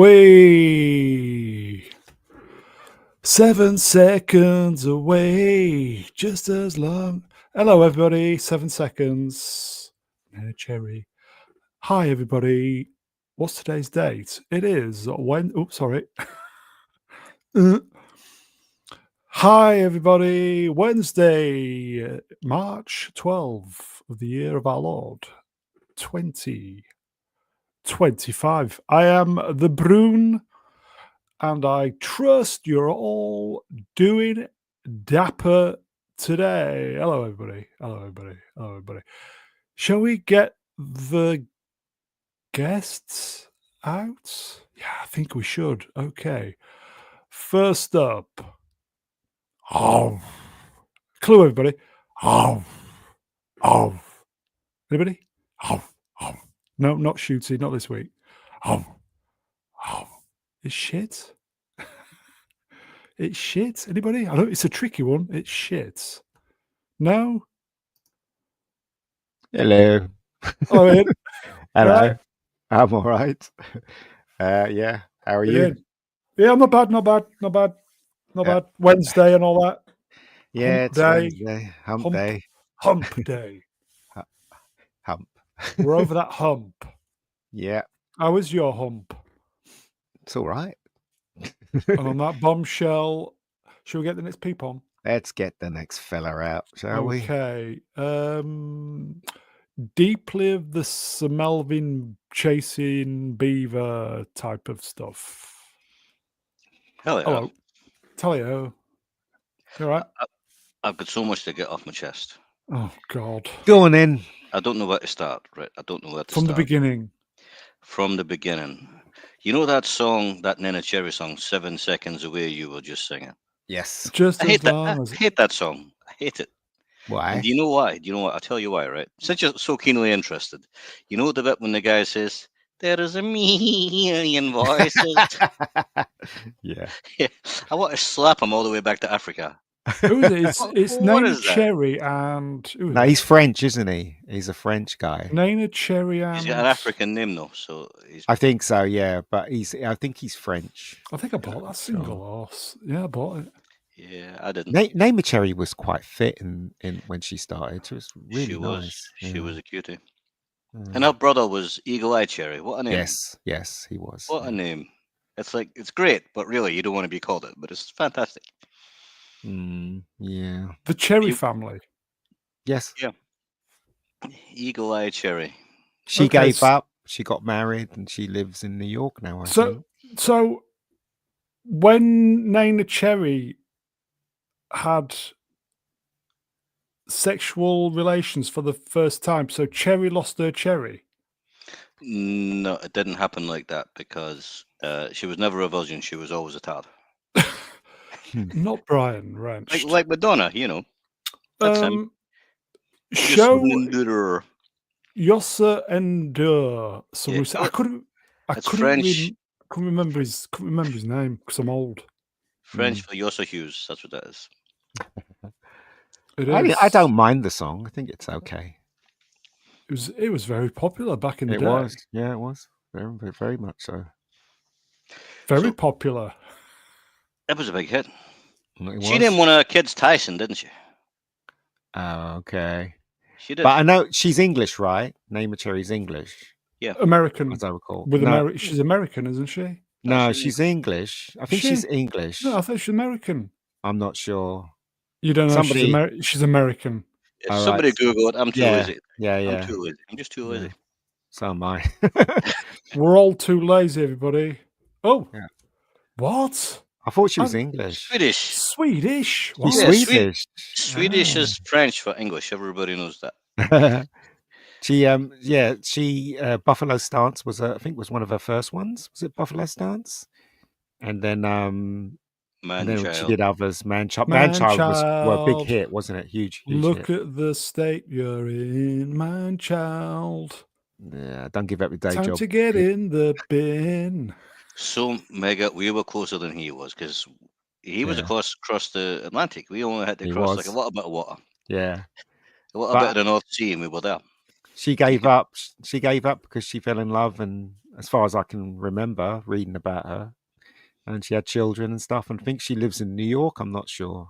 We 7 seconds away, just as long. Hello, everybody. 7 seconds. Cherry. Hi, everybody. What's today's date? It is when. Oops, sorry. Hi, everybody. Wednesday, March 12th of the year of our Lord, 2025. I am the Brune, and I trust you're all doing dapper today. Hello, everybody. Hello, everybody. Hello, everybody. Shall we get the guests out? Yeah, I think we should. Okay. First up. Oh. Clue, everybody. Oh. Oh. Anybody? Oh. Oh. No, not Shooty. Not this week. Oh. Oh. It's shit. It's shit. Anybody? I know it's a tricky one. It's shit. No? Hello. Oh, Ian. Hello. Right. I'm all right. Yeah. How are you? Yeah, not bad, not bad, not bad, not bad. Wednesday and all that. Yeah, Hump it's day. Wednesday. Hump day. Hump day. Hump. We're over that hump. Yeah. How is your hump? It's all right. And on that bombshell, shall we get the next peep on? Let's get the next fella out, shall we? Okay. Deeply of the Melvin chasing beaver type of stuff. Hello. Tell-yo. You all right? I've got so much to get off my chest. Oh, God. Go on in. I don't know where to start, right? I don't know where to From start. the beginning. From the beginning. You know that song, that Nena Cherry song, 7 Seconds Away, you were just singing? Yes. Just I hate as that. long I as... hate that song. I hate it. Why? And do you know why? Do you know what? I'll tell you why, right? Since you're so keenly interested. You know the bit when the guy says, there is a million voices? Yeah. I want to slap him all the way back to Africa. Who is it? It's What Nana is that? Cherry and... No, he's French, isn't he? He's a French guy. Nana Cherry and... He's got an African name, though, so he's... I think so, yeah. But I think he's French. I think I bought that single horse. Yeah, I bought it. Yeah, I didn't. Naima Cherry was quite fit in when she started. She was really nice. She was a cutie. And her brother was Eagle Eye Cherry. What a name. Yes, he was. What a name. It's like, it's great, but really you don't want to be called it, but it's fantastic. Yeah. The Cherry family. Yes. Yeah. Eagle Eye Cherry. She gave up. She got married and she lives in New York now, I think. So when Nana Cherry had sexual relations for the first time, so Cherry lost her cherry? No, it didn't happen like that because she was never a virgin. She was always a tad. Not Brian Wrench. Like Madonna, you know. That's him. Show Yossa Endure. Yeah. I couldn't remember his name because I'm old. French for Yossa Hughes. That's what that is. It is. I don't mind the song. I think it's okay. It was very popular back in the day. It was. Yeah, it was. Very, very much so. Very popular. It was a big hit. She named one of her kids Tyson, didn't she? Oh, okay. She did. But I know she's English, right? Naima Cherry's English. Yeah. American. As I recall. She's American, isn't she? No, she's English. I think she's English. No, I thought she's American. I'm not sure. You don't know she's American. If somebody Google it. I'm too lazy. Yeah. I'm too lazy. I'm just too lazy. Yeah. So am I. We're all too lazy, everybody. Oh. Yeah. What? I thought she was English. Swedish. Wow. She's Swedish. Swedish is French for English. Everybody knows that. She Buffalo Stance was I think was one of her first ones. Was it Buffalo Stance? And then she did others. Man Child was a big hit, wasn't it? Huge Look hit. at the state you're in, Man Child. Yeah, don't give up your day job. Time to get in the bin. So mega, we were closer than he was because he was across the Atlantic. We only had to cross like a little bit of water. Yeah, a little bit of the North Sea, and we were there. She gave up. She gave up because she fell in love, and as far as I can remember reading about her. And she had children and stuff, and I think she lives in New York. I'm not sure.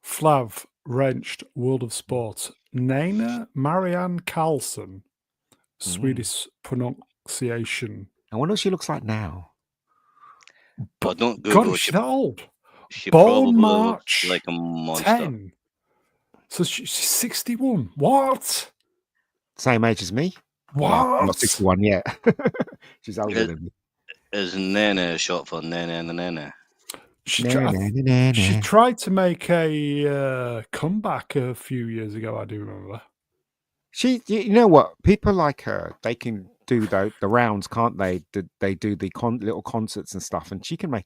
Flav wrenched World of Sport. Nina Marianne Carlson, Swedish pronunciation. I wonder what she looks like now. But don't God, Google. is she that old? She Born probably looks March like a monster. 10. So she's 61. What? Same age as me. What? Well, I'm not 61 yet. She's older than me. Is Nene short for Nene? She tried to make a comeback a few years ago, I do remember. You know what? People like her, they can do the rounds, can't they? They do the little concerts and stuff, and she can make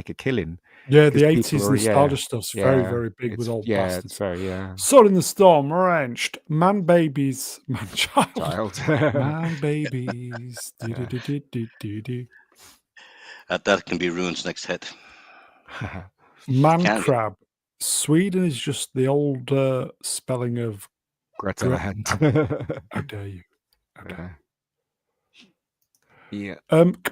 a killing. Yeah, the 80s nostalgia stuff's very, very big with old bastards. It's very, Sword in the Storm, wrenched. Man babies. Man child. Man babies. That can be Rune's next hit. Man crab. Sweden is just the old spelling of Greta Land. How dare you? Okay. Yeah.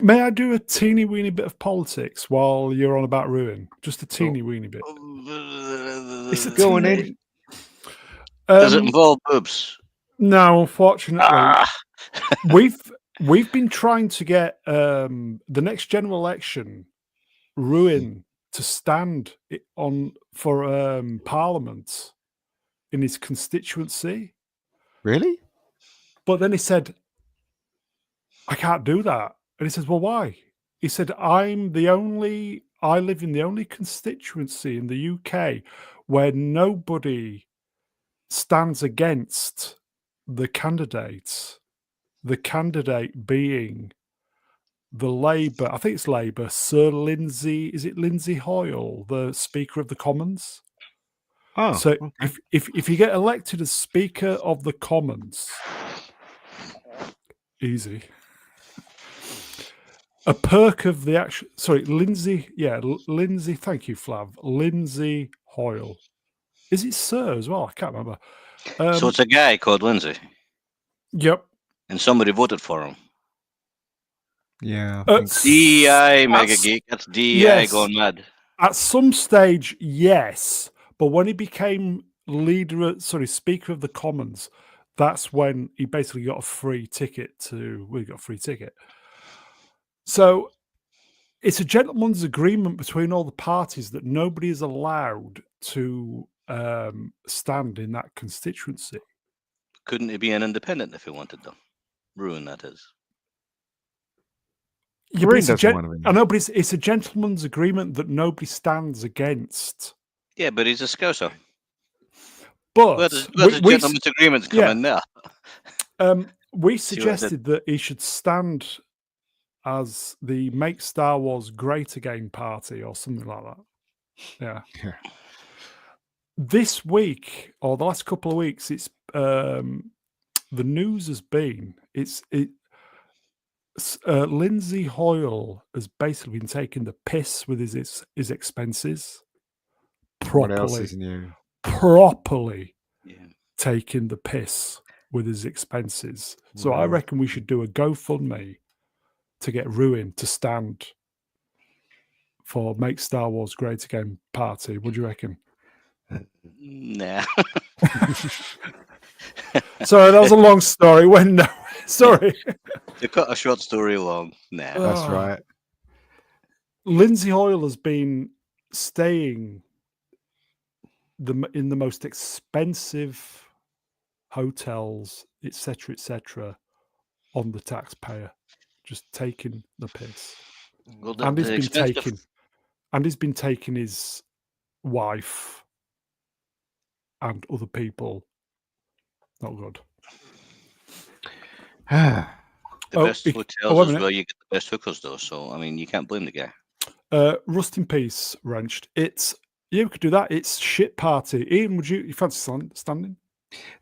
May I do a teeny weeny bit of politics while you're on about Ruin? Just a teeny weeny bit. It's a Go on in. Does it involve boobs? No, unfortunately. We've been trying to get the next general election, Ruin, to stand for Parliament in his constituency. Really? But then he said, I can't do that. And he says, well, why? He said, I live in the only constituency in the UK where nobody stands against the candidates. The candidate being the Labour, I think it's Labour, Sir Lindsay, is it Lindsay Hoyle, the Speaker of the Commons? Oh, so okay. if you get elected as Speaker of the Commons, easy. A perk of the action. Sorry, Lindsay. Yeah, Lindsay. Thank you, Flav. Lindsay Hoyle. Is it Sir as well? I can't remember. So it's a guy called Lindsay. Yep. And somebody voted for him. Yeah. DEI Mega Geek. That's DEI going mad. At some stage, yes. But when he became Speaker of the Commons, that's when he basically got a free ticket So it's a gentleman's agreement between all the parties that nobody is allowed to stand in that constituency. Couldn't he be an independent if he wanted them? Ruin, that is. Yeah, I know, but it's a gentleman's agreement that nobody stands against. Yeah, but he's a Scouser. But where does gentleman's agreements come in there? We suggested that he should stand as the Make Star Wars Great Again party or something like that. Yeah. This week or the last couple of weeks, it's the news has been Lindsay Hoyle has basically been taking the piss with his expenses properly. What else is new? Properly taking the piss with his expenses. So I reckon we should do a GoFundMe to get Ruin to stand for Make Star Wars Great Again party. What do you reckon? Nah. Sorry, that was a long story. Sorry. To cut a short story long. Nah. That's right. Lindsay Hoyle has been staying in the most expensive hotels, etc., on the taxpayer, just taking the piss. Well, and he's been taking his wife and other people. Not good. The best hotels is where you get the best hookers, though. So I mean, you can't blame the guy. Rust in peace, wrenched. We could do that. It's shit party. Ian, would you fancy standing?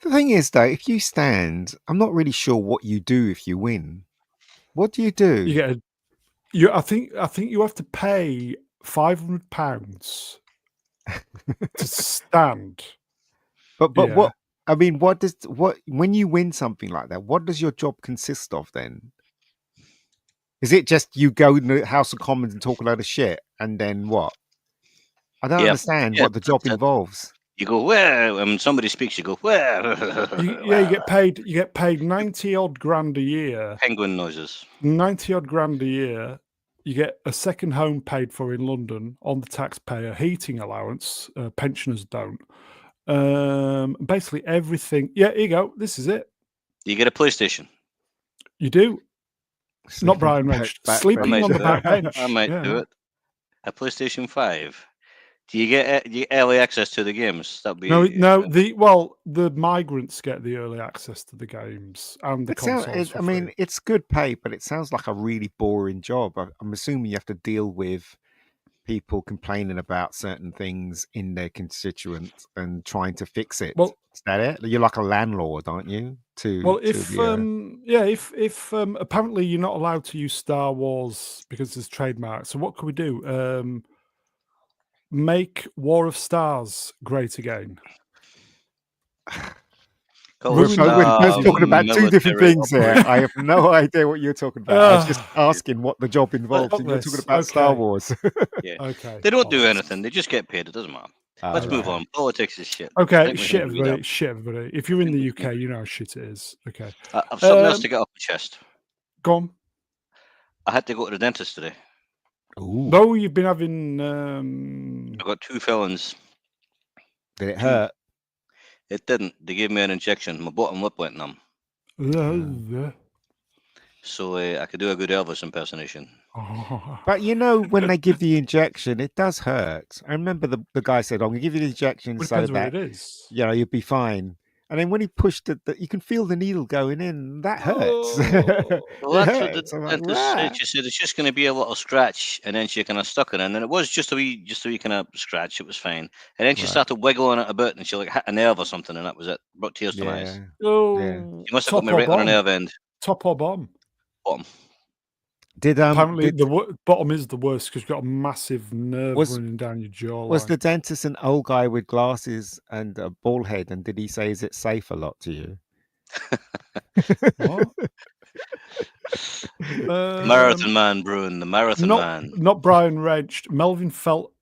The thing is, though, if you stand, I'm not really sure what you do if you win. What do you do? I think you have to pay £500 to stand. But what? I mean, when you win something like that, what does your job consist of then? Is it just you go in the House of Commons and talk a load of shit, and then what? I don't understand what the job involves. You go where when somebody speaks, you go where. You get paid. You get paid 90 odd grand a year. Penguin noises. 90 odd grand a year. You get a second home paid for in London on the taxpayer, heating allowance. Pensioners don't. Basically everything. Yeah, here you go. This is it. You get a PlayStation. You do. Not Brian Wrench. Sleeping on the back bench. I might do it. A PlayStation 5. Do you get early access to the games? That'd be the migrants get the early access to the games and the consoles. It's good pay, but it sounds like a really boring job. I'm assuming you have to deal with people complaining about certain things in their constituents and trying to fix it. Well, is that it? You're like a landlord, aren't you? If apparently you're not allowed to use Star Wars because there's trademark. So what could we do? Make War of Stars great again. We're talking about two different things here. I have no idea what you're talking about. I was just asking what the job involves, and you're talking about Star Wars. Yeah. Okay. They don't do anything. They just get paid. It doesn't matter. Let's move on. Politics is shit. Okay, shit, everybody. If you're in the UK, you know how shit it is. Okay. I've something else to get off my chest. Go on. I had to go to the dentist today. Ooh. No, you've been having. I got 2 fillings. Did it hurt? It didn't. They gave me an injection. My bottom lip went numb. So I could do a good Elvis impersonation. But when they give the injection, it does hurt. I remember the guy said, "I'm going to give you the injection so that you'll be fine." And then when he pushed it, you can feel the needle going in. That hurts. Well, that's what the dentist said. She said it's just going to be a little scratch, and then she kind of stuck it in, and it was just a wee kind of scratch. It was fine, and then she started wiggling it a bit, and she hit a nerve or something, and that was it. Brought tears to my eyes. She must have got me right on a nerve end. Top or bottom? Bottom. Apparently the bottom is the worst because you've got a massive nerve running down your jawline. Was the dentist an old guy with glasses and a bald head? And did he say, "Is it safe a lot to you?" What? Marathon man, Bruin. The marathon man. Not Brian Wrench. Melvin felt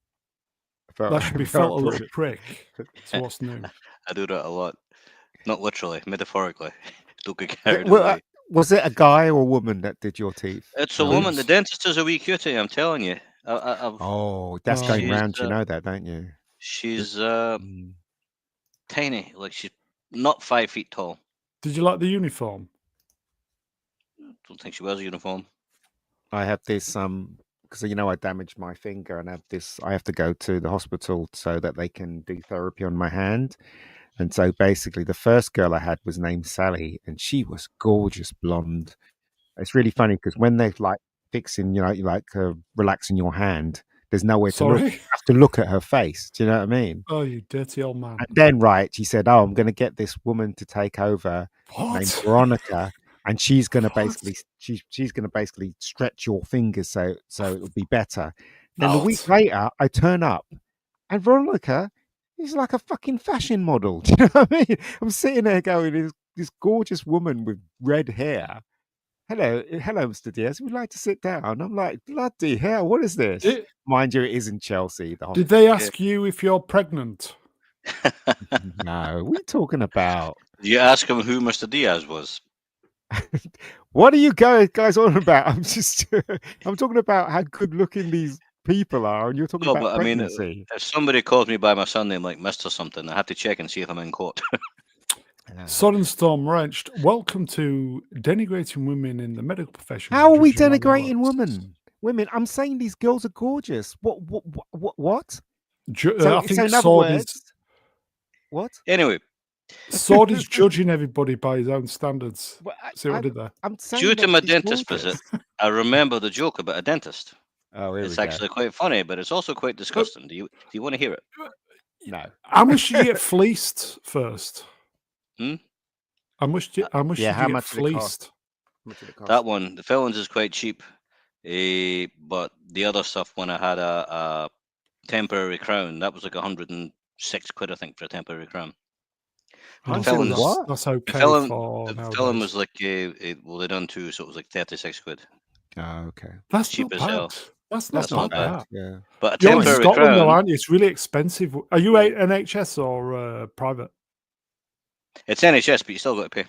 that should be felt a little prick. So what's new? I do that a lot. Not literally, metaphorically. Don't get carried away. Was it a guy or a woman that did your teeth? It's a woman. The dentist is a wee cutie, I'm telling you. That's going round. You know that, don't you? She's tiny. Like, she's not 5 feet tall. Did you like the uniform? I don't think she wears a uniform. I have this because I damaged my finger, and I have to go to the hospital so that they can do therapy on my hand. And so basically the first girl I had was named Sally, and she was gorgeous blonde. It's really funny because when they're like fixing, relaxing your hand, there's nowhere to look. You have to look at her face. Do you know what I mean? Oh, you dirty old man. And then, she said, "Oh, I'm going to get this woman to take over named Veronica, and she's going to basically, she's going to basically stretch your fingers so it will be better." Then a week later, I turn up, and Veronica is like a fucking fashion model. Do you know what I mean? I'm sitting there going, this gorgeous woman with red hair. Hello, Mr. Diaz. We'd like to sit down. I'm like, bloody hell, what is this? Mind you, it is in Chelsea. Did they ask you if you're pregnant? No, what are you talking about? Did you ask him who Mr. Diaz was? What are you guys on about? I'm talking about how good looking these people are, and you're talking about pregnancy. I mean, if somebody calls me by my surname like Mr. something, I have to check and see if I'm in court. Storm Wrenched, welcome to denigrating women in the medical profession. How are we denigrating women? I'm saying these girls are gorgeous. What? I think Sword is... What? Anyway. Sword is judging everybody by his own standards. See what I did there? Due to my dentist visit, I remember the joke about a dentist. Oh, it's actually quite funny, but it's also quite disgusting. Do you want to hear it? No. How much did you get fleeced first? How much did you get fleeced? That one, the fillings is quite cheap, but the other stuff, when I had a temporary crown, that was like 106 quid, I think, for a temporary crown. That's okay. The filling was like, they done 2, so it was like 36 quid. Oh, okay. That's cheap not as bad. hell. That's That's not not bad. bad. Yeah. But a You're in temporary Scotland, though, crown. aren't you? It's really expensive. Are you NHS or private? It's NHS, but you still got to pay.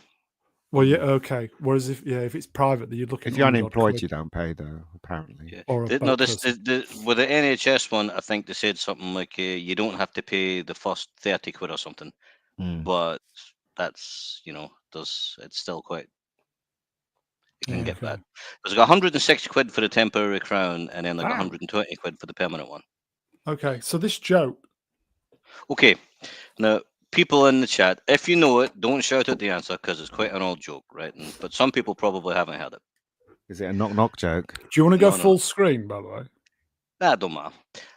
Well, yeah, okay. Whereas if it's private, then you're looking. If you're unemployed, you don't pay though. Apparently. Yeah. Or with the NHS one, I think they said something like you don't have to pay the first 30 quid or something, but that's it's still quite. You can get that. There's like 160 quid for the temporary crown, and then like 120 quid for the permanent one. Okay, so this joke. Okay, now people in the chat, if you know it, don't shout out the answer because it's quite an old joke, right? But some people probably haven't heard it. Is it a knock joke? Do you want to go full screen, by the way? Nah, don't matter.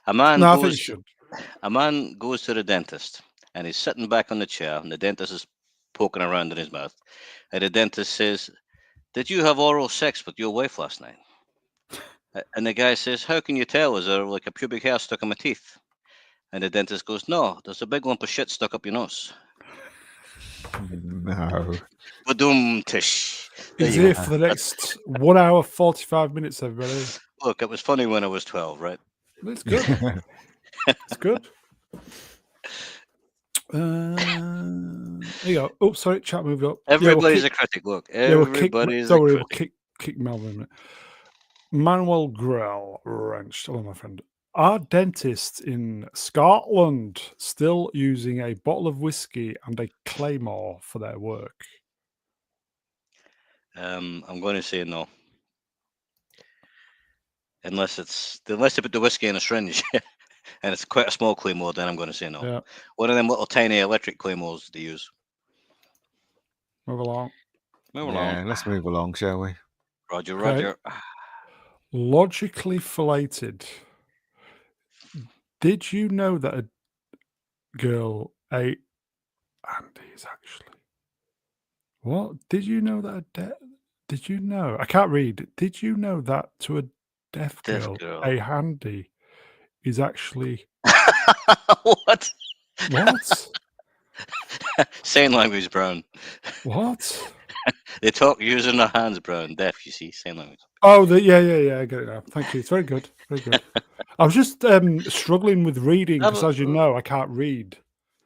A man goes to the dentist and he's sitting back on the chair and the dentist is poking around in his mouth. And the dentist says, "Did you have oral sex with your wife last night?" And the guy says, "How can you tell? Is there like a pubic hair stuck in my teeth?" And the dentist goes, "No, there's a big lump of shit stuck up your nose." No. Tish. He's here for the next 1 hour 45 minutes, everybody. Look, it was funny when I was 12, right? It's good. It's good. There you go. Oh, sorry, chat moved up. Everybody's a critic. Look, everybody's a critic. We'll kick Melvin in a minute. Manuel Grell wrenched. Hello, my friend. Are dentists in Scotland still using a bottle of whiskey and a claymore for their work? I'm going to say no. Unless they put the whiskey in a syringe and it's quite a small claymore, then I'm going to say no. Yeah. One of them little tiny electric claymores they use. Move along. Let's move along, shall we? Roger. Logically filleted. Did you know that a girl ate Andy's actually? What? Did you know that did you know? I can't read. Did you know that to a deaf girl, a handy is actually What? What? Sign language, Brown. What? They talk using their hands, Brown. Deaf, you see, sign language. Oh, yeah. I get it now. Thank you. It's very good. Very good. I was just struggling with reading because, as you know, I can't read.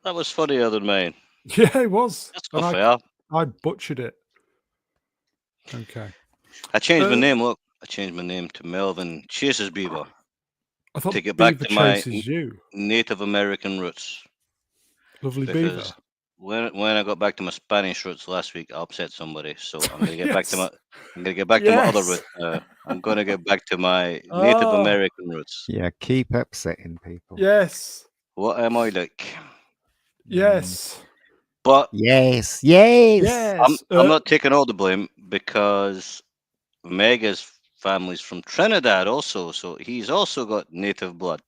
That was funnier than mine. Yeah, it was. That's not fair. I butchered it. Okay. I changed my name. Look, I changed my name to Melvin Chases Beaver. I thought to get Beaver back to my you. Native American roots. Lovely because Beaver. When I got back to my Spanish roots last week, I upset somebody. So I'm gonna get back to my. I'm gonna get back to my other roots. I'm gonna get back to my Native American roots. Yeah, keep upsetting people. Yes. What am I like? Yes. But yes. I'm not taking all the blame because Mega's family's from Trinidad also, so he's also got native blood.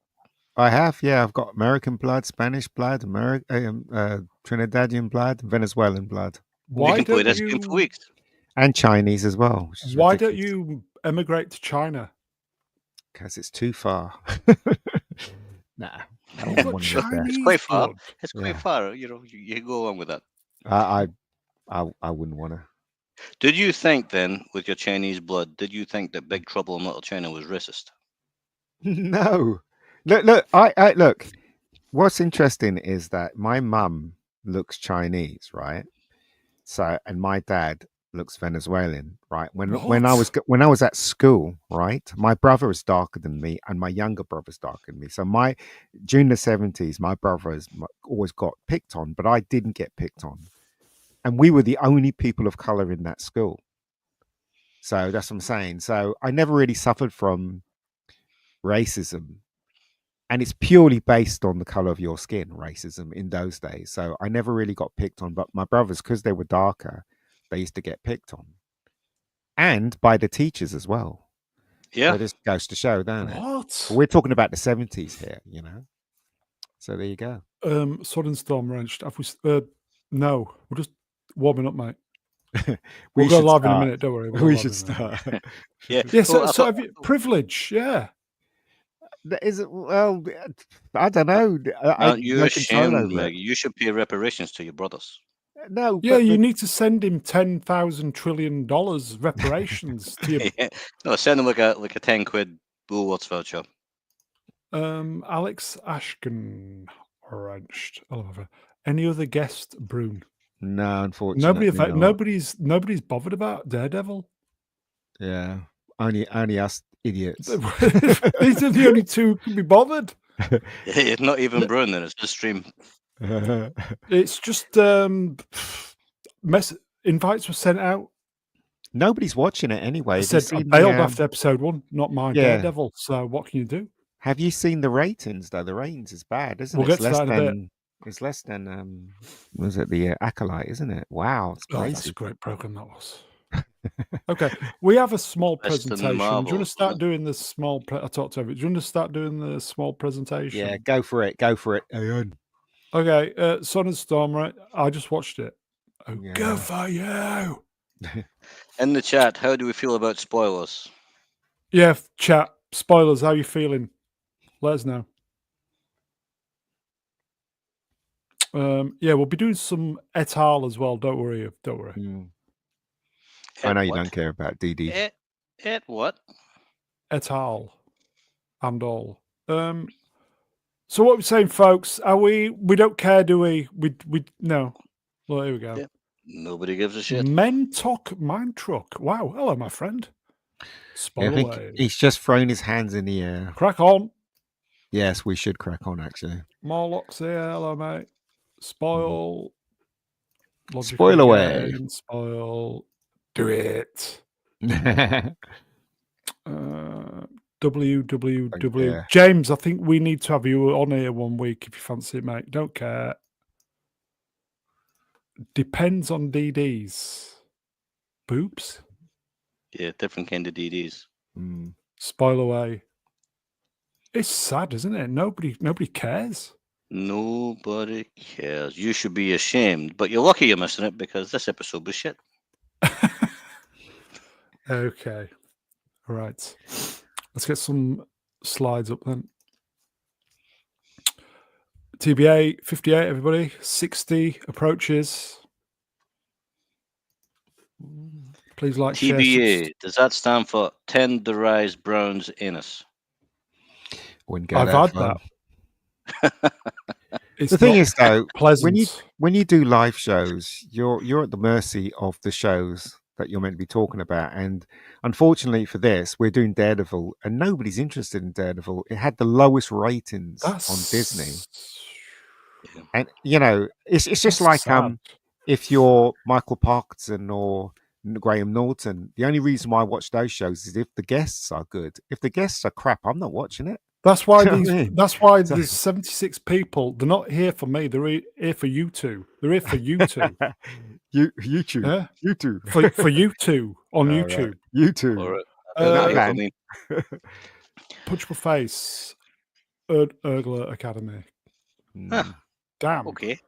I have, yeah. I've got American blood, Spanish blood, Trinidadian blood, Venezuelan blood. We can play this game for weeks. And Chinese as well. Why don't you emigrate to China? Because it's too far. Nah. It's quite far. It's quite far. You know, you go along with that. I wouldn't want to. Did you think then, with your Chinese blood, did you think that Big Trouble in Little China was racist? No. Look. I look. What's interesting is that my mum looks Chinese, right? So, and my dad looks Venezuelan, right? When I was at school, right? My brother is darker than me, and my younger brother's darker than me. So during the 70s, my brother has always got picked on, but I didn't get picked on, and we were the only people of color in that school. So that's what I'm saying. So I never really suffered from racism. And it's purely based on the color of your skin, racism in those days. So I never really got picked on. But my brothers, because they were darker, they used to get picked on. And by the teachers as well. Yeah. So this goes to show, don't it? What? We're talking about the 70s here, you know? So there you go. Sword and Storm wrenched. No, we're just warming up, mate. We'll go live in a minute. Don't worry. We should start. Yeah. So have you privilege? Yeah. Is it? Well, I don't know. Aren't you ashamed, Meg? You should pay reparations to your brothers. No. Yeah, you need to send him $10,000 trillion reparations to your... Yeah. No, send him like a £10 Woolworths voucher. Alex Ashkin arranged. Any other guest, Brune? No, unfortunately, nobody's bothered about Daredevil. Yeah, only us idiots. These are the only two who can be bothered. Yeah, not even Brune. Then it's just stream. It's just invites were sent out. Nobody's watching it anyway. I said I bailed after episode 1. Not my Daredevil. So what can you do? Have you seen the ratings though? The ratings is bad, isn't it? We'll get to that in a bit. It's less than was it the Acolyte, isn't it? Wow, it's crazy. That's a great program that was. Okay, we have a small presentation. Do you want to start doing the small? I talked to everyone. Do you want to start doing the small presentation? Yeah, go for it. Okay, Sun and Storm. Right, I just watched it. Oh, yeah. Go for you! In the chat, how do we feel about spoilers? Yeah, chat. Spoilers. How you feeling? Let us know. Yeah, we'll be doing some et al. As well. Don't worry. I know you don't care about DD. Et what? Et al. And all. So what we're saying, folks? Are we don't care, do we? We no. Well, here we go. Yeah. Nobody gives a shit. Men talk mind truck. Wow. Hello, my friend. I think he's just thrown his hands in the air. Crack on. Yes, we should crack on, actually. Morlocks here. Hello, mate. Spoil. Spoil away. Spoil. Do it. www. James, I think we need to have you on here one week if you fancy it, mate. Don't care. Depends on DDs. Boobs? Yeah, different kind of DDs. Spoil away. It's sad, isn't it? Nobody cares. Nobody cares. You should be ashamed, but you're lucky you're missing it because this episode was shit. Okay. All right. Let's get some slides up then. TBA 58, everybody. 60 approaches. Please like, TBA, share. does that stand for tenderized Brown's anus? I've had that. The thing is, though, pleasant. when you do live shows, you're at the mercy of the shows that you're meant to be talking about. And unfortunately for this, we're doing Daredevil, and nobody's interested in Daredevil. It had the lowest ratings on Disney. Yeah. And it's just like sad. If you're Michael Parkinson or Graham Norton, the only reason why I watch those shows is if the guests are good. If the guests are crap, I'm not watching it. That's why there's 76 people. They're not here for me. They're here for you two. They're here for you two. YouTube. Yeah? YouTube. For you two on YouTube. Right. YouTube. Punchable Face. Urgler Academy. Damn. Okay.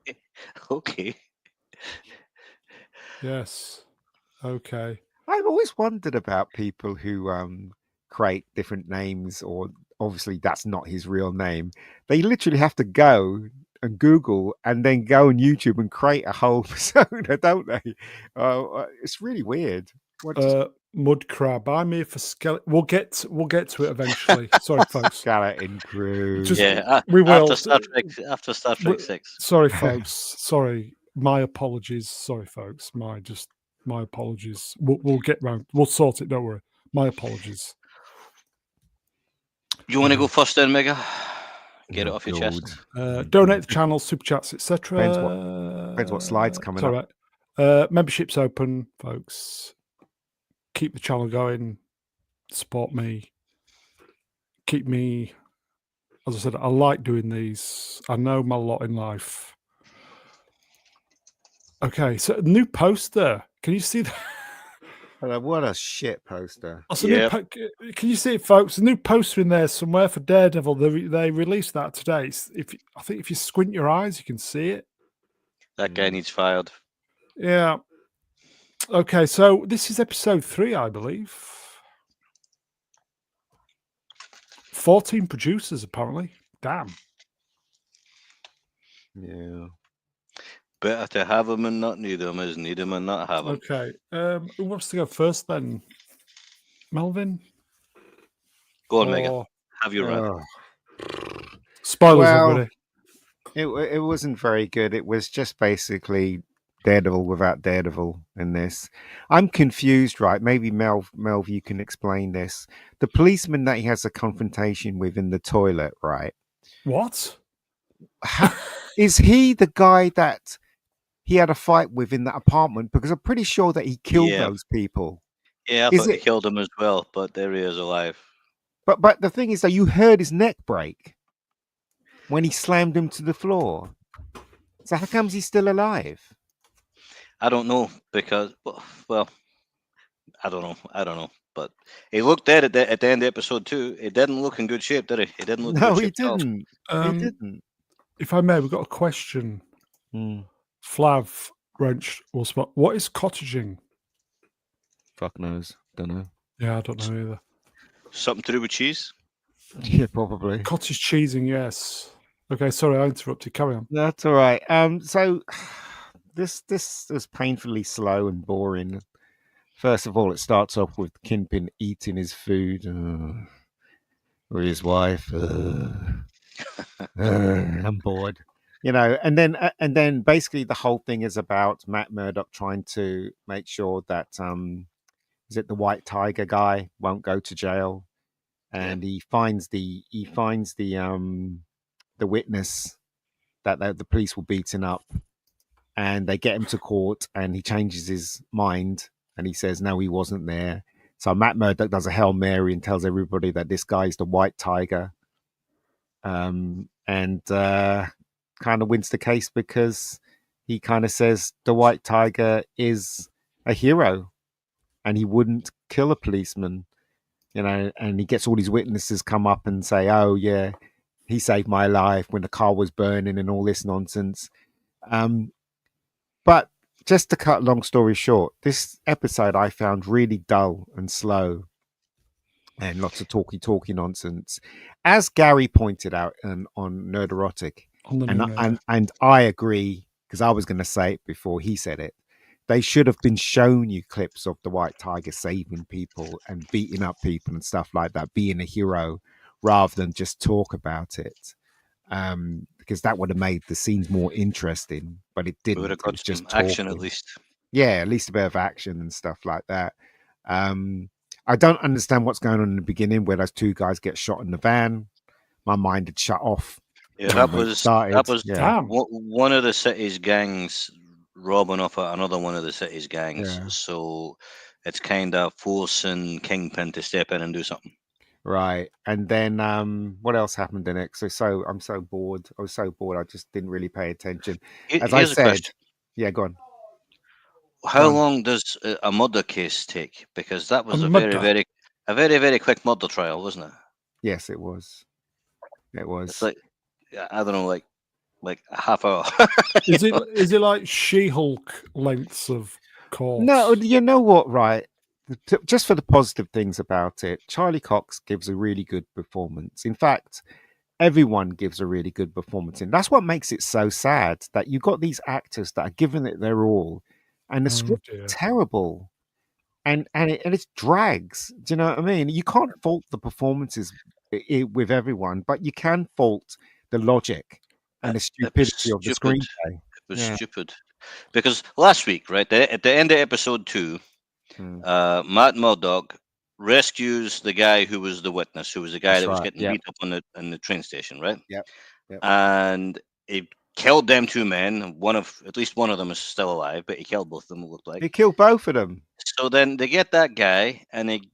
Yes. Okay. I've always wondered about people who create different names, or obviously that's not his real name. They literally have to go and Google and then go on YouTube and create a whole persona, don't they? It's really weird. Mud Crab. I'm here for skeleton. We'll get to it eventually. Sorry, folks. Skeleton Crew. We will after Star Trek 6. Sorry, folks. Sorry. My apologies. Sorry, folks. My apologies. We'll get round. We'll sort it. Don't worry. My apologies. You want to go first then, Mega? Get it off your chest. Donate the channel, super chats, etc. Depends what slides coming up. Right. Membership's open, folks. Keep the channel going. Support me. Keep me. As I said, I like doing these. I know my lot in life. Okay, so new poster. Can you see that? What a shit poster. Can you see it, folks? A new poster in there somewhere for Daredevil. They released that today. I think if you squint your eyes, you can see it. That guy needs fired. Yeah. Okay, so this is episode 3, I believe. 14 producers, apparently. Damn. Yeah. Better to have them and not need them is need them and not have them. Okay. Who wants to go first then? Melvin? Go on, Megan. Have your rant. Spoilers, everybody. It wasn't very good. It was just basically Daredevil without Daredevil in this. I'm confused, right? Maybe Melv, you can explain this. The policeman that he has a confrontation with in the toilet, right? What? Is he the guy that he had a fight with in that apartment? Because I'm pretty sure that he killed those people. Yeah, I thought he killed them as well, but there he is alive. But the thing is that you heard his neck break when he slammed him to the floor. So how comes he's still alive? I don't know, because, well, I don't know. But he looked dead at the end of episode 2. He didn't look in good shape, did he? He didn't look No, good he shape. didn't. He didn't. If I may, we've got a question. Flav, Wrench, or Spot. What is cottaging? Fuck knows. Don't know. Yeah, I don't know either. Something to do with cheese? Yeah, probably. Cottage cheesing, yes. Okay, sorry, I interrupted. Carry on. That's all right. So this was painfully slow and boring. First of all, it starts off with Kingpin eating his food with his wife. I'm bored, and then basically the whole thing is about Matt Murdock trying to make sure that is it the White Tiger guy won't go to jail, and he finds the witness that the police were beating up, and they get him to court, and he changes his mind, and he says no, he wasn't there. So Matt Murdock does a Hail Mary and tells everybody that this guy is the White Tiger, and kind of wins the case because he kind of says the White Tiger is a hero and he wouldn't kill a policeman, and he gets all these witnesses come up and say, oh yeah, he saved my life when the car was burning and all this nonsense. But just to cut a long story short, this episode I found really dull and slow and lots of talky nonsense. As Gary pointed out on Nerderotic, and I agree, because I was going to say it before he said it, they should have been shown you clips of the White Tiger saving people and beating up people and stuff like that, being a hero, rather than just talk about it. Because that would have made the scenes more interesting, but it didn't. We would have got just action at least. Yeah, at least a bit of action and stuff like that. I don't understand what's going on in the beginning where those two guys get shot in the van. My mind had shut off. Yeah, that was one of the city's gangs robbing off another one of the city's gangs. Yeah. So it's kind of forcing Kingpin to step in and do something. Right. And then what else happened in it? So I'm so bored. I was so bored. I just didn't really pay attention. As I said, yeah, go on. How long does a murder case take? Because that was a very quick murder trial, wasn't it? Yes, it was. It was. It's like, I don't know, like a half hour. Is it like She-Hulk lengths of course? No, you know what, right? Just for the positive things about it, Charlie Cox gives a really good performance. In fact, everyone gives a really good performance. And that's what makes it so sad, that you've got these actors that are giving it their all, and the script is terrible. And it drags. Do you know what I mean? You can't fault the performances with everyone, but you can fault the logic and the stupidity of the screenplay. It was stupid. Because last week, right, at the end of episode 2, Matt Murdock rescues the guy who was the witness, who was the guy that was getting beat up in the train station, right? Yep. And he killed them 2 men. At least one of them is still alive, but he killed both of them, it looked like. He killed both of them. So then they get that guy, and he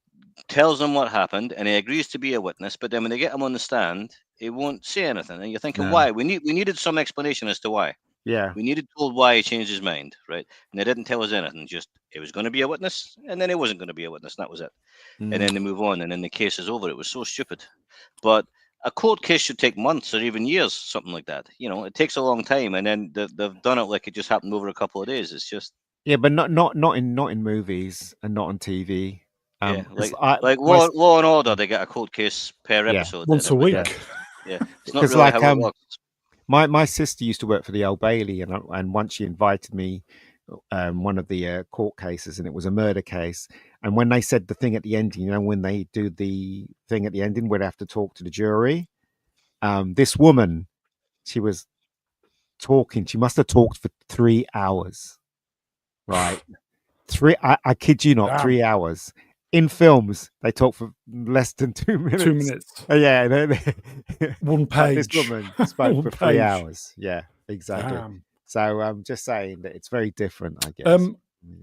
tells them what happened, and he agrees to be a witness. But then when they get him on the stand, he won't say anything. And you're thinking, why? We needed some explanation as to why. Yeah. We needed told why he changed his mind, right? And they didn't tell us anything. Just it was going to be a witness, and then it wasn't going to be a witness, and that was it. And then they move on, and then the case is over. It was so stupid. But a court case should take months or even years, something like that. It takes a long time, and then they've done it like it just happened over a couple of days. It's just but not in movies and not on TV. Like Law and Order, they get a cold case per episode. Once a week. Yeah, it's not really how it works. My sister used to work for the Old Bailey, and once she invited me one of the court cases, and it was a murder case. And when they said the thing at the ending, when they do the thing at the ending where they have to talk to the jury, this woman, she was talking. She must have talked for 3 hours, right? I kid you not, 3 hours. In films, they talk for less than 2 minutes. 2 minutes. Yeah. One page. This woman spoke for 3 hours. Yeah, exactly. Damn. So I'm just saying that it's very different, I guess.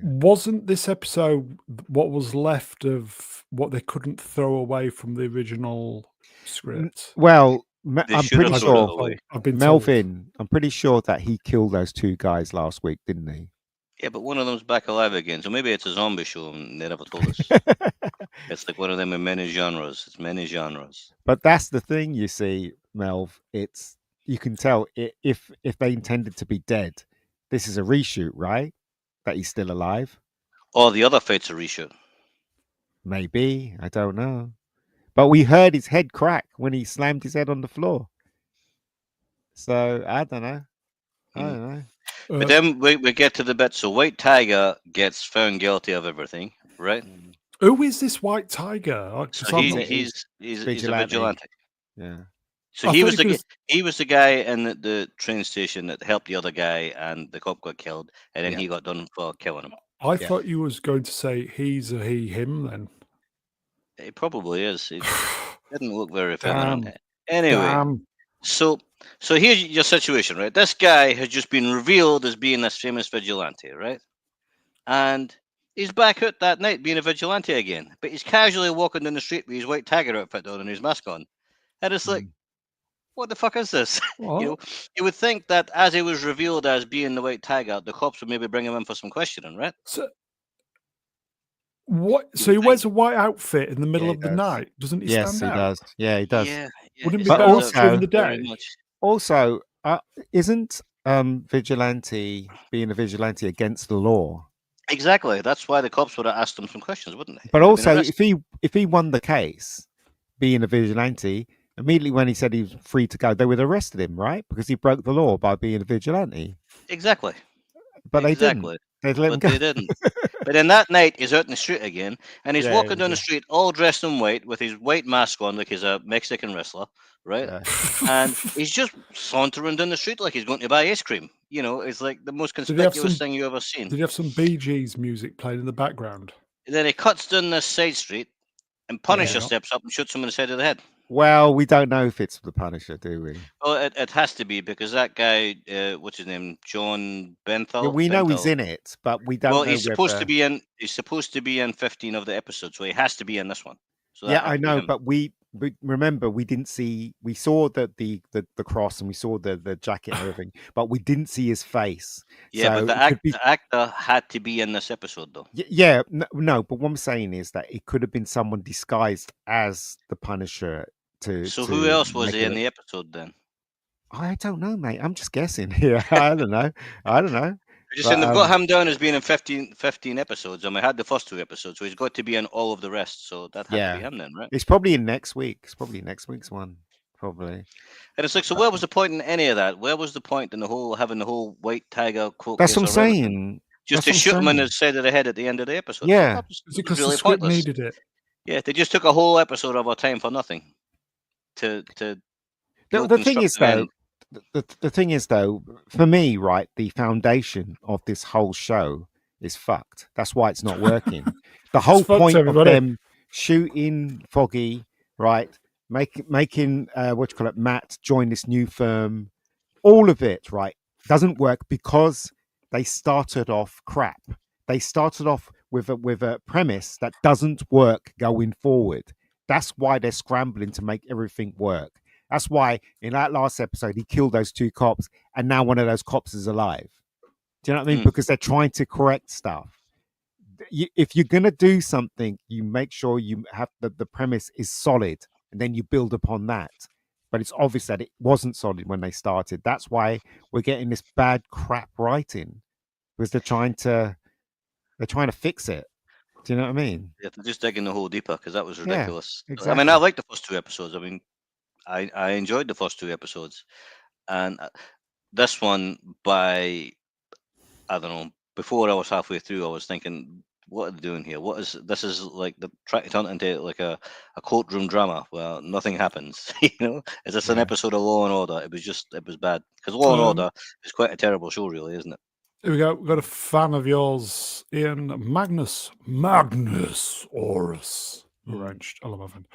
Wasn't this episode what was left of what they couldn't throw away from the original script? Well, I'm pretty sure Melvin. I'm pretty sure that he killed those 2 guys last week, didn't he? Yeah, but one of them's back alive again, so maybe it's a zombie show and they never told us. It's like one of them in many genres. It's many genres. But that's the thing, you see, Melv. It's you can tell if they intended to be dead. This is a reshoot, right? That he's still alive. Or the other fight's a reshoot. Maybe, I don't know. But we heard his head crack when he slammed his head on the floor. So I don't know. But then we get to the bit. So White Tiger gets found guilty of everything, right? Who is this White Tiger? So he's a vigilante. Yeah. So he was the guy in the train station that helped the other guy, and the cop got killed, and then he got done for killing him. I thought you was going to say he's a he/him. Then it probably is. It didn't look very feminine. Anyway, so here's your situation, right? This guy has just been revealed as being this famous vigilante, right? And he's back out that night being a vigilante again, but he's casually walking down the street with his White Tiger outfit on and his mask on, and it's like, what the fuck is this? You would think that as he was revealed as being the White Tiger, the cops would maybe bring him in for some questioning, right? So what? So he wears a white outfit in the middle of the night, doesn't he? Yes, stand he out? does. Yeah, he does. Yeah. Wouldn't it be better during the day? Also, isn't vigilante being a vigilante against the law? Exactly. That's why the cops would have asked him some questions, wouldn't they? But also, if he won the case, being a vigilante, immediately when he said he was free to go, they would have arrested him, right? Because he broke the law by being a vigilante. Exactly. But they didn't. They let him go. They didn't. But then that night, he's out in the street again, and he's walking down the street all dressed in white with his white mask on, like he's a Mexican wrestler, right? And he's just sauntering down the street like he's going to buy ice cream. You know, it's like the most conspicuous thing you've ever seen. Did he have some Bee Gees music playing in the background? Then he cuts down this side street, and Punisher steps up and shoots him in the side of the head. Well, we don't know if it's the Punisher, do we? Well, it has to be, because that guy, what's his name, John Benthal. Yeah, we know he's in it, but we don't. Well, he's supposed to be in. He's supposed to be in 15 of the episodes, so he has to be in this one. So yeah, I know, but we remember we didn't see. We saw the cross and we saw the jacket and everything, but we didn't see his face. Yeah, so but the actor had to be in this episode, though. Yeah, no, but what I'm saying is that it could have been someone disguised as the Punisher. So who else was in the episode then? I don't know, mate. I'm just guessing here. I don't know. Just saying, they've got him down as being in 15 episodes, and we had the first 2 episodes, so he's got to be in all of the rest. So that had to be him then, right? He's probably in next week. It's probably next week's one, probably. And it's like, so where was the point in any of that? Where was the point in having the whole White Tiger quote? That's what I'm saying. Just to shoot him in the side of the head at the end of the episode. Yeah, is it because the script needed it? Yeah, they just took a whole episode of our time for nothing. The thing is though, the thing is though, for me, right, the foundation of this whole show is fucked. That's why it's not working. The whole point of them shooting Foggy, right, making Matt join this new firm, all of it, right, doesn't work because they started off crap. They started off with a premise that doesn't work going forward. That's why they're scrambling to make everything work. That's why in that last episode, he killed those 2 cops, and now one of those cops is alive. Do you know what I mean? Because they're trying to correct stuff. If you're going to do something, you make sure you have the premise is solid, and then you build upon that. But it's obvious that it wasn't solid when they started. That's why we're getting this bad crap writing, because they're trying to fix it. Do you know what I mean? Yeah, they're just digging the hole deeper, because that was ridiculous. Yeah, exactly. I mean, I liked the first 2 episodes. I mean, I enjoyed the first 2 episodes. And this one, I don't know, before I was halfway through, I was thinking, what are they doing here? This is like the trying to turn it into like a courtroom drama where nothing happens. Is this an episode of Law and Order? It was bad, because Law and Order is quite a terrible show, really, isn't it? Here we go. We've got a fan of yours, Ian Magnus Orus. Arranged. I love my friend.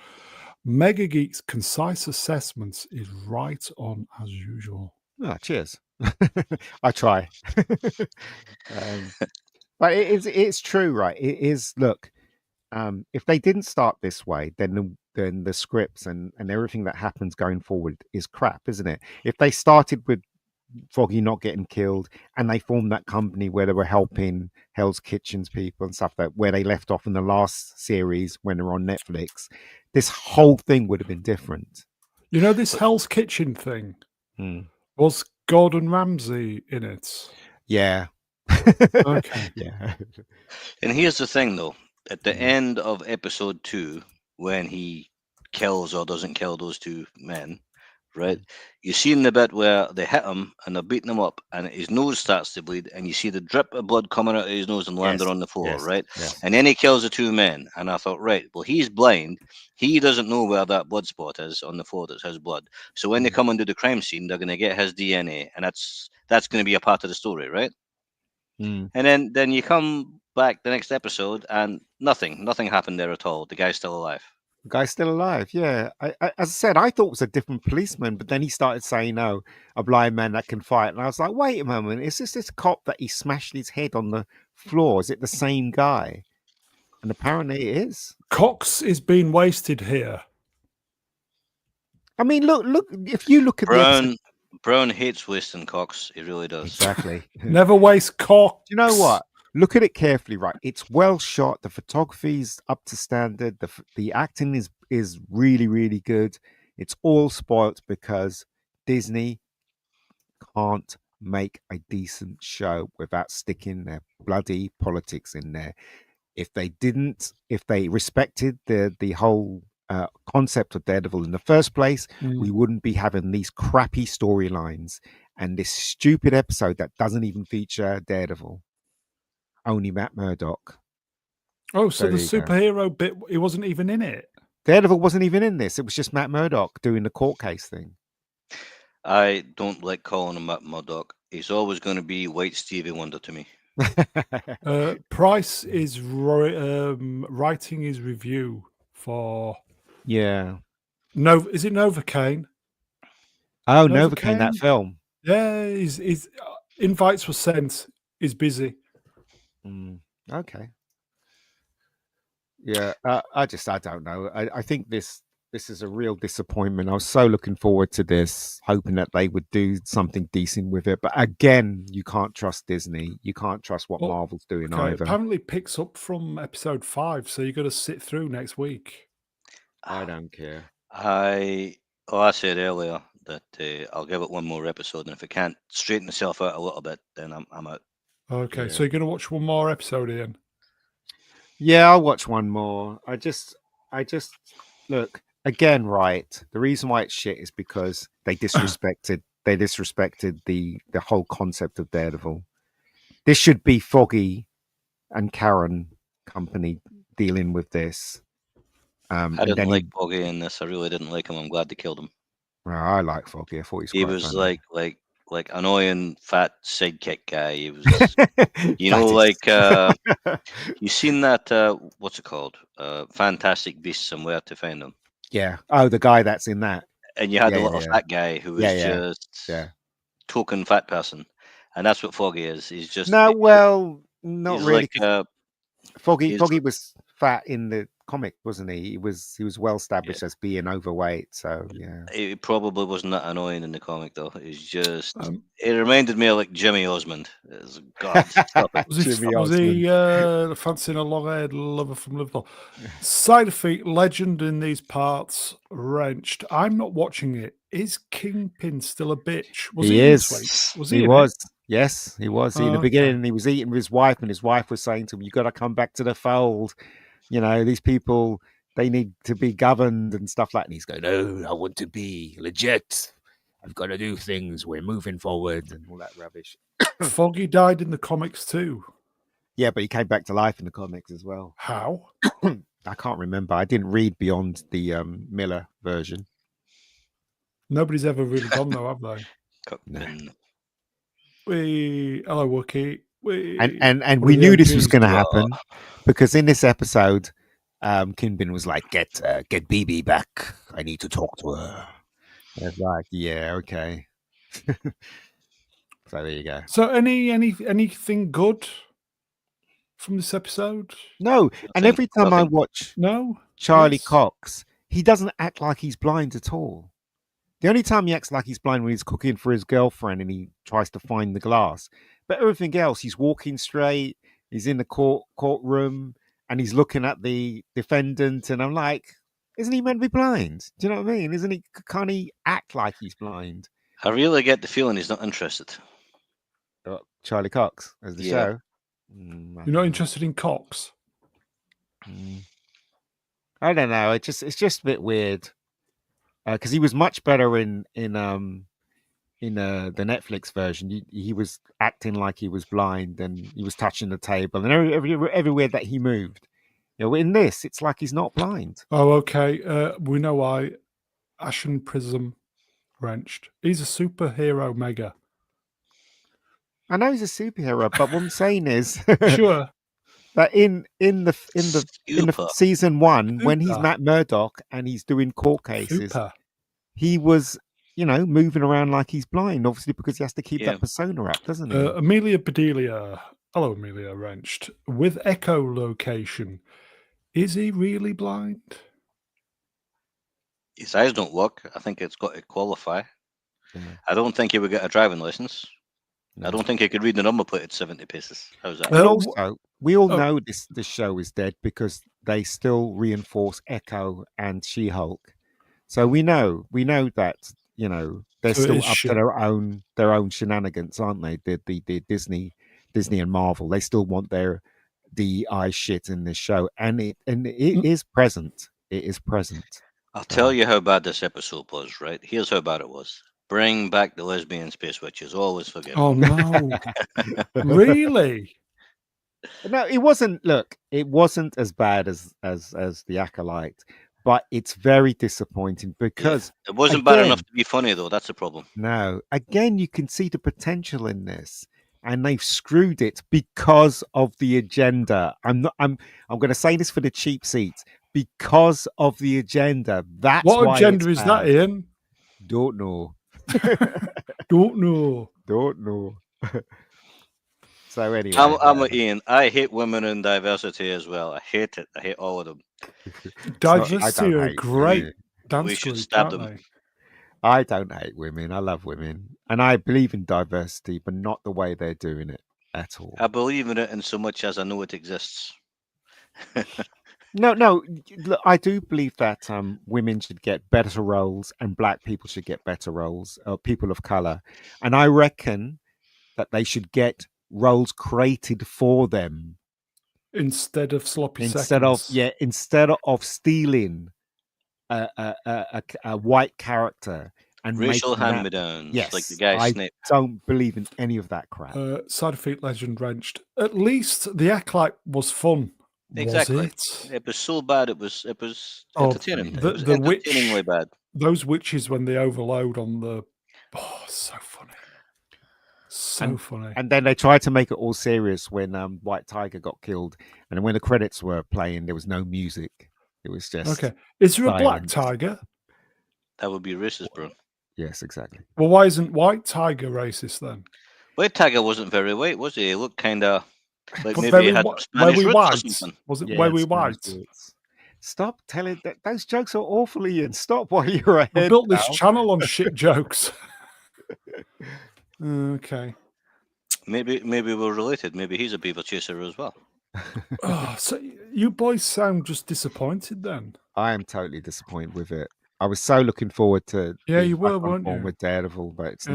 Mega Geek's concise assessments is right on as usual. Oh, cheers. I try. But it's true, right? It is. Look, if they didn't start this way, then the scripts and everything that happens going forward is crap, isn't it? If they started with Foggy not getting killed and they formed that company where they were helping Hell's Kitchen's people and stuff, that where they left off in the last series when they were on Netflix, this whole thing would have been different. This Hell's Kitchen thing was Gordon Ramsay in it. Yeah. Okay. Yeah. And here's the thing, though. At the end of episode 2, when he kills or doesn't kill those two men, right? You see in the bit where they hit him and they're beating him up, and his nose starts to bleed, and you see the drip of blood coming out of his nose and landing on the floor, right? Yes. And then he kills the two men, and I thought, right, well, he's blind. He doesn't know where that blood spot is on the floor that's his blood. So when they come and do the crime scene, they're going to get his DNA, and that's going to be a part of the story, right? And then you come back the next episode, and nothing happened there at all. The guy's still alive. The guy's still alive, yeah. As I said, I thought it was a different policeman, but then he started saying, "No, a blind man that can fight," and I was like, "Wait a moment, is this cop that he smashed his head on the floor? Is it the same guy?" And apparently, it is. Cox is being wasted here. I mean, look. If you look at Brown hates wasting Cox. He really does. Exactly. Never waste Cox. You know what? Look at it carefully, right? It's well shot. The photography's up to standard. The acting is really, really good. It's all spoilt because Disney can't make a decent show without sticking their bloody politics in there. If they respected the whole concept of Daredevil in the first place, we wouldn't be having these crappy storylines and this stupid episode that doesn't even feature Daredevil. Only Matt Murdock. Oh, so the superhero bit, he wasn't even in it. Daredevil wasn't even in this. It was just Matt Murdock doing the court case thing. I don't like calling him Matt Murdock. He's always going to be White Stevie Wonder to me. Price is writing his review for... Yeah. Is it Novocaine? Oh, Novocaine, that film. Yeah, his invites were sent. He's busy. Okay. Yeah, I don't know. I think this is a real disappointment. I was so looking forward to this, hoping that they would do something decent with it. But again, you can't trust Disney. You can't trust what Marvel's doing either. Apparently picks up from episode 5, so you've got to sit through next week. I don't care. I said earlier that I'll give it one more episode, and if it can't straighten itself out a little bit, then I'm out. Okay, so you're going to watch one more episode, Ian? Yeah, I'll watch one more. I just look again, right? The reason why it's shit is because they disrespected the whole concept of Daredevil. This should be Foggy and Karen company dealing with this. I didn't like Foggy in this. I really didn't like him. I'm glad they killed him. Well, I like Foggy. I thought he was funny. like annoying fat sidekick guy. He was, you seen that? What's it called? Fantastic Beasts and Where to Find Them. Yeah. Oh, the guy that's in that. And you had the little fat guy who was just token fat person, and that's what Foggy is. He's just not really. Like, Foggy was fat in the comic, wasn't he? He was well established as being overweight. So yeah, he probably wasn't that annoying in the comic though. He's just it reminded me of like Jimmy Osmond. God, was he fancying a long-haired lover from Liverpool? Side effect legend in these parts. Wrenched. I'm not watching it. Is Kingpin still a bitch? Was he is. This week? He was. Yes, he was. In the beginning, he was eating with his wife, and his wife was saying to him, "You got to come back to the fold. You know, these people, they need to be governed and stuff like that." And he's going, "No, I want to be legit." I've got to do things. We're moving forward and all that rubbish. Foggy died in the comics too. Yeah, but he came back to life in the comics as well. How? I can't remember. I didn't read beyond the Miller version. Nobody's ever really gone though, have they? No. Hello, Wookie. And we knew this was going to happen because in this episode, Kinbin was like, "Get BB back. I need to talk to her." I was like, "Yeah, okay." So there you go. So anything good from this episode? No, and every time I watch Charlie Cox, he doesn't act like he's blind at all. The only time he acts like he's blind when he's cooking for his girlfriend and he tries to find the glass. But everything else, he's walking straight, he's in the courtroom, and he's looking at the defendant, and I'm like, isn't he meant to be blind? Do you know what I mean? Can't he act like he's blind? I really get the feeling he's not interested. Charlie Cox as the show. You're not interested in Cox? I don't know. It's just a bit weird because he was much better in the Netflix version. He was acting like he was blind and he was touching the table and everywhere that he moved. You know, in this, it's like he's not blind. Oh, okay. We know why. Ashen Prism wrenched. He's a superhero mega. I know he's a superhero, but what I'm saying is, sure, that in the season 1, when he's Matt Murdock and he's doing court cases, he was, moving around like he's blind, obviously because he has to keep that persona up, doesn't he? Amelia Bedelia, hello, Amelia Wrenched, with echolocation. Is he really blind? His eyes don't work. I think it's got to qualify. I don't think he would get a driving license. No. I don't think he could read the number plate at 70 paces. How's that? And also, we all know this show is dead because they still reinforce Echo and She-Hulk. So we know that they're still up to their own shenanigans, aren't they? The Disney and Marvel. They still want their DEI shit in this show, and it is present. It is present. I'll tell you how bad this episode was. Right, here's how bad it was. Bring back the lesbian space witches. Always forget. Oh no! Really? No, it wasn't. Look, it wasn't as bad as the Acolyte, but it's very disappointing because it wasn't bad enough to be funny, though. That's the problem. No, again, you can see the potential in this, and they've screwed it because of the agenda. I'm going to say this for the cheap seats because of the agenda. That's what agenda is that, Ian? Don't know. Don't know. So anyway, I'm with Ian. I hate women in diversity as well. I hate it. I hate all of them. Diversity are great. We should stab them. I don't hate women. I love women, and I believe in diversity, but not the way they're doing it at all. I believe in it in so much as I know it exists. No, I do believe that women should get better roles and black people should get better roles, people of color. And I reckon that they should get roles created for them. Instead of sloppy Instead of stealing a white character and racial hand-me-downs, like the guy I don't believe in any of that crap. Side of Feet Legend Wrenched. At least the Acolyte was fun. Exactly. It was so bad. It was entertaining. It was entertainingly bad. Those witches when they overload on the so funny. So funny. And then they tried to make it all serious when White Tiger got killed, and when the credits were playing, there was no music. It was just okay. Is there a Black Tiger? That would be racist, bro. Yes, exactly. Well, why isn't White Tiger racist then? White Tiger wasn't very white, was he? He looked kind of like maybe he had Spanish roots or something. Was it very white? Stop telling that those jokes are awful, Ian. Stop while you're ahead. We built this channel on shit jokes. Okay. Maybe we're related. Maybe he's a beaver chaser as well. So you boys sound just disappointed then. I am totally disappointed with it. I was so looking forward to you were, weren't you? With Daredevil, but it's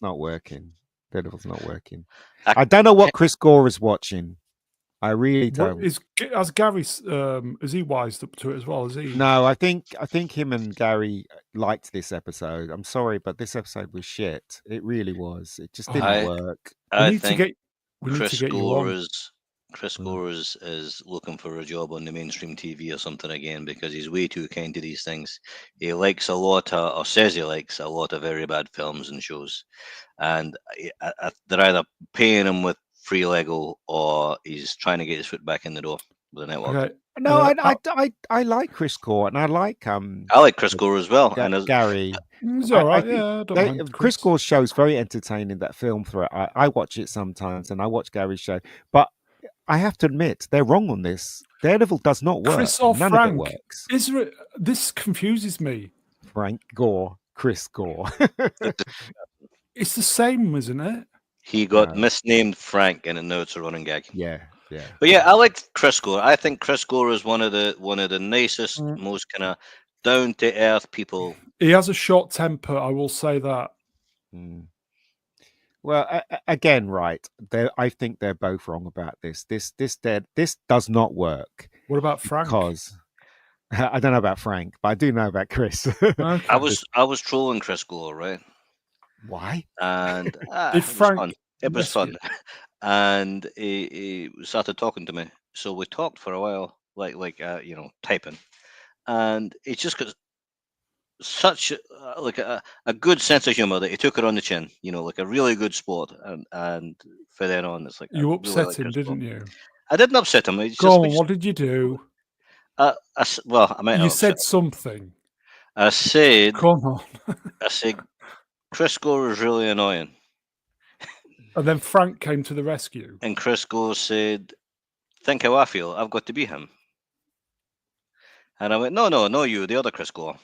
not working. Daredevil's not working. I don't know what Chris Gore is watching. I really don't. Has Gary is he wised up to it as well? Is he? No, I think him and Gary liked this episode. I'm sorry, but this episode was shit. It really was. It just didn't work. I think Chris Scores is looking for a job on the mainstream TV or something again, because he's way too kind to these things. He likes a lot of, or says he likes a lot of very bad films and shows, and they're either paying him with free Lego or he's trying to get his foot back in the door with the network. Okay. No, I like Chris Gore, and I like Chris Gore as well, and Gary. He's all right. Chris Gore's show is very entertaining. That Film Threat, I watch it sometimes, and I watch Gary's show, but I have to admit they're wrong on this. Daredevil does not work. Chris or None Frank? of it works. This confuses me. Frank Gore, Chris Gore. It's the same, isn't it? He got misnamed Frank, and now it's a running gag. Yeah. But yeah, I like Chris Gore. I think Chris Gore is one of the nicest, most kind of down to earth people. He has a short temper. I will say that. Well, again, right? I think they're both wrong about this. This does not work. What about Frank? Because I don't know about Frank, but I do know about Chris. Okay. I was trolling Chris Gore, right? Why? And it was fun. And he started talking to me. So we talked for a while, like typing, and it's just got such a good sense of humor that he took it on the chin, like a really good sport. And for then on, it's like you upset him, didn't you? I didn't upset him. What did you do? I might. You said something. I said, "Come on." I said, Chris Gore is really annoying. And then Frank came to the rescue. And Chris Gore said, "Think how I feel. I've got to be him." And I went, no, you, the other Chris Gore.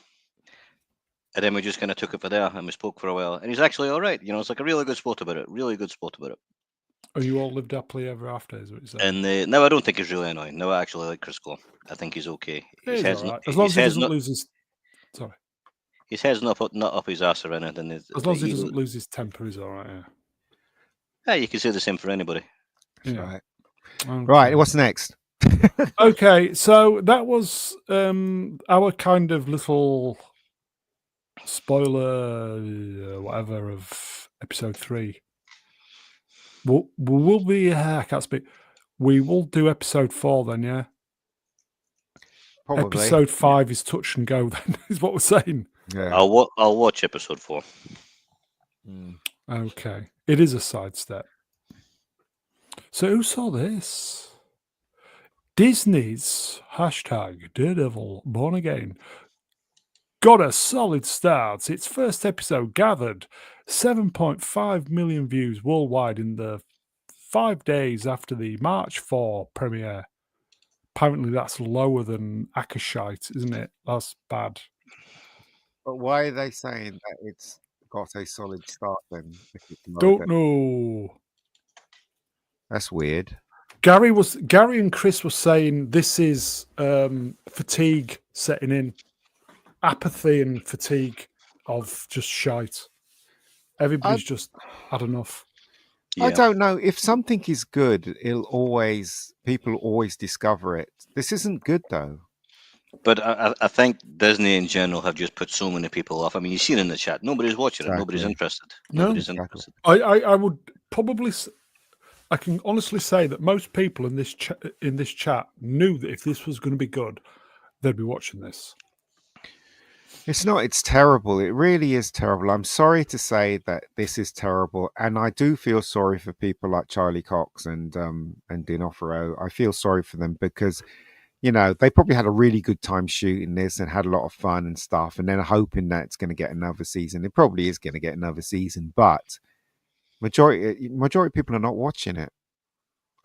And then we just kind of took it for there, and we spoke for a while. And he's actually all right. It's like a really good sport about it. Really good sport about it. Oh, you all lived happily ever after, is what you said? And no, I don't think he's really annoying. No, I actually like Chris Gore. I think he's okay. He's all right. As long as he doesn't lose his... Sorry. His head's not up his ass or anything. As long as he doesn't lose his temper, he's all right, yeah. Yeah, you can say the same for anybody. Yeah. Right. Okay. Right, what's next? Okay, so that was our kind of little spoiler, whatever, of episode 3. We'll be... I can't speak. We will do episode 4 then, yeah? Probably. Episode 5 is touch and go then, is what we're saying. Yeah. I'll watch episode 4. Okay. It is a sidestep. So who saw this? Disney's #Daredevil Born Again got a solid start. Its first episode gathered 7.5 million views worldwide in the 5 days after the March 4 premiere. Apparently that's lower than Akashite, isn't it? That's bad. But why are they saying that it's got a solid start then? Don't know. That's weird. Gary and Chris were saying this is fatigue setting in. Apathy and fatigue of just shite. Everybody's just had enough. Yeah. I don't know. If something is good, people always discover it. This isn't good though. But I think Disney in general have just put so many people off. I mean, you've seen in the chat, nobody's watching it. Nobody's interested. Nobody's interested. I would probably... I can honestly say that most people in this chat knew that if this was going to be good, they'd be watching this. It's not. It's terrible. It really is terrible. I'm sorry to say that this is terrible, and I do feel sorry for people like Charlie Cox and D'Onofrio. I feel sorry for them because, they probably had a really good time shooting this and had a lot of fun and stuff, and then hoping that it's going to get another season. It probably is going to get another season, but majority of people are not watching it.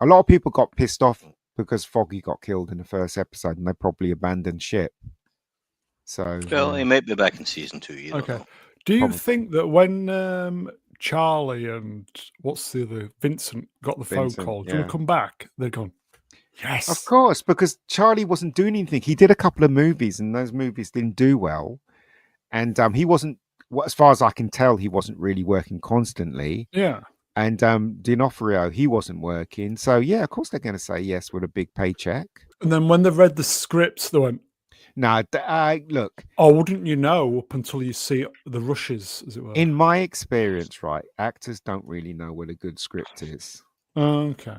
A lot of people got pissed off because Foggy got killed in the first episode, and they probably abandoned ship. So, well, he might be back in season 2. Okay. Do you think that when Charlie and what's the other Vincent got the phone call, do you want to come back? They're gone. Yes, of course, because Charlie wasn't doing anything. He did a couple of movies, and those movies didn't do well. And he wasn't, as far as I can tell, he wasn't really working constantly. Yeah. And D'Onofrio, he wasn't working. So yeah, of course they're going to say yes with a big paycheck. And then when they read the scripts, they went, No, look. Oh, wouldn't you know up until you see the rushes, as it were? In my experience, right, actors don't really know what a good script is. Okay.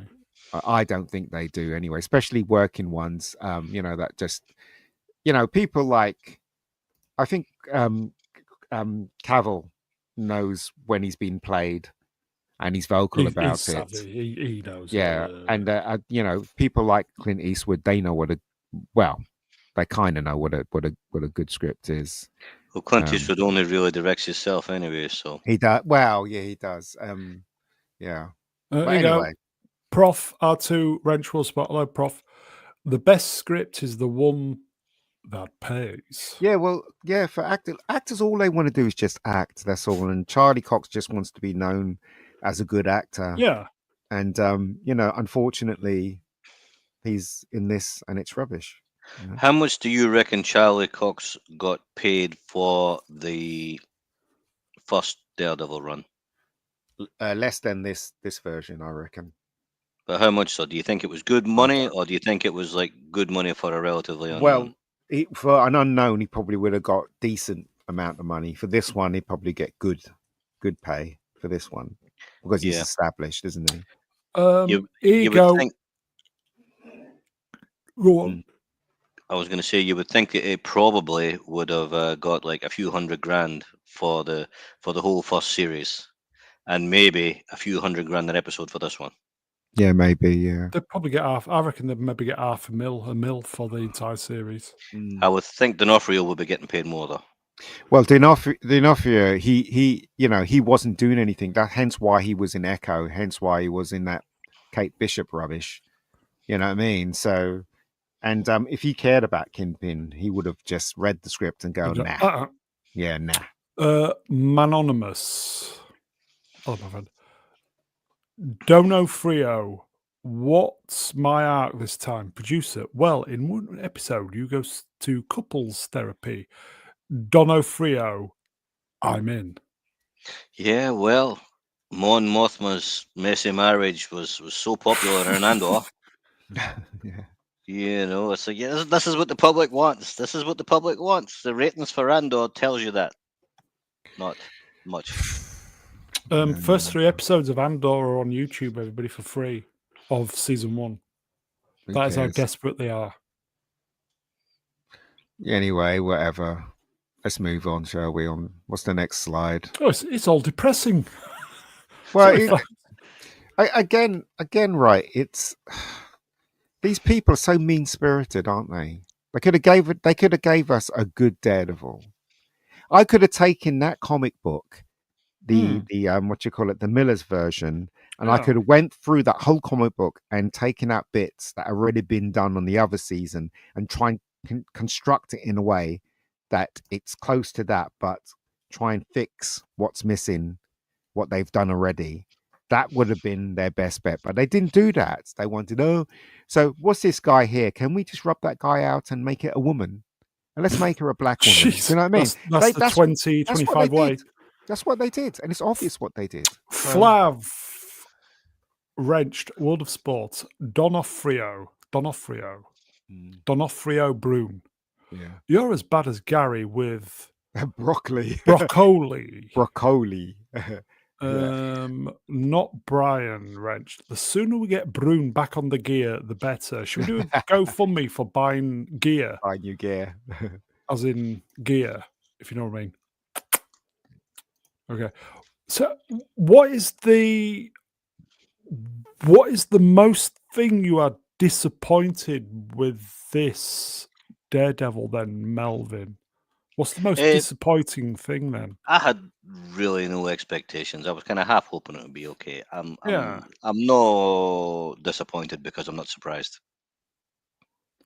I don't think they do anyway, especially working ones. That just, people like, I think Cavill knows when he's been played and he's vocal He's about it. savvy. He knows. Yeah. And, people like Clint Eastwood, they know they kind of know what a good script is. Well, Clint Eastwood only really directs himself anyway, so. He does. Well, yeah, he does. Yeah. But anyway. Prof R2 Wrench will spotlight. Prof, the best script is the one that pays. Yeah, well, yeah, for actors, all they want to do is just act. That's all. And Charlie Cox just wants to be known as a good actor. Yeah. And unfortunately, he's in this, and it's rubbish. How much do you reckon Charlie Cox got paid for the first Daredevil run? Less than this version, I reckon. But how much so? Do you think it was good money, or do you think it was like good money for a relatively unknown? Well, for an unknown, he probably would have got decent amount of money. For this one, he'd probably get good pay for this one because he's established, isn't he? Here you go. Go on. I was going to say you would think that it probably would have got like a few $100,000 for the whole first series, and maybe a few $100,000 an episode for this one. Yeah, maybe. Yeah, they'd probably get half. I reckon they'd maybe get a mil for the entire series. I would think D'Onofrio would be getting paid more though. Well, D'Onofrio, he wasn't doing anything. Hence why he was in Echo. Hence why he was in that Kate Bishop rubbish. You know what I mean? So, and if he cared about Kingpin, he would have just read the script and go, nah. Yeah, nah. Manonymous. Oh, my friend. D'Onofrio. What's my arc this time? Producer. Well, in one episode, you go to couples therapy. D'Onofrio. I'm in. Yeah, well, Mon Mothma's messy marriage was so popular in Andor. Yeah. It's like, yeah, this is what the public wants. This is what the public wants. The ratings for Andor tells you that. Not much. First 3 episodes of Andor are on YouTube, everybody, for free, of season 1. That is how desperate they are. Anyway, whatever. Let's move on, shall we? On what's the next slide? Oh, it's all depressing. Well, again, right? It's these people are so mean spirited, aren't they? They could have gave us a good Daredevil. I could have taken that comic book, the the Miller's version, and I could have went through that whole comic book and taken out bits that have already been done on the other season and try and construct it in a way that it's close to that, but try and fix what's missing, what they've done already. That would have been their best bet, but they didn't do that. They wanted, so what's this guy here? Can we just rub that guy out and make it a woman? And let's make her a black woman. Jeez, you know what I mean? That's the 2025 way. That's what they did. And it's obvious what they did. Flav wrenched World of Sport. D'Onofrio Brune. Yeah. You're as bad as Gary with broccoli. Not Brian wrenched. The sooner we get Brune back on the gear, the better. Should we do a GoFundMe for buying gear? Buy new gear. As in gear, if you know what I mean. Okay. So what is the most thing you are disappointed with this Daredevil then, Melvin? What's the most disappointing thing then? I had really no expectations. I was kind of half hoping it would be okay. I'm not disappointed because I'm not surprised.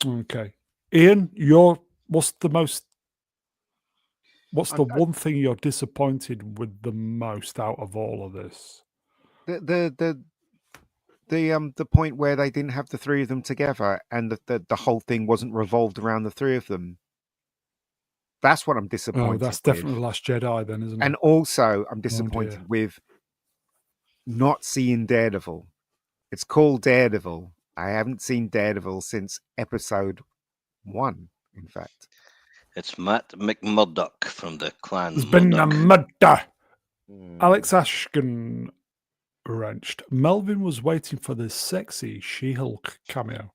Okay. Ian, what's the one thing you're disappointed with the most out of all of this? The point where they didn't have the 3 of them together and the whole thing wasn't revolved around the 3 of them. That's what I'm disappointed. Oh, that's definitely Last Jedi then, isn't it? And also I'm disappointed with not seeing Daredevil. It's called Daredevil. I haven't seen Daredevil since episode 1, in fact. It's Matt McMurdoch from the clan. There's been a Murdoch. murder. Alex Ashkin wrenched. Melvin was waiting for the sexy She-Hulk cameo.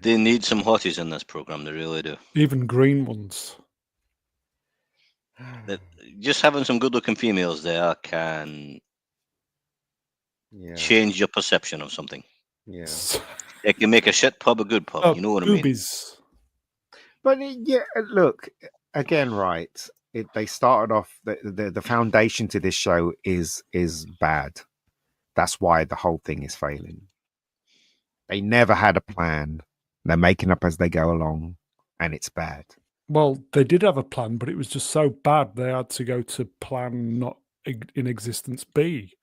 They need some hotties in this program. They really do. Even green ones. Just having some good-looking females there can change your perception of something. Yeah. It can make a shit pub a good pub. You know what boobies. I mean? But look, again, right. They started off the foundation to this show is bad. That's why the whole thing is failing. They never had a plan. They're making up as they go along, and it's bad. Well, they did have a plan, but it was just so bad they had to go to plan not in existence B.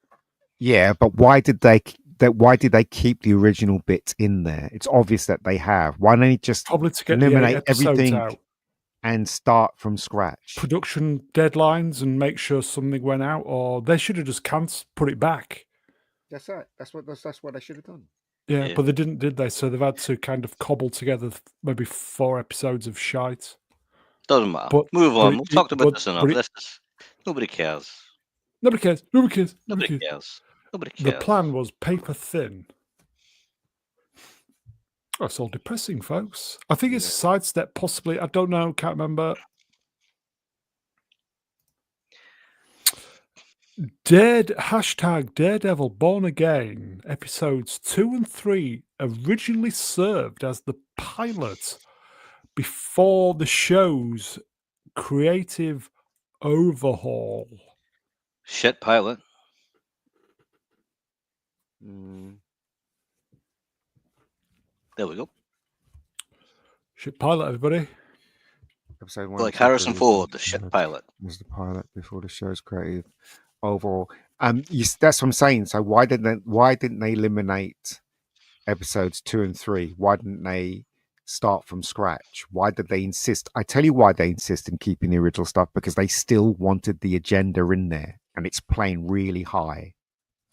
Yeah, but why did they keep the original bits in there? It's obvious that they have. Why don't you just probably to get eliminate everything out and start from scratch? Production deadlines and make sure something went out, or they should have just put it back. That's right. That's what they should have done. Yeah, but they didn't, did they? So they've had to kind of cobble together maybe 4 episodes of shite. Doesn't matter. Move on. We've talked about this enough. Nobody cares. Nobody cares. Nobody cares. The plan was paper thin. That's all depressing, folks. I think it's a sidestep, possibly. I don't know. Can't remember. Daredevil Born Again episodes 2 and 3 originally served as the pilot before the show's creative overhaul. Shit pilot. There we go. Shit pilot, everybody. Episode 1, like Harrison Ford, the shit pilot. Was the pilot before the show's creative overall. That's what I'm saying. So why didn't they eliminate episodes 2 and 3? Why didn't they start from scratch? Why did they insist? I tell you why they insist in keeping the original stuff, because they still wanted the agenda in there, and it's playing really high.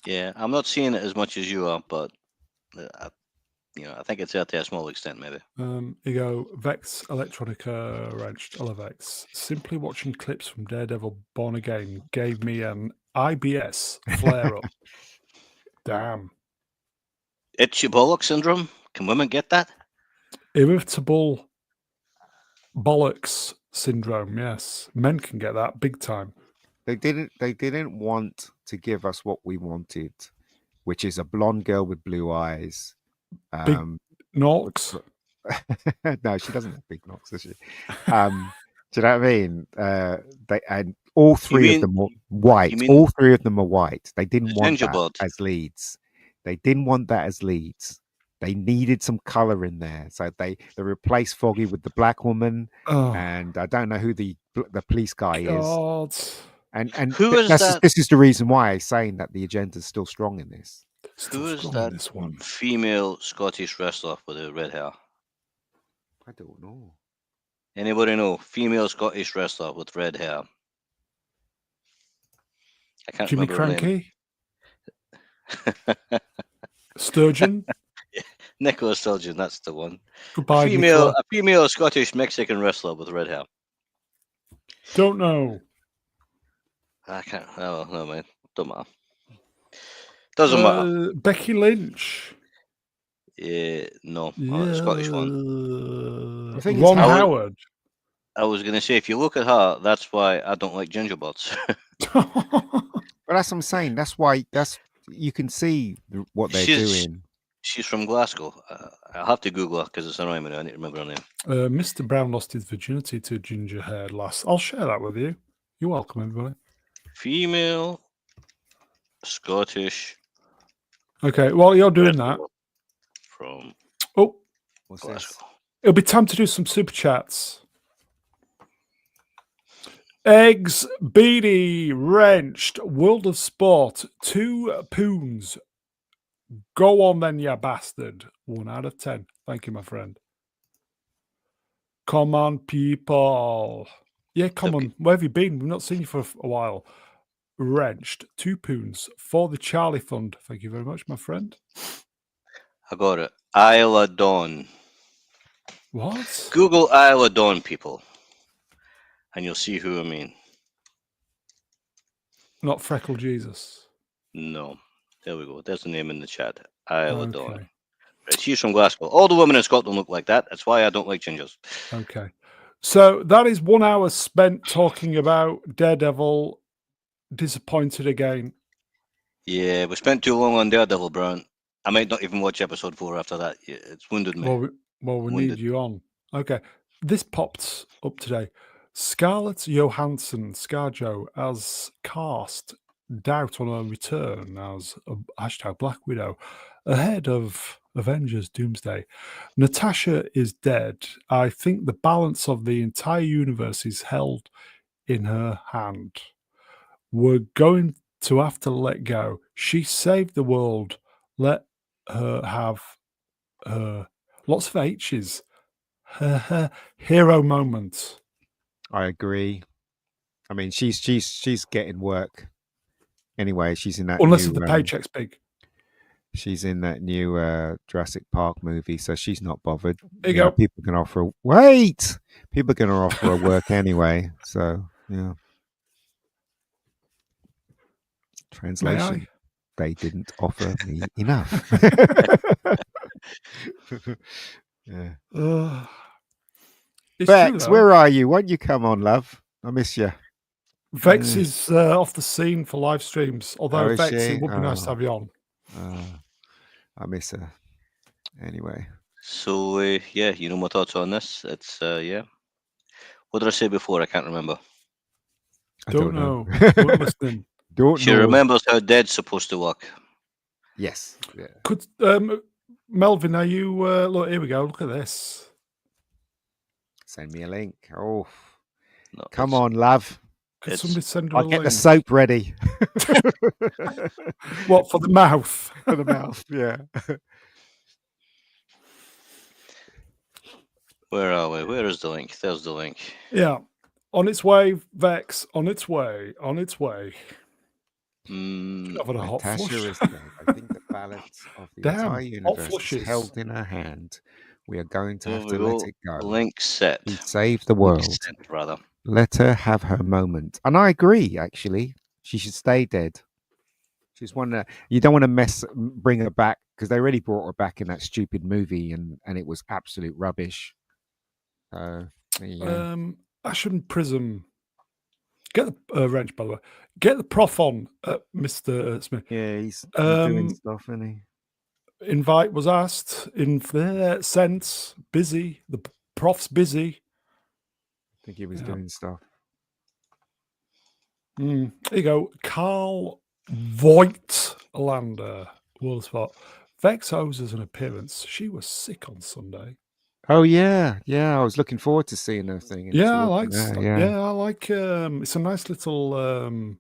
Yeah, I'm not seeing it as much as you are, but I think it's out to a small extent, maybe. You go, Vex Electronica wrenched. Hello, Vex. Simply watching clips from Daredevil Born Again gave me an IBS flare up. Damn. Itchy bollock syndrome. Can women get that? Irritable bollocks syndrome. Yes, men can get that big time. They didn't want to give us what we wanted, which is a blonde girl with blue eyes. Big knocks. No, she doesn't have big knocks, does she? Do you know what I mean? And all three of them were white. All three of them are white. They didn't want that as leads. They didn't want that as leads. They needed some color in there, so they replaced Foggy with the black woman, and I don't know who the police guy is. And who is that? This is the reason why I'm saying that the agenda is still strong in this. Who is that female Scottish wrestler with the red hair? I don't know. Anybody know? Female Scottish wrestler with red hair. I can't Jimmy remember Cranky? Sturgeon? Yeah, Nicola Sturgeon, that's the one. Goodbye, a female Scottish Mexican wrestler with red hair. Don't know. I can't. Oh, no, man. Don't matter. Doesn't matter. Becky Lynch. Yeah, no. The Scottish one. Ron Howard. I was going to say, if you look at her, that's why I don't like gingerbreads. But that's what I'm saying. That's why you can see what they're doing. She's from Glasgow. I'll have to Google her because it's annoying me. I need to remember her name. Mr. Brown lost his virginity to ginger-haired lass. I'll share that with you. You're welcome, everybody. Female Scottish. Okay, while you're doing that. From what's this? It'll be time to do some super chats. Eggs, Beady, Wrenched, World of Sport, 2 poons. Go on then, you bastard. 1 out of 10. Thank you, my friend. Come on, people. Yeah, come on. Where have you been? We've not seen you for a while. Wrenched, 2 poons for the Charlie Fund. Thank you very much, my friend. I got it. Isla Dawn. What? Google Iowa Dawn, people, and you'll see who I mean. Not Freckle Jesus. No. There we go. There's the name in the chat. Iowa Dawn. Okay. She's from Glasgow. All the women in Scotland look like that. That's why I don't like gingers. Okay. So that is 1 hour spent talking about Daredevil. Disappointed again. Yeah, we spent too long on Daredevil, Brown. I might not even watch episode 4 after that. It's wounded me. Well, we need you on. Okay. This popped up today. Scarlett Johansson, ScarJo, has cast doubt on her return as a #Black Widow ahead of Avengers Doomsday. Natasha is dead. I think the balance of the entire universe is held in her hand. We're going to have to let go. She saved the world. Let her have her. Lots of H's. Her hero moment. I agree. I mean, she's getting work anyway. She's in that. Unless the paycheck's big. She's in that new Jurassic Park movie, so she's not bothered. There you go. People can offer. Wait, people are going to offer her work anyway. So yeah. Translation: they didn't offer me enough. Yeah. Vex, where are you? Why don't you come on, love? I miss you. Vex is off the scene for live streams. Although Vex, it would be nice to have you on. I miss her. Anyway. So yeah, you know my thoughts on this. It's yeah. What did I say before? I can't remember. I don't know. Don't listen. She remembers how dead's supposed to work. Yes. Yeah. Could Melvin? Are you? Look, here we go. Look at this. Send me a link. Oh, no, come on, love. Could somebody send her I'll a get link? the soap ready. What, for the mouth? For the mouth, yeah. Where are we? Where is the link? There's the link. Yeah. On its way, Vex. On its way. On its way. Having a hot flush. Is dead. I think the balance of the entire universe is held in her hand. We are going to have to let it go. Link set. We saved the world. Set, brother. Let her have her moment. And I agree, actually. She should stay dead. She's one you don't want to bring her back, because they already brought her back in that stupid movie and it was absolute rubbish. Ashen Prism. Get the wrench, by the way. Get the prof on, Mr. Smith. Yeah, he's doing stuff, isn't he? Invite was asked in their sense. Busy. The prof's busy. I think he was doing stuff. There you go. Carl Voigtlander. World spot. Vex owes us an appearance. She was sick on Sunday. Oh yeah. I was looking forward to seeing her thing. Yeah, I like. I like. It's a nice little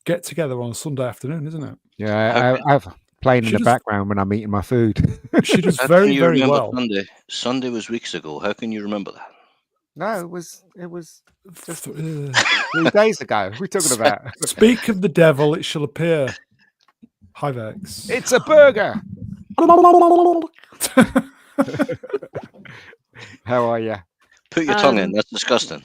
get together on a Sunday afternoon, isn't it? Yeah, I've playing in the background when I'm eating my food. She does very, very well. Sunday was weeks ago. How can you remember that? No, it was just 3 days ago. We're talking about. Speak of the devil, it shall appear. Hi, Vex. It's a burger. How are you? Put your tongue in. That's disgusting.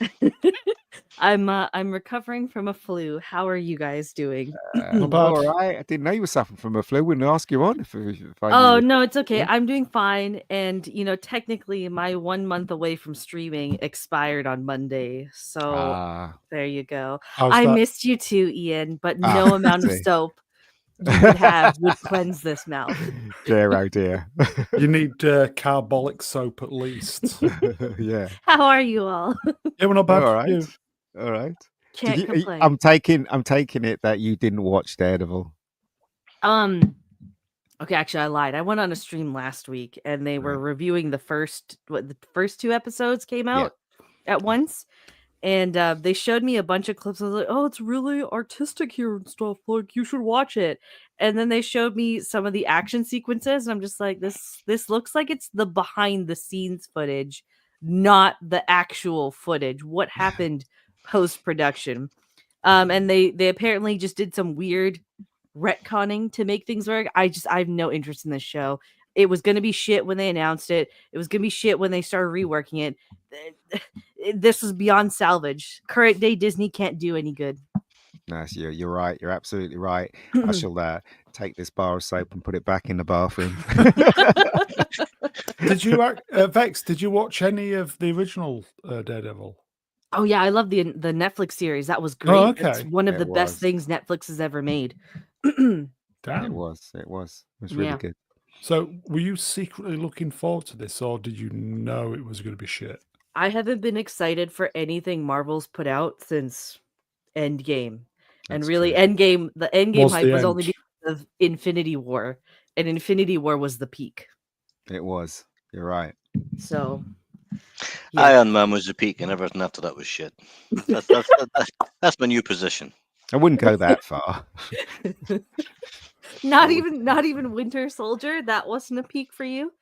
I'm recovering from a flu. How are you guys doing? All right. I didn't know you were suffering from a flu. Wouldn't ask you on if I no, it's okay. I'm doing fine. And technically my 1 month away from streaming expired on Monday. So there you go. I missed you too, Ian, but no amount of soap you would have would cleanse this mouth. Dear, oh dear. You need carbolic soap at least. Yeah. How are you all? Yeah, we're not bad. All right. All right. Can't complain. I'm taking it that you didn't watch Daredevil. Okay, actually I lied. I went on a stream last week and they were reviewing the first 2 episodes came out at once. And they showed me a bunch of clips. I was like, oh, it's really artistic here and stuff. Like, you should watch it. And then they showed me some of the action sequences. And I'm just like, this looks like it's the behind the scenes footage, not the actual footage. What happened post-production? And they apparently just did some weird retconning to make things work. I have no interest in this show. It was going to be shit when they announced it. It was going to be shit when they started reworking it. This was beyond salvage. Current day Disney can't do any good. No, you're right. You're absolutely right. I shall take this bar of soap and put it back in the bathroom. Did you, Vex? Did you watch any of the original Daredevil? Oh yeah, I love the Netflix series. That was great. Oh, okay. It's one of the best things Netflix has ever made. Damn. It was really good. So, were you secretly looking forward to this, or did you know it was going to be shit? I haven't been excited for anything Marvel's put out since Endgame. And really, the Endgame hype was only because of Infinity War. And Infinity War was the peak. It was. You're right. So, Iron Man was the peak, and everything after that was shit. That's my new position. I wouldn't go that far. Not even Winter Soldier. That wasn't a peak for you.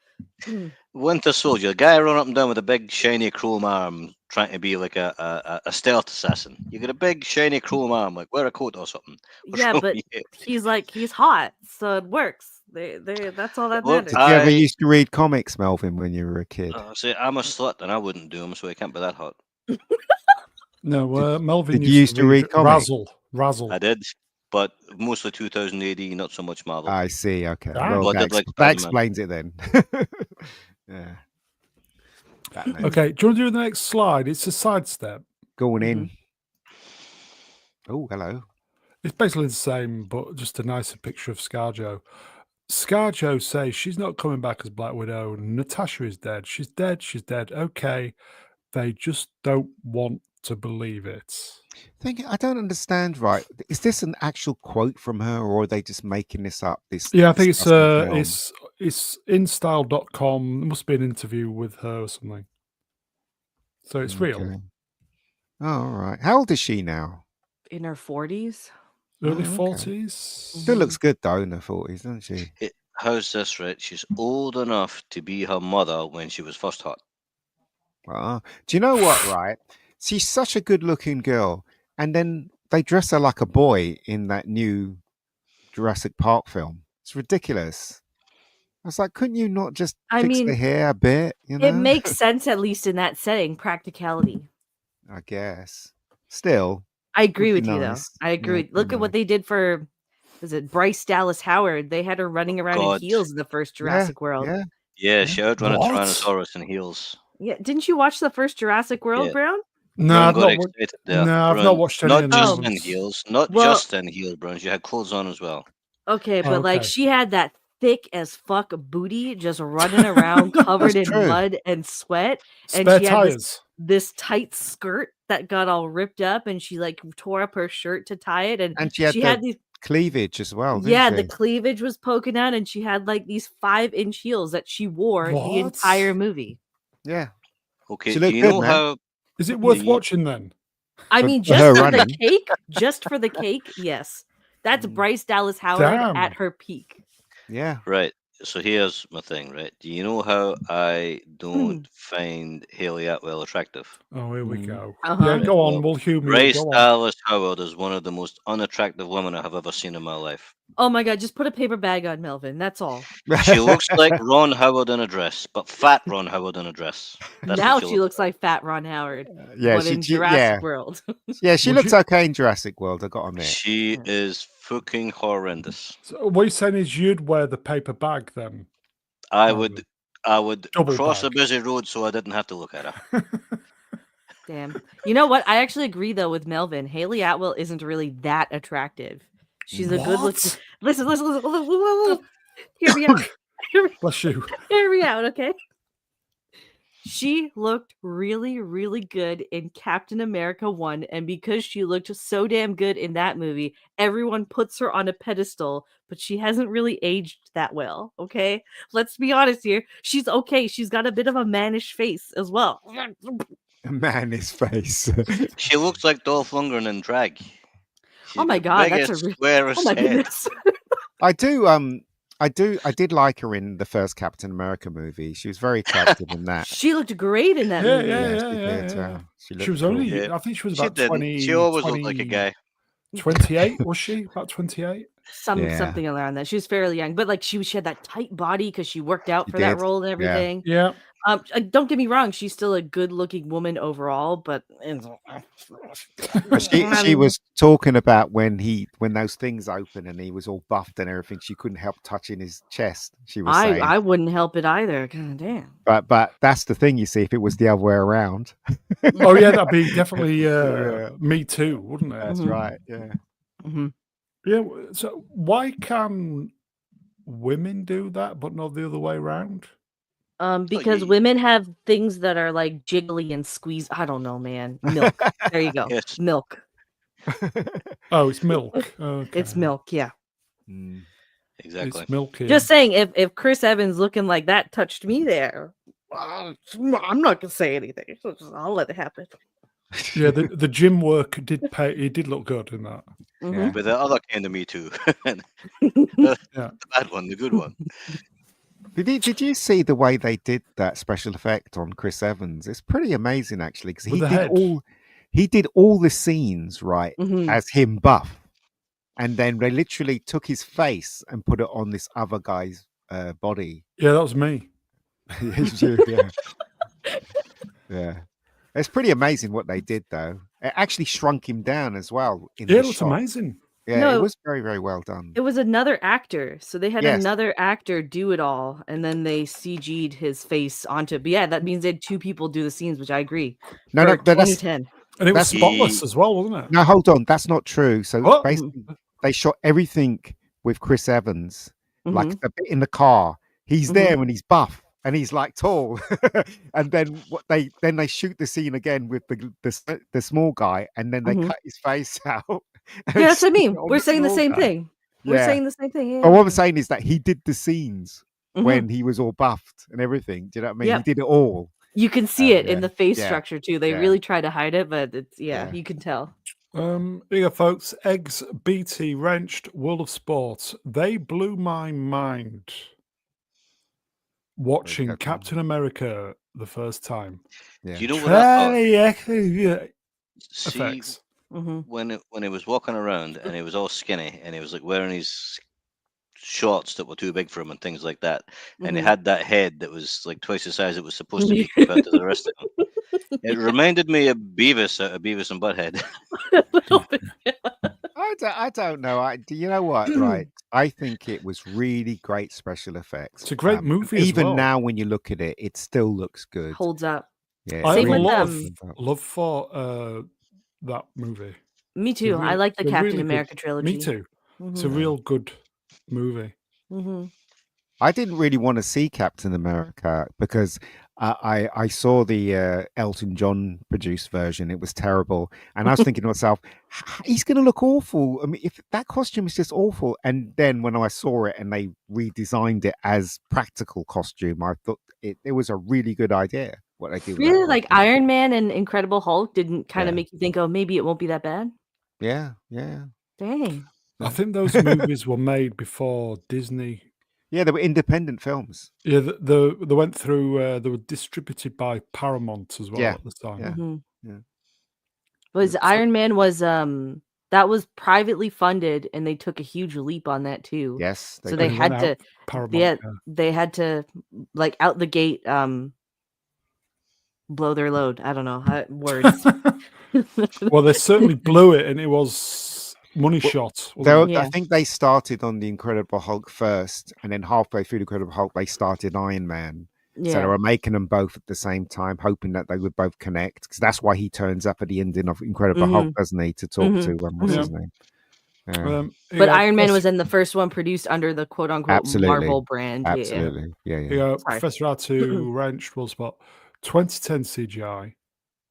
Winter Soldier, the guy running up and down with a big shiny chrome arm, trying to be like a stealth assassin. You get a big shiny chrome arm, like wear a coat or something. Yeah, but he's hot, so it works. That's all that matters. Did you ever used to read comics, Melvin, when you were a kid? See, I'm a slut, and I wouldn't do them, so he can't be that hot. No, Melvin. Did you used to read comics? Razzle. I did, but mostly 2000 AD, not so much Marvel. I see. Okay, well, that explains it then. Yeah. Okay, do you want to do the next slide? It's a sidestep. Going in. Oh, hello. It's basically the same, but just a nicer picture of ScarJo. ScarJo says she's not coming back as Black Widow. Natasha is dead. She's dead. She's dead. Okay. They just don't want to believe it. I don't understand, right? Is this an actual quote from her, or are they just making this up? I think it's instyle.com. It must be an interview with her or something. So it's real. Oh, all right. How old is she now? In her 40s. Early 40s. Still looks good though in her 40s, doesn't she? How's this, right? She's old enough to be her mother when she was first hot. Do you know what, right? She's such a good-looking girl, and then they dress her like a boy in that new Jurassic Park film. It's ridiculous. I was like, couldn't you not just fix the hair a bit? You know? It makes sense, at least in that setting, practicality. I guess. Still. I agree with you, though. I agree. Yeah, look at what they did for, Bryce Dallas Howard? They had her running around in heels in the first Jurassic World. Yeah, she outrun a Tyrannosaurus in heels. Yeah, didn't you watch the first Jurassic World, Brown? No, I've not watched any of Not just in heels. Not just in heels, Brown. She had clothes on as well. Okay, but like she had that thick as fuck booty just running around covered in mud and sweat. And she had this tight skirt that got all ripped up, and she like tore up her shirt to tie it. And she had these cleavage as well. The cleavage was poking out, and she had like these 5-inch heels that she wore the entire movie. Yeah. Okay. Do you know how? Is it worth watching then? I mean, just for the cake. Just for the cake, yes. That's Bryce Dallas Howard at her peak. Yeah. Right. So here's my thing, right? Do you know how I don't find Haley Atwell attractive? Oh, here we go. Yeah, go on. We'll humor you. Bryce Dallas Howard is one of the most unattractive women I have ever seen in my life. Oh my God, just put a paper bag on, Melvin. That's all. She looks like Ron Howard in a dress, but fat Ron Howard in a dress. Now she looks like fat Ron Howard. But in Jurassic World. Yeah, she looks okay in Jurassic World, I got on there. She is fucking horrendous. So what you're saying is you'd wear the paper bag then? I would cross a busy road so I didn't have to look at her. Damn. You know what? I actually agree though with Melvin. Haley Atwell isn't really that attractive. She's a good looking. Listen. Hear me out. Bless you. Hear me out, okay? She looked really, really good in Captain America 1, and because she looked so damn good in that movie, everyone puts her on a pedestal, but she hasn't really aged that well, okay? Let's be honest here. She's okay. She's got a bit of a mannish face as well. A mannish face. She looks like Dolph Lundgren in drag. Oh my God, that's a squarest head. Goodness. I did like her in the first Captain America movie. She was very attractive in that. She looked great in that movie. Yeah. She was only, I think she was about 20. She always looked like a guy. 28, was she? About 28? something around that. She was fairly young, but like she had that tight body because she worked out for that role and everything. Yeah. Don't get me wrong, she's still a good-looking woman overall, but she was talking about when those things open and he was all buffed and everything. She couldn't help touching his chest. She was saying, I wouldn't help it either. God damn. But that's the thing. You see, if it was the other way around. Oh yeah, that'd be definitely me too, wouldn't it? That's right. Yeah. Mm-hmm. Yeah. So why can women do that, but not the other way around? Because women have things that are like jiggly and squeeze. I don't know, man. Milk. There you go. Yes. Milk. Oh, it's milk. Okay. It's milk. Yeah. Exactly. It's milky. Just saying, if Chris Evans looking like that touched me there, I'm not gonna say anything. I'll let it happen. Yeah, the gym work did pay. He did look good in that. Yeah. But the other kind of Me Too. The bad one, the good one. Did you see the way they did that special effect on Chris Evans? It's pretty amazing actually, because he did all the scenes as him buff, and then they literally took his face and put it on this other guy's body. Yeah, that was me. Yeah. It's pretty amazing what they did, though. It actually shrunk him down as well. It looks amazing. Yeah, it was very, very well done. It was another actor. So they had another actor do it all, and then they CG'd his face onto. But yeah, that means they had two people do the scenes, which I agree. No, 2010. And it was spotless as well, wasn't it? No, hold on. That's not true. So basically, they shot everything with Chris Evans, like the bit in the car. He's there and he's buff. And he's like tall, and then they shoot the scene again with the small guy, and then they cut his face out. Yeah, that's what I mean. We're saying the same thing. We're saying the same thing. Yeah. But what I'm saying is that he did the scenes when he was all buffed and everything. Do you know what I mean? Yep. He did it all. You can see it in the face structure too. They really try to hide it, but it's you can tell. Here you go, folks. Eggs, BT, Wrenched, World of Sport. They blew my mind. Watching Captain America the first time. Do you know what I thought? Effects. When he was walking around and he was all skinny and he was like wearing his shorts that were too big for him and things like that, and he had that head that was like twice the size it was supposed to be compared to the rest of him. It reminded me of Beavis out of Beavis and Butthead. I don't know. Do you know what? Right. I think it was really great special effects. It's a great movie. Even now, when you look at it, it still looks good. Holds up. Yeah, I have a lot of love for that movie. Me too. I like the Captain America trilogy. Me too. It's a real good movie. I didn't really want to see Captain America because I saw the Elton John produced version. It was terrible. And I was thinking to myself, he's going to look awful. I mean, if that costume is just awful. And then when I saw it and they redesigned it as practical costume, I thought it was a really good idea. What they did. Really, like Iron Man and Incredible Hulk didn't kind of make you think, oh, maybe it won't be that bad? Yeah. Dang. I think those movies were made before Disney. Yeah, they were independent films. Yeah, they went through. They were distributed by Paramount as well at the time. Was Iron Man was that was privately funded, and they took a huge leap on that too. Yes, so they had to. Paramount, they had to like out the gate blow their load. I don't know words. Well, they certainly blew it, and it was money shot. I think they started on the Incredible Hulk first, and then halfway through the Incredible Hulk, they started Iron Man. Yeah. So they were making them both at the same time, hoping that they would both connect. Because that's why he turns up at the ending of Incredible Hulk, doesn't he, to talk to what's his name? But Iron Man was in the first one produced under the quote unquote Marvel brand. Absolutely. Professor R2 Wrench was about 2010 CGI,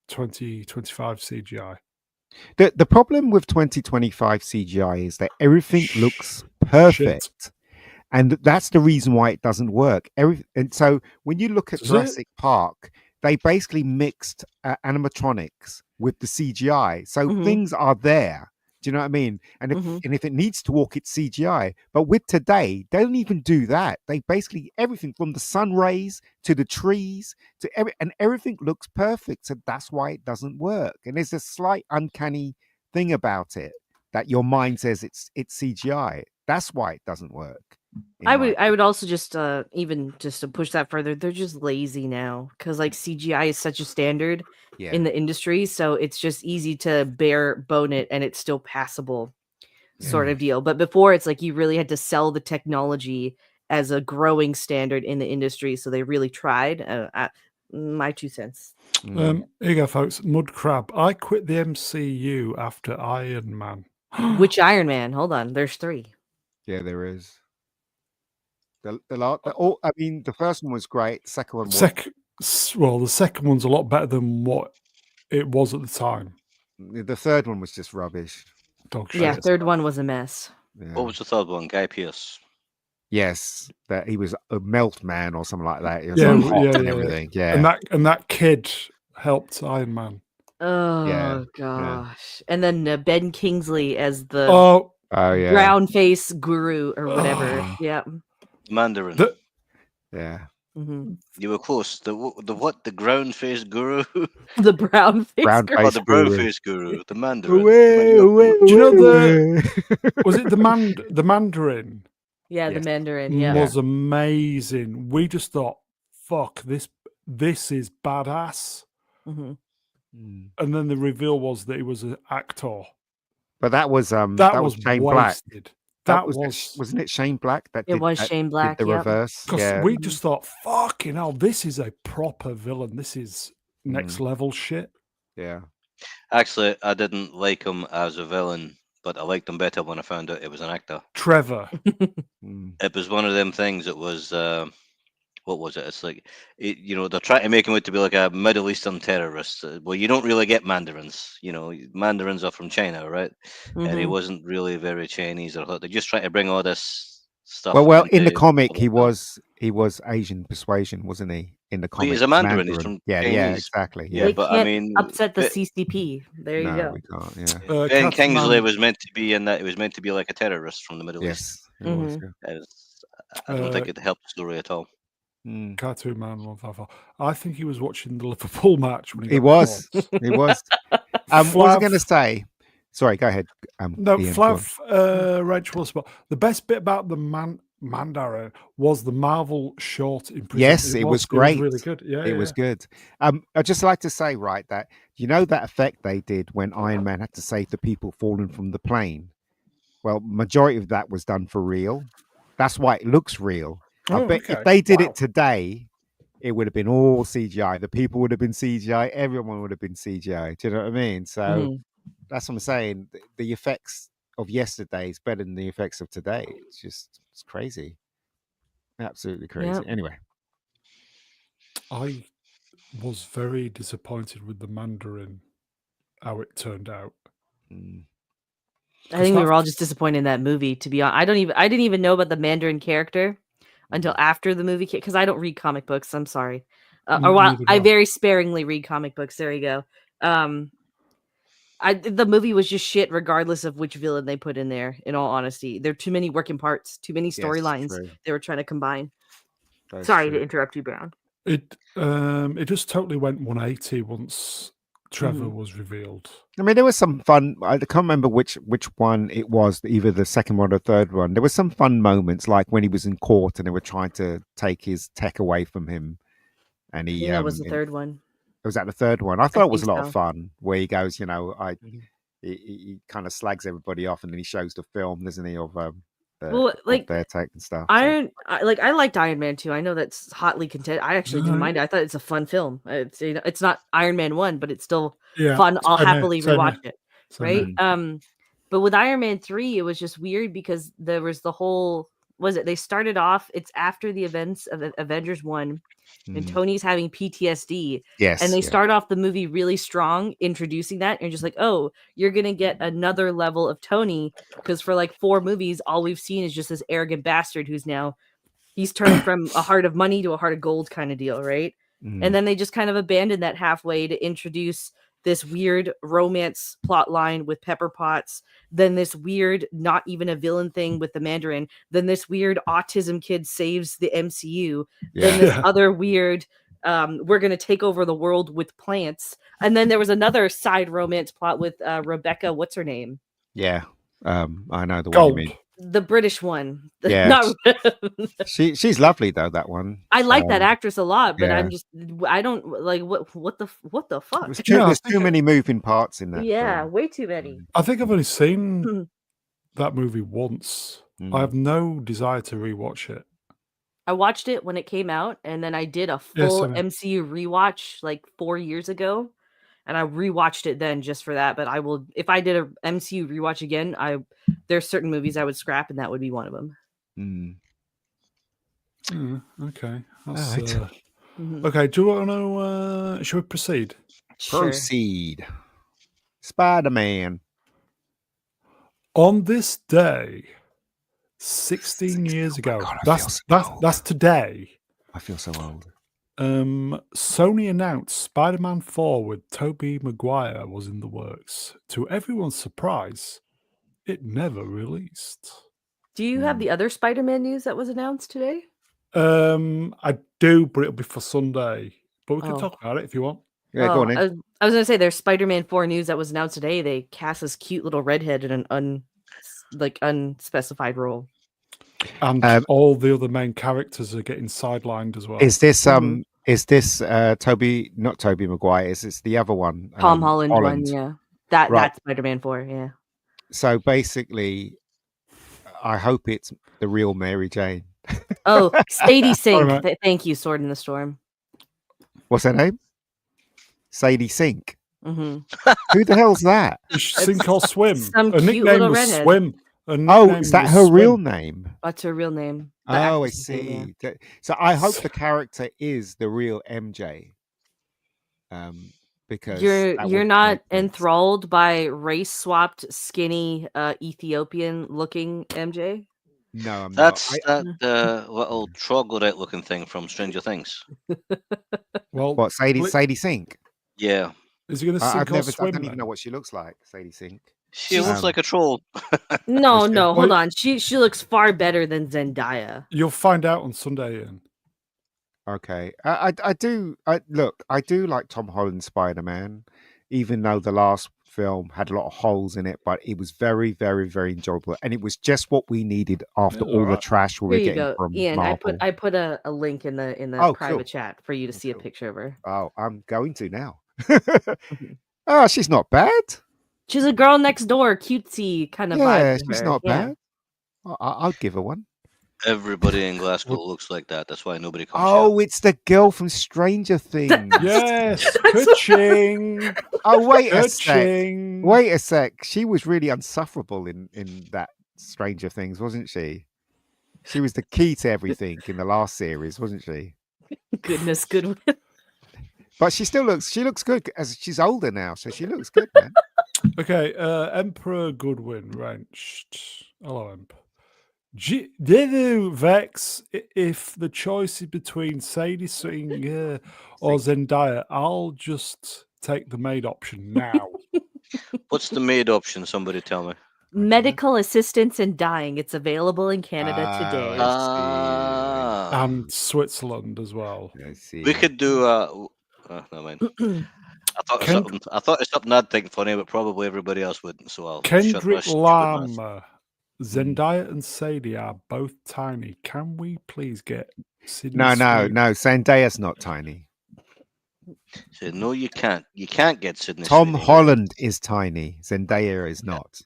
2025 CGI. The problem with 2025 CGI is that everything looks perfect. Shit. And that's the reason why it doesn't work. And so when you look at Jurassic Park, they basically mixed animatronics with the CGI. So things are there. Do you know what I mean? And if it needs to walk, it's CGI. But with today, they don't even do that. They basically everything from the sun rays to the trees to everything looks perfect. So that's why it doesn't work. And there's a slight uncanny thing about it that your mind says it's CGI. That's why it doesn't work. I would also just even just to push that further, they're just lazy now because like CGI is such a standard in the industry, so it's just easy to bare bone it and it's still passable sort of deal. But before, it's like you really had to sell the technology as a growing standard in the industry, so they really tried. My 2 cents. Here you go, folks. Mud Crab. I quit the MCU after Iron Man. Which Iron Man? Hold on, there's 3. Yeah, there is. I mean, the first one was great. The second one was... Well, the second one's a lot better than what it was at the time. The third one was just rubbish. Dog shit. Yeah, third one was a mess. Yeah. What was the third one? Guy Pearce. Yes, that he was a melt man or something like that. It was hot and everything. Yeah, and that kid helped Iron Man. Oh gosh! And then Ben Kingsley as the brown face guru or whatever. Yeah, Mandarin. Mm-hmm. You were close. The what? The ground face guru. The brown face guru. The brown face guru. The Mandarin. Do you know was it the Mandarin? Yeah, the Mandarin. Was amazing. We just thought, fuck this is badass. Mm-hmm. And then the reveal was that he was an actor. But that was Shane Black. Wasn't it Shane Black that did, Shane Black, did the reverse? Because we just thought, fucking hell, this is a proper villain. This is next level shit. Yeah. Actually, I didn't like him as a villain, but I liked him better when I found out it was an actor. Trevor. It was one of them things. It was what was it? It's like they're trying to make him out to be like a Middle Eastern terrorist. Well, you don't really get Mandarins. Mandarins are from China, right? Mm-hmm. And he wasn't really very Chinese or they just try to bring all this stuff. Well, in the comic, he was Asian persuasion, wasn't he? In the comic, he's a Mandarin. He's from Chinese. Yeah, exactly. Yeah, but I mean, upset the CCP. There you go. We can't. Yeah. Ben Kingsley was meant to be in that. He was meant to be like a terrorist from the Middle East. Mm-hmm. I don't think it helped the story at all. Cartoon Man 154. I think he was watching the Liverpool match when he was. He was. What was I going to say? Sorry, go ahead. No, Flav, Rachel was about the best bit about the Mandarin was the Marvel short impression. Yes, it was great. It was really good. Yeah, it was good. I'd just like to say, right, that that effect they did when Iron Man had to save the people falling from the plane. Well, majority of that was done for real. That's why it looks real. But if they did it today, it would have been all CGI. The people would have been CGI. Everyone would have been CGI. Do you know what I mean? So that's what I'm saying. The effects of yesterday is better than the effects of today. It's crazy. Absolutely crazy. Yep. Anyway. I was very disappointed with the Mandarin, how it turned out. I think we were all just disappointed in that movie, to be honest. I didn't even know about the Mandarin character until after the movie, because I don't read comic books. I'm sorry. I very sparingly read comic books. There you go. The movie was just shit, regardless of which villain they put in there. In all honesty, there are too many working parts, too many storylines they were trying to combine. Sorry to interrupt you, Brown. It just totally went 180 once Trevor was revealed. I mean, there was some fun. I can't remember which one it was, either the second one or third one. There was some fun moments, like when he was in court and they were trying to take his tech away from him. And he, that was the third one. Was that the third one? I thought it was a lot of fun, where he goes, he kind of slags everybody off, and then he shows the film, doesn't he, of their tech and stuff. I liked Iron Man 2. I know that's hotly contested. I actually didn't mind it. I thought it's a fun film. It's not Iron Man 1, but it's still fun. I'll happily rewatch it. Right? But with Iron Man 3, it was just weird because there was the whole they started off, it's after the events of Avengers 1, and Tony's having PTSD. Yes. And they start off the movie really strong, introducing that. And you're just like, oh, you're going to get another level of Tony. Because for like 4 movies, all we've seen is just this arrogant bastard he's turned from a heart of money to a heart of gold kind of deal, right? And then they just kind of abandoned that halfway to introduce this weird romance plot line with Pepper Potts, then this weird, not even a villain thing with the Mandarin, then this weird autism kid saves the MCU, then this other weird, we're going to take over the world with plants. And then there was another side romance plot with Rebecca, what's her name? Yeah, I know the one you mean. The British one. Yeah. Not... she's lovely though, that one. I like that actress a lot, but yeah. I don't like what the fuck? There's too many moving parts in that. Yeah, film. way too many. I think I've only seen that movie once. I have no desire to rewatch it. I watched it when it came out, and then I did a full MCU rewatch like 4 years ago, and I rewatched it then just for that. But I will, if I did a MCU rewatch again, there's certain movies I would scrap, and that would be one of them. Okay. That's, okay. Do you want to? Should we proceed? Sure. Proceed. Spider-Man. On this day, 16 years ago. God, that's today. I feel so old. Sony announced Spider-Man 4 with Tobey Maguire was in the works. To everyone's surprise, it never released. Do you have the other Spider-Man news that was announced today? I do, but it'll be for Sunday. But we can talk about it if you want. Yeah, go on in. I was going to say there's Spider-Man 4 news that was announced today. They cast this cute little redhead in an unspecified role. And all the other main characters are getting sidelined as well. Is this Toby, not Tobey Maguire, is this the other one? Tom Holland one, yeah. That's Spider-Man 4, yeah. So basically, I hope it's the real Mary Jane. Oh, Sadie Sink. Thank you, Sword in the Storm. What's her name? Sadie Sink. Mm-hmm. Who the hell's that? Sink or Swim. Some her cute nickname little was redhead. Swim. Is that her real name? That's her real name. I see. Yeah. So I hope the character is the real MJ. Because you're not enthralled by race swapped, skinny, Ethiopian looking MJ. No, I'm not. That's that little troglodyte looking thing from Stranger Things. Well, what Sadie Sink? Yeah. Is he going to sink or swim? I don't even know what she looks like, Sadie Sink. She looks like a troll. No, hold on. She looks far better than Zendaya. You'll find out on Sunday, Ian. Okay. I do like Tom Holland's Spider-Man, even though the last film had a lot of holes in it, but it was very, very, very enjoyable. And it was just what we needed after all the trash we were getting from Ian, Marvel. I put a link in the private chat for you to see a picture of her. Oh, I'm going to now. Oh, she's not bad. She's a girl next door, cutesy kind of vibe. Yeah, she's not bad. I'll give her one. Everybody in Glasgow looks like that. That's why nobody comes. Oh, it's the girl from Stranger Things. Yes, ka-ching. Oh, wait a sec. Wait a sec. She was really unsufferable in that Stranger Things, wasn't she? She was the key to everything in the last series, wasn't she? Goodness, good one. But she looks good as she's older now, so she looks good, man. Okay, Emperor Goodwin wrenched. Hello, Emp. Vex, if the choice is between Sadie Sink or Zendaya, I'll just take the maid option now. What's the maid option? Somebody tell me. Medical assistance in dying. It's available in Canada today. And Switzerland as well. I see. We could do no mind. I thought it's something I'd think funny, but probably everybody else wouldn't. So I'll Kendrick Lamar. Zendaya and Sadie are both tiny. Can we please get Sydney? No. Zendaya's not tiny. So, no, you can't. You can't get Sydney. Tom Holland is tiny. Zendaya is not.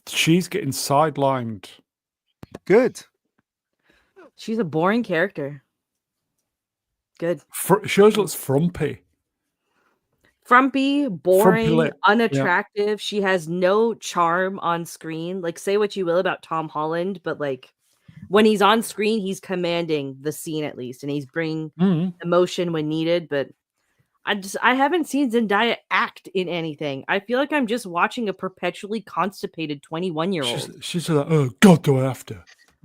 She's getting sidelined. Good. She's a boring character. Good. She always looks frumpy. Frumpy, boring, unattractive. Yeah. She has no charm on screen. Like, say what you will about Tom Holland, but like when he's on screen, he's commanding the scene at least, and he's bringing emotion when needed. But I haven't seen Zendaya act in anything. I feel like I'm just watching a perpetually constipated 21-year-old. She's like, oh God, do I have to?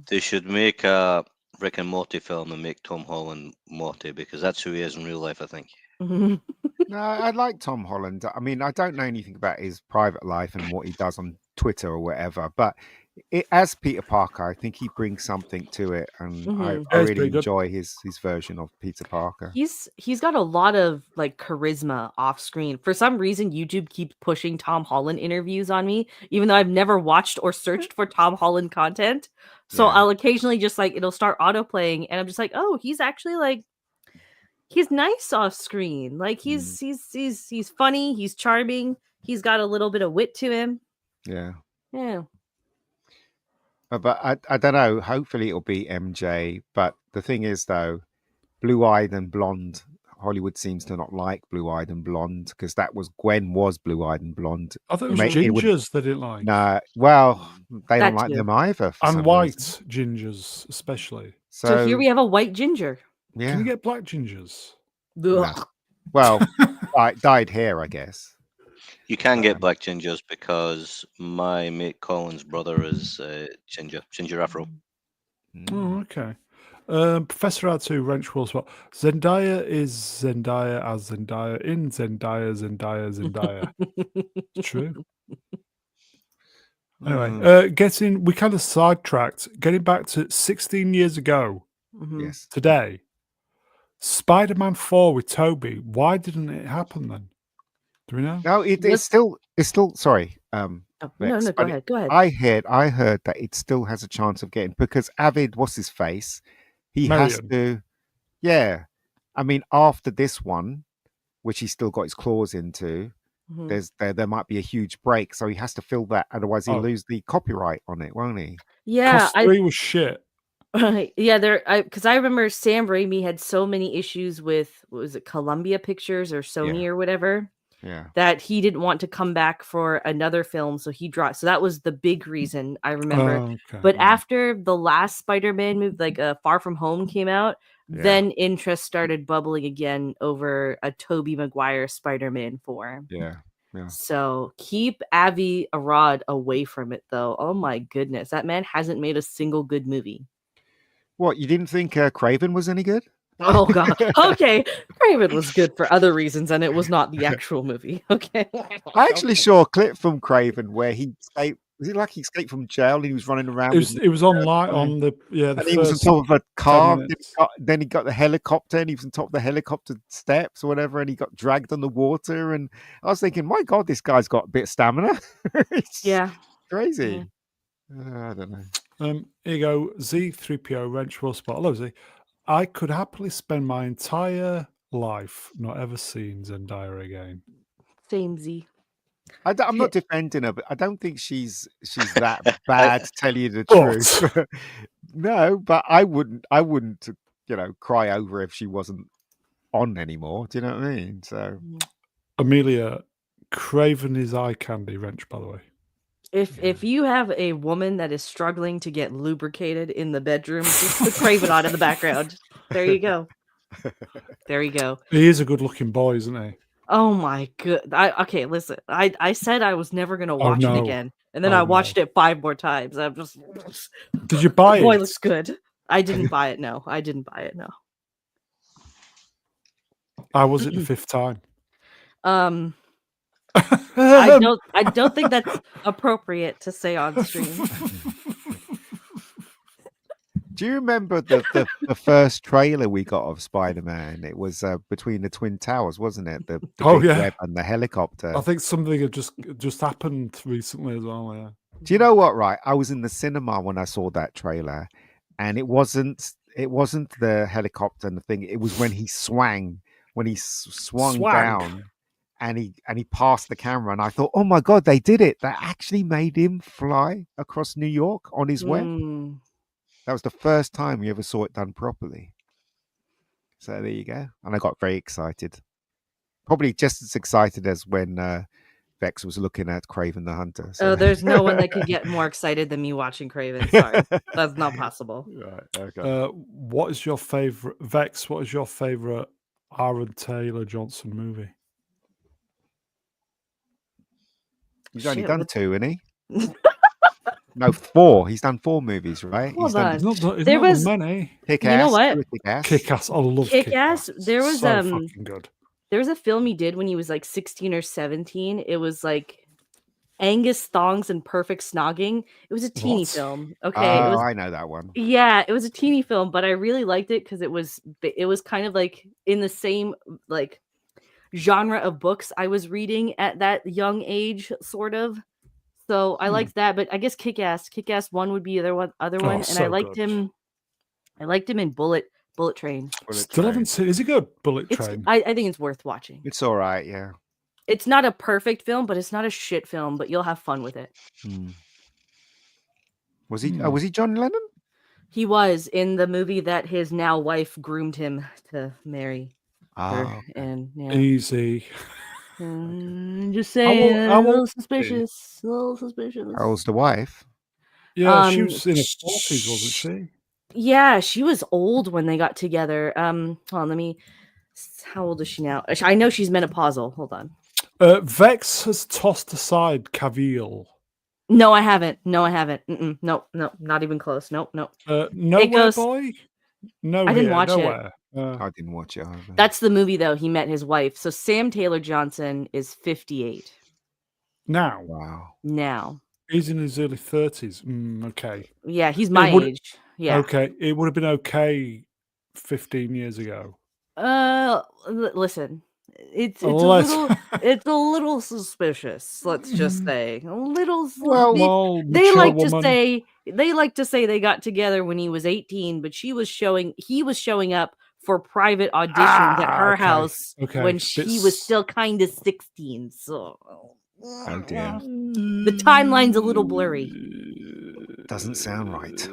They should make a Rick and Morty film and make Tom Holland Morty, because that's who he is in real life, I think. No, I like Tom Holland. I mean, I don't know anything about his private life and what he does on Twitter or whatever, but as Peter Parker, I think he brings something to it, and I really enjoy his version of Peter Parker. He's got a lot of like charisma off screen. For some reason, YouTube keeps pushing Tom Holland interviews on me, even though I've never watched or searched for Tom Holland content. So I'll occasionally just like it'll start auto playing, and I'm just like, oh, he's actually like he's nice off screen. Like he's funny, he's charming, he's got a little bit of wit to him. Yeah. Yeah. But I don't know. Hopefully it'll be MJ. But the thing is, though, blue-eyed and blonde. Hollywood seems to not like blue-eyed and blonde because Gwen was blue-eyed and blonde. I thought it was gingers they didn't like. No, well, they don't like them either. And white gingers, especially. So here we have a white ginger. Yeah. Can you get black gingers? No. Well, dyed hair, I guess. You can get black gingers because my mate Colin's brother is ginger afro. Oh, okay. Professor R2 Wrench will spot. Zendaya is Zendaya as Zendaya in Zendaya. It's true. Anyway, we kind of sidetracked. Getting back to 16 years ago. Yes. Today, Spider-Man 4 with Toby. Why didn't it happen then? Do we know? No, it's still. Sorry. No, go ahead. I heard that it still has a chance of getting because Avid, what's his face? He has to. Yeah, I mean, after this one, which he's still got his claws into, there might be a huge break, so he has to fill that. Otherwise, he'll lose the copyright on it, won't he? Yeah, Cos 3 was shit. Yeah, because I remember Sam Raimi had so many issues with was it Columbia Pictures or Sony or whatever. Yeah, that he didn't want to come back for another film, so he dropped. So that was the big reason I remember. Okay. But after the last Spider-Man movie, like Far From Home came out, then interest started bubbling again over a Tobey Maguire Spider-Man 4. Yeah. So keep Avi Arad away from it, though. Oh my goodness, that man hasn't made a single good movie. What, you didn't think Craven was any good? Oh god. Okay, Craven was good for other reasons, and it was not the actual movie. Okay. I actually saw a clip from Craven where he escaped. Was it like he escaped from jail and he was running around? It was on the and he was on top of a car. Then he got the helicopter and he was on top of the helicopter steps or whatever, and he got dragged on the water. And I was thinking, my God, this guy's got a bit of stamina. It's crazy. I don't know. Here you go. Z3PO Wrench will spot. Hello, Z. I could happily spend my entire life not ever seeing Zendaya again. Same Z. I'm not defending her, but I don't think she's that bad. To tell you the truth, no. But I wouldn't, cry over her if she wasn't on anymore. Do you know what I mean? So, Amelia, Craven is eye candy. Wrench, by the way. If you have a woman that is struggling to get lubricated in the bedroom, just put Craven on in the background. There you go. There you go. He is a good-looking boy, isn't he? Oh my god! Okay, listen. I said I was never gonna watch it again, and then I watched it 5 more times. I'm just. Did you buy it? Boy, looks good. I didn't buy it. No, I didn't buy it. No. I was it the 5th time. I don't think that's appropriate to say on stream. Do you remember the first trailer we got of Spider-Man? It was between the Twin Towers, wasn't it? The big web and the helicopter. I think something had just happened recently as well. Yeah. Do you know what? Right, I was in the cinema when I saw that trailer, and it wasn't the helicopter and the thing. It was when he swung down. And he passed the camera, and I thought, oh my God, they did it! They actually made him fly across New York on his web. That was the first time we ever saw it done properly. So there you go. And I got very excited. Probably just as excited as when Vex was looking at Craven the Hunter. So. Oh, there's no one that could get more excited than me watching Craven. Sorry, that's not possible. Right. Okay. What is your favorite Vex? What is your favorite Aaron Taylor Johnson movie? He's only done 2, isn't he? No, 4. He's done 4 movies, right? Hold on. There was money. Kick-Ass. You know what? Kick-Ass. I love Kick-Ass. There was so fucking good. There was a film he did when he was like 16 or 17. It was like Angus Thongs and Perfect Snogging. It was a teeny film. Okay, oh, I know that one. Yeah, it was a teeny film, but I really liked it because it was kind of like in the same like genre of books I was reading at that young age, sort of. So I liked that, but I guess Kick-Ass 1 would be the other one, and so I liked good. him. I liked him in Bullet Train. Still haven't seen. Is it good? Bullet Train. I think it's worth watching. It's all right, yeah. It's not a perfect film, but it's not a shit film. But you'll have fun with it. Was he? Was he John Lennon? He was in the movie that his now wife groomed him to marry her, and yeah. Easy. Just saying, a little suspicious. How old's the wife? Yeah, she was in her 40s, wasn't she? Yeah, she was old when they got together. Hold on, let me. How old is she now? I know she's menopausal. Hold on. Vex has tossed aside Cavill. No, I haven't. No, not even close. Nope. Nowhere Boy? No, I didn't watch Nowhere. I didn't watch it either. That's the movie, though. He met his wife. So Sam Taylor Johnson is 58. Now? Wow. Now. He's in his early 30s. Okay. Yeah, he's my age. Yeah. Okay. It would have been okay 15 years ago. Listen. It's a little suspicious, let's just say. A little. Well, they like to say they got together when he was 18, but he was showing up for private auditions at her house when she was still kind of 16. So oh dear. The timeline's a little blurry. Doesn't sound right.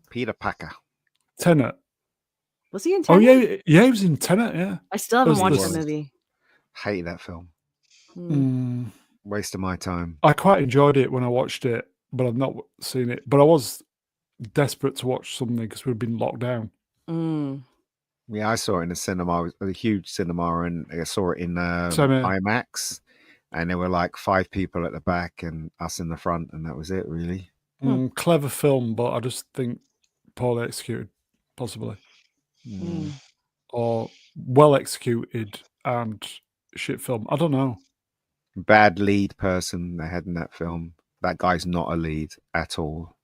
Peter Packer. Tenet. Was he in Tenet? Oh yeah, he was in Tenet. Yeah, I still haven't watched that movie. Hate that film. Waste of my time. I quite enjoyed it when I watched it, but I've not seen it. But I was desperate to watch something because we'd been locked down. Yeah, I saw it in a cinema. It was a huge cinema, and I saw it in IMAX. And there were like 5 people at the back and us in the front, and that was it, really. Clever film, but I just think poorly executed, possibly. Or well executed and shit film. I don't know. Bad lead person they had in that film. That guy's not a lead at all.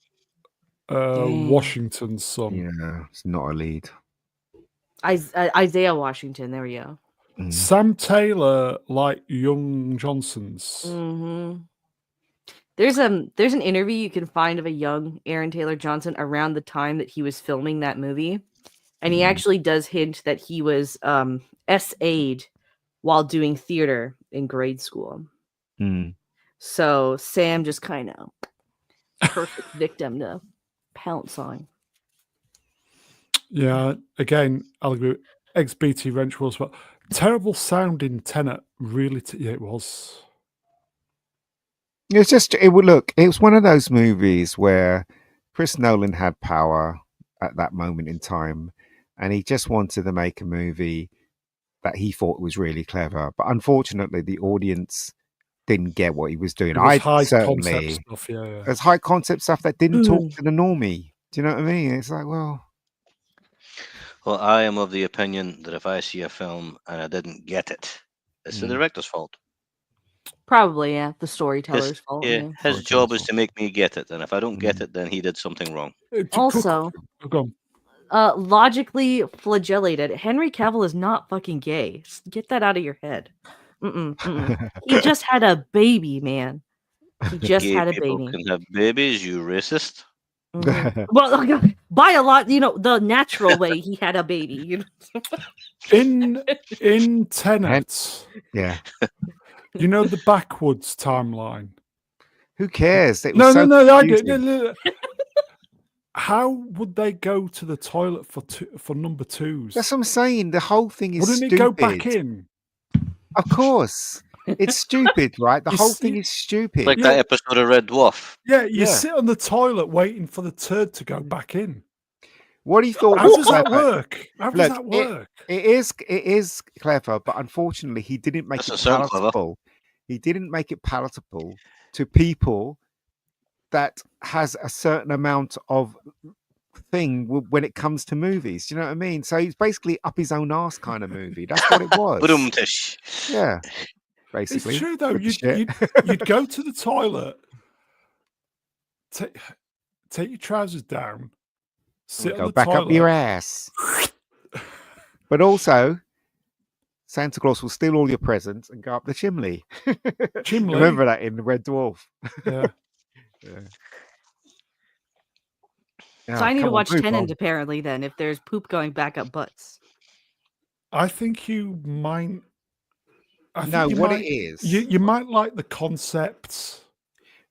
Washington's son. Yeah, it's not a lead. Isaiah Washington. There we go. Sam Taylor, like young Johnson's. There's an interview you can find of a young Aaron Taylor Johnson around the time that he was filming that movie. And he actually does hint that he was SA'd while doing theater in grade school. So Sam just kind of perfect victim to pounce on. Yeah, again, I'll agree. XBT Wrench was, but terrible sound in Tenet. Really, yeah, it was. It was one of those movies where Chris Nolan had power at that moment in time. And he just wanted to make a movie that he thought was really clever. But unfortunately, the audience didn't get what he was doing. There's high concept stuff, There's high concept stuff that didn't talk to the normie. Do you know what I mean? It's like, well... Well, I am of the opinion that if I see a film and I didn't get it, it's the director's fault. Probably, yeah. The storyteller's fault. Yeah, his job is to make me get it. And if I don't get it, then he did something wrong. Also... logically flagellated. Henry Cavill is not fucking gay. Get that out of your head. He just had a baby, man. He just had a baby. Can have babies, you racist. Well, by a lot, the natural way he had a baby. In Tenet, yeah. The backwards timeline. Who cares? It was I get it. How would they go to the toilet for number 2s? That's what I'm saying. The whole thing is Wouldn't stupid. it go back in? Of course. It's stupid, right? The whole thing is stupid. Like that episode of Red Dwarf. Yeah, you sit on the toilet waiting for the turd to go back in. What he thought How does that work? How does that work? It is clever, but unfortunately he didn't make it palatable. He didn't make it palatable to people that has a certain amount of thing when it comes to movies. Do you know what I mean? So he's basically up his own arse kind of movie. That's what it was. Yeah. basically. It's true though. with the You'd go to the toilet, take your trousers down, sit on go the back toilet. up your ass. But also, Santa Claus will steal all your presents and go up the chimney. Chimney. Remember that in the Red Dwarf. Yeah. So I need to watch Tenet apparently then if there's poop going back up butts. I think you might. It is. You might like the concepts.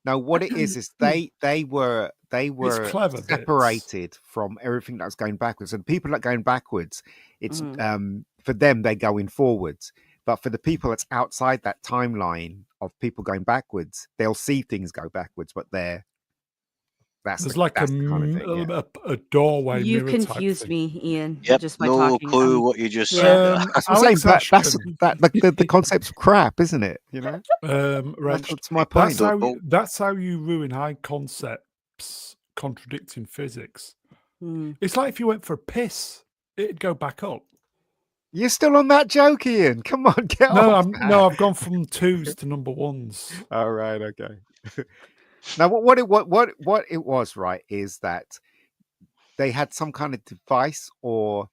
No, what it is they were clever separated from everything that was going backwards. And people that are going backwards, it's for them they're going forwards. But for the people that's outside that timeline of people going backwards, they'll see things go backwards, but there's like a doorway. You confused me, Ian. Yep, just by no talking. clue what you just said. The concept's crap, isn't it? You know, that's my point. That's how you ruin high concepts contradicting physics. It's like if you went for a piss, it'd go back up. You're still on that joke, Ian. Come on, get off. No, I've gone from 2s to number 1s. All right, okay. Now, what it was, right, is that they had some kind of device or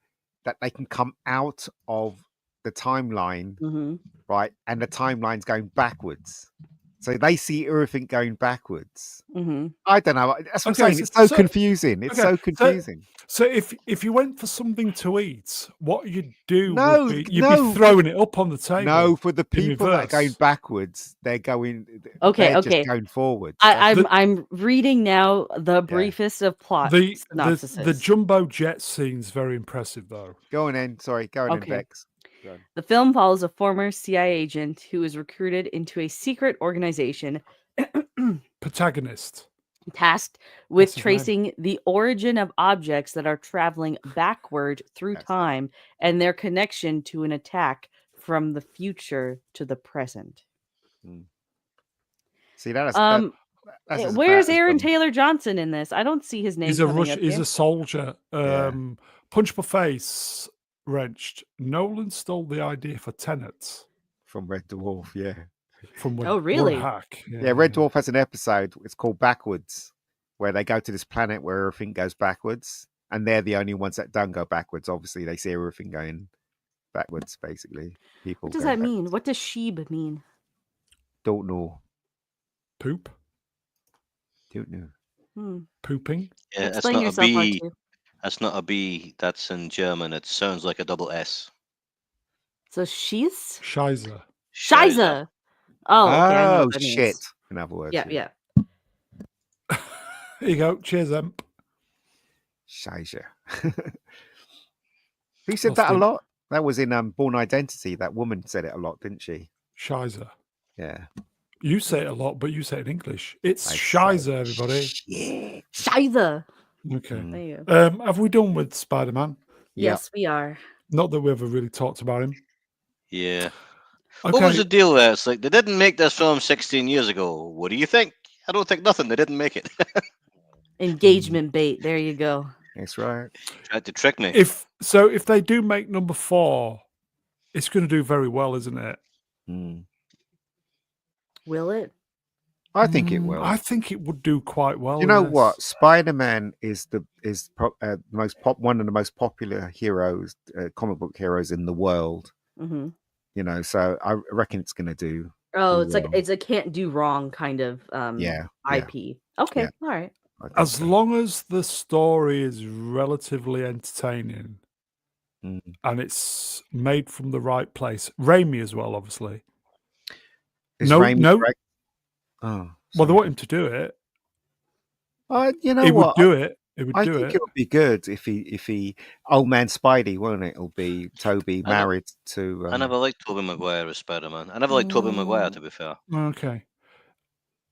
that they can come out of the timeline, right? And the timeline's going backwards. So they see everything going backwards. I don't know. That's what I'm saying. It's so confusing. It's so confusing. So if you went for something to eat, what you'd do would be be throwing it up on the table. No, for the people that are going backwards, they're going. Just going forwards. I'm reading now the briefest of plot synopsis. The jumbo jet scene's very impressive, though. Go on in. Sorry, go on in, Bex. The film follows a former CIA agent who is recruited into a secret organization. Protagonist. Tasked with tracing the origin of objects that are traveling backward through time and their connection to an attack from the future to the present. See, that's where's Aaron Taylor Johnson in this? I don't see his name. He's a soldier. Punch my face. Wrenched. Nolan stole the idea for Tenet from Red Dwarf. Yeah. Really? Hack. Yeah, Red Dwarf has an episode. It's called Backwards, where they go to this planet where everything goes backwards, and they're the only ones that don't go backwards. Obviously, they see everything going backwards. Basically, people. What does that mean? What does sheeb mean? Don't know. Poop. Don't know. Pooping. Yeah, that's not a B. That's not a B. That's in German. It sounds like a double S. So she's Scheiße. Scheiße. Oh, okay, I know what that shit. means. In other words. Yeah. Here you go. Cheers, Emp. Scheiße. Who said that a lot? That was in Born Identity. That woman said it a lot, didn't she? Scheiße. Yeah. You say it a lot, but you say it in English. It's Scheiße, everybody. Shit. Scheiße. Okay. There you go. Have we done with Spider-Man? Yes, we are. Not that we ever really talked about him. Yeah. Okay. What was the deal there? It's like they didn't make this film 16 years ago. What do you think? I don't think nothing. They didn't make it. Engagement bait. There you go. That's right. Tried to trick me. If they do make number 4, it's going to do very well, isn't it? Will it? I think it will. I think it would do quite well. You know what? Spider-Man is one of the most popular heroes, comic book heroes in the world. Mm-hmm. You know, so I reckon it's going to do. It's like it's a can't do wrong kind of IP. Okay, all right. As long as the story is relatively entertaining and it's made from the right place, Raimi as well, obviously. Oh, well, they want him to do it. You know he what? Would do it. I think it would be good if he Old Man Spidey, won't it? It'll be Toby married to. I never liked Tobey Maguire as Spider-Man. I never liked Tobey Maguire, to be fair. Okay.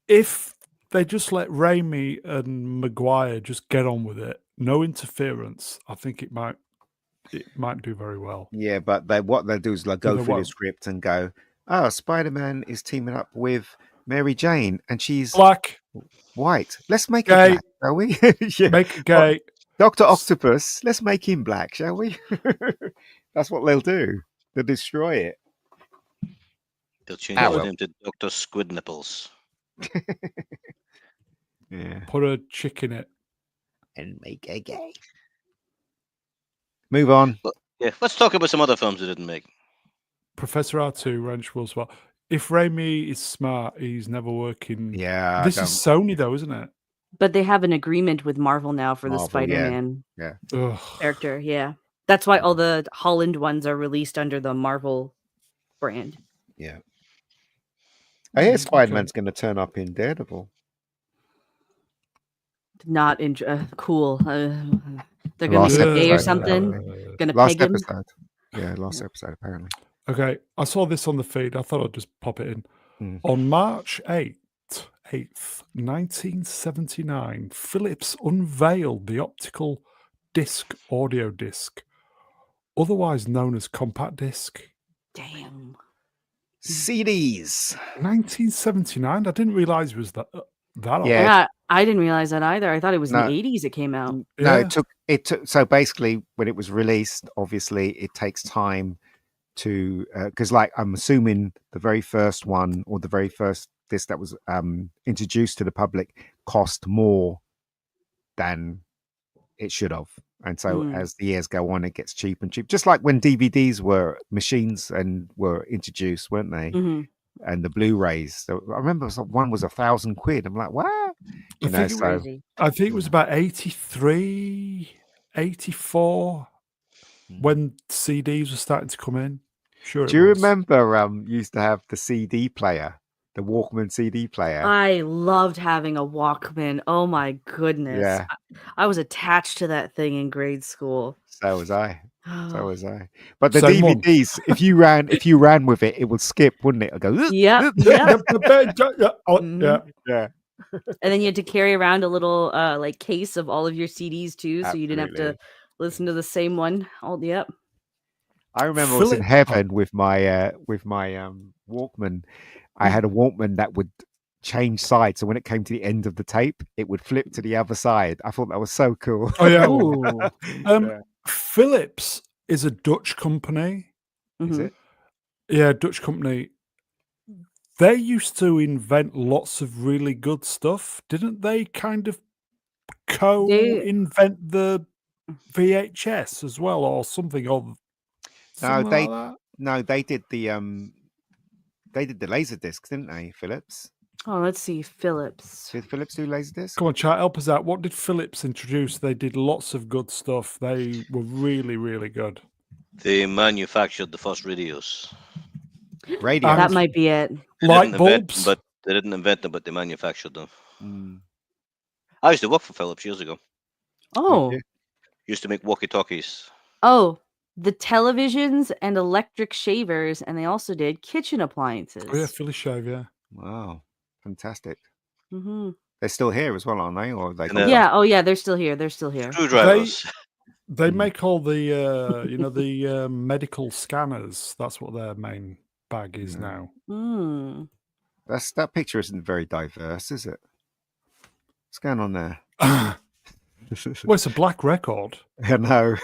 If they just let Raimi and Maguire just get on with it, no interference, I think it might do very well. Yeah, but what they'll do is they'll go through the script and go, "Oh, Spider-Man is teaming up with Mary Jane, and she's black, white. Let's make it black, shall we? Make it gay. Dr. Octopus, let's make him black, shall we?" That's what they'll do. They'll destroy it. They'll change his name to Dr. Squid Nipples. Yeah. Put a chick in it. And make a gay. Move on. Yeah, let's talk about some other films they didn't make. Professor R2, Wrench Will Swell. If Raimi is smart, he's never working. Yeah. This is Sony, though, isn't it? But they have an agreement with Marvel now for the Spider-Man character. Yeah. That's why all the Holland ones are released under the Marvel brand. Yeah. I hear Spider-Man's going to turn up in Daredevil. Not cool. They're going to be gay or something. Going to peg him. Episode. Yeah, last episode, apparently. Okay, I saw this on the feed. I thought I'd just pop it in. On March 8th, 1979, Philips unveiled the optical disc audio disc, otherwise known as compact disc. Damn. CDs. 1979? I didn't realize it was that old. Yeah, I didn't realize that either. I thought it was in the 80s it came out. No, it took so basically when it was released, obviously it takes time to because like I'm assuming the very first one or the very first disc that was introduced to the public cost more than it should have. And so as the years go on, it gets cheap and cheap. Just like when DVDs were machines and were introduced, weren't they? Mm-hmm. And the Blu-rays. So I remember one was £1,000. I'm like, what? I think it was about 83, 84 when CDs were starting to come in. Sure. Do you remember used to have the CD player, the Walkman CD player? I loved having a Walkman. Oh my goodness. Yeah. I was attached to that thing in grade school. So was I. But the DVDs, if you ran with it, it would skip, wouldn't it? I'd go, yeah. Yeah. And then you had to carry around a little like case of all of your CDs too, so you didn't have to listen to the same one. I remember I was in heaven with my Walkman. I had a Walkman that would change sides, so when it came to the end of the tape, it would flip to the other side. I thought that was so cool. Oh yeah. Philips is a Dutch company. Is it? Yeah, Dutch company. They used to invent lots of really good stuff, didn't they? Kind of co-invent the VHS as well, or something. Or no, they did the laser discs, didn't they, Philips? Oh, let's see, Philips. Did Philips do laser discs? Come on, chat, help us out. What did Philips introduce? They did lots of good stuff. They were really, really good. They manufactured the first radios. Radio. That might be it. Light bulbs. But they didn't invent them, but they manufactured them. I used to work for Philips years ago. Oh. Used to make walkie-talkies. Oh, the televisions and electric shavers, and they also did kitchen appliances. Oh yeah, Philly Shave, yeah. Wow, fantastic. Mm-hmm. They're still here as well, aren't they? Or they? Yeah. Oh yeah, they're still here. They're still here. Screwdrivers. They make all the the medical scanners. That's what their main bag is now. That picture isn't very diverse, is it? What's going on there? Well, it's a black record. I know.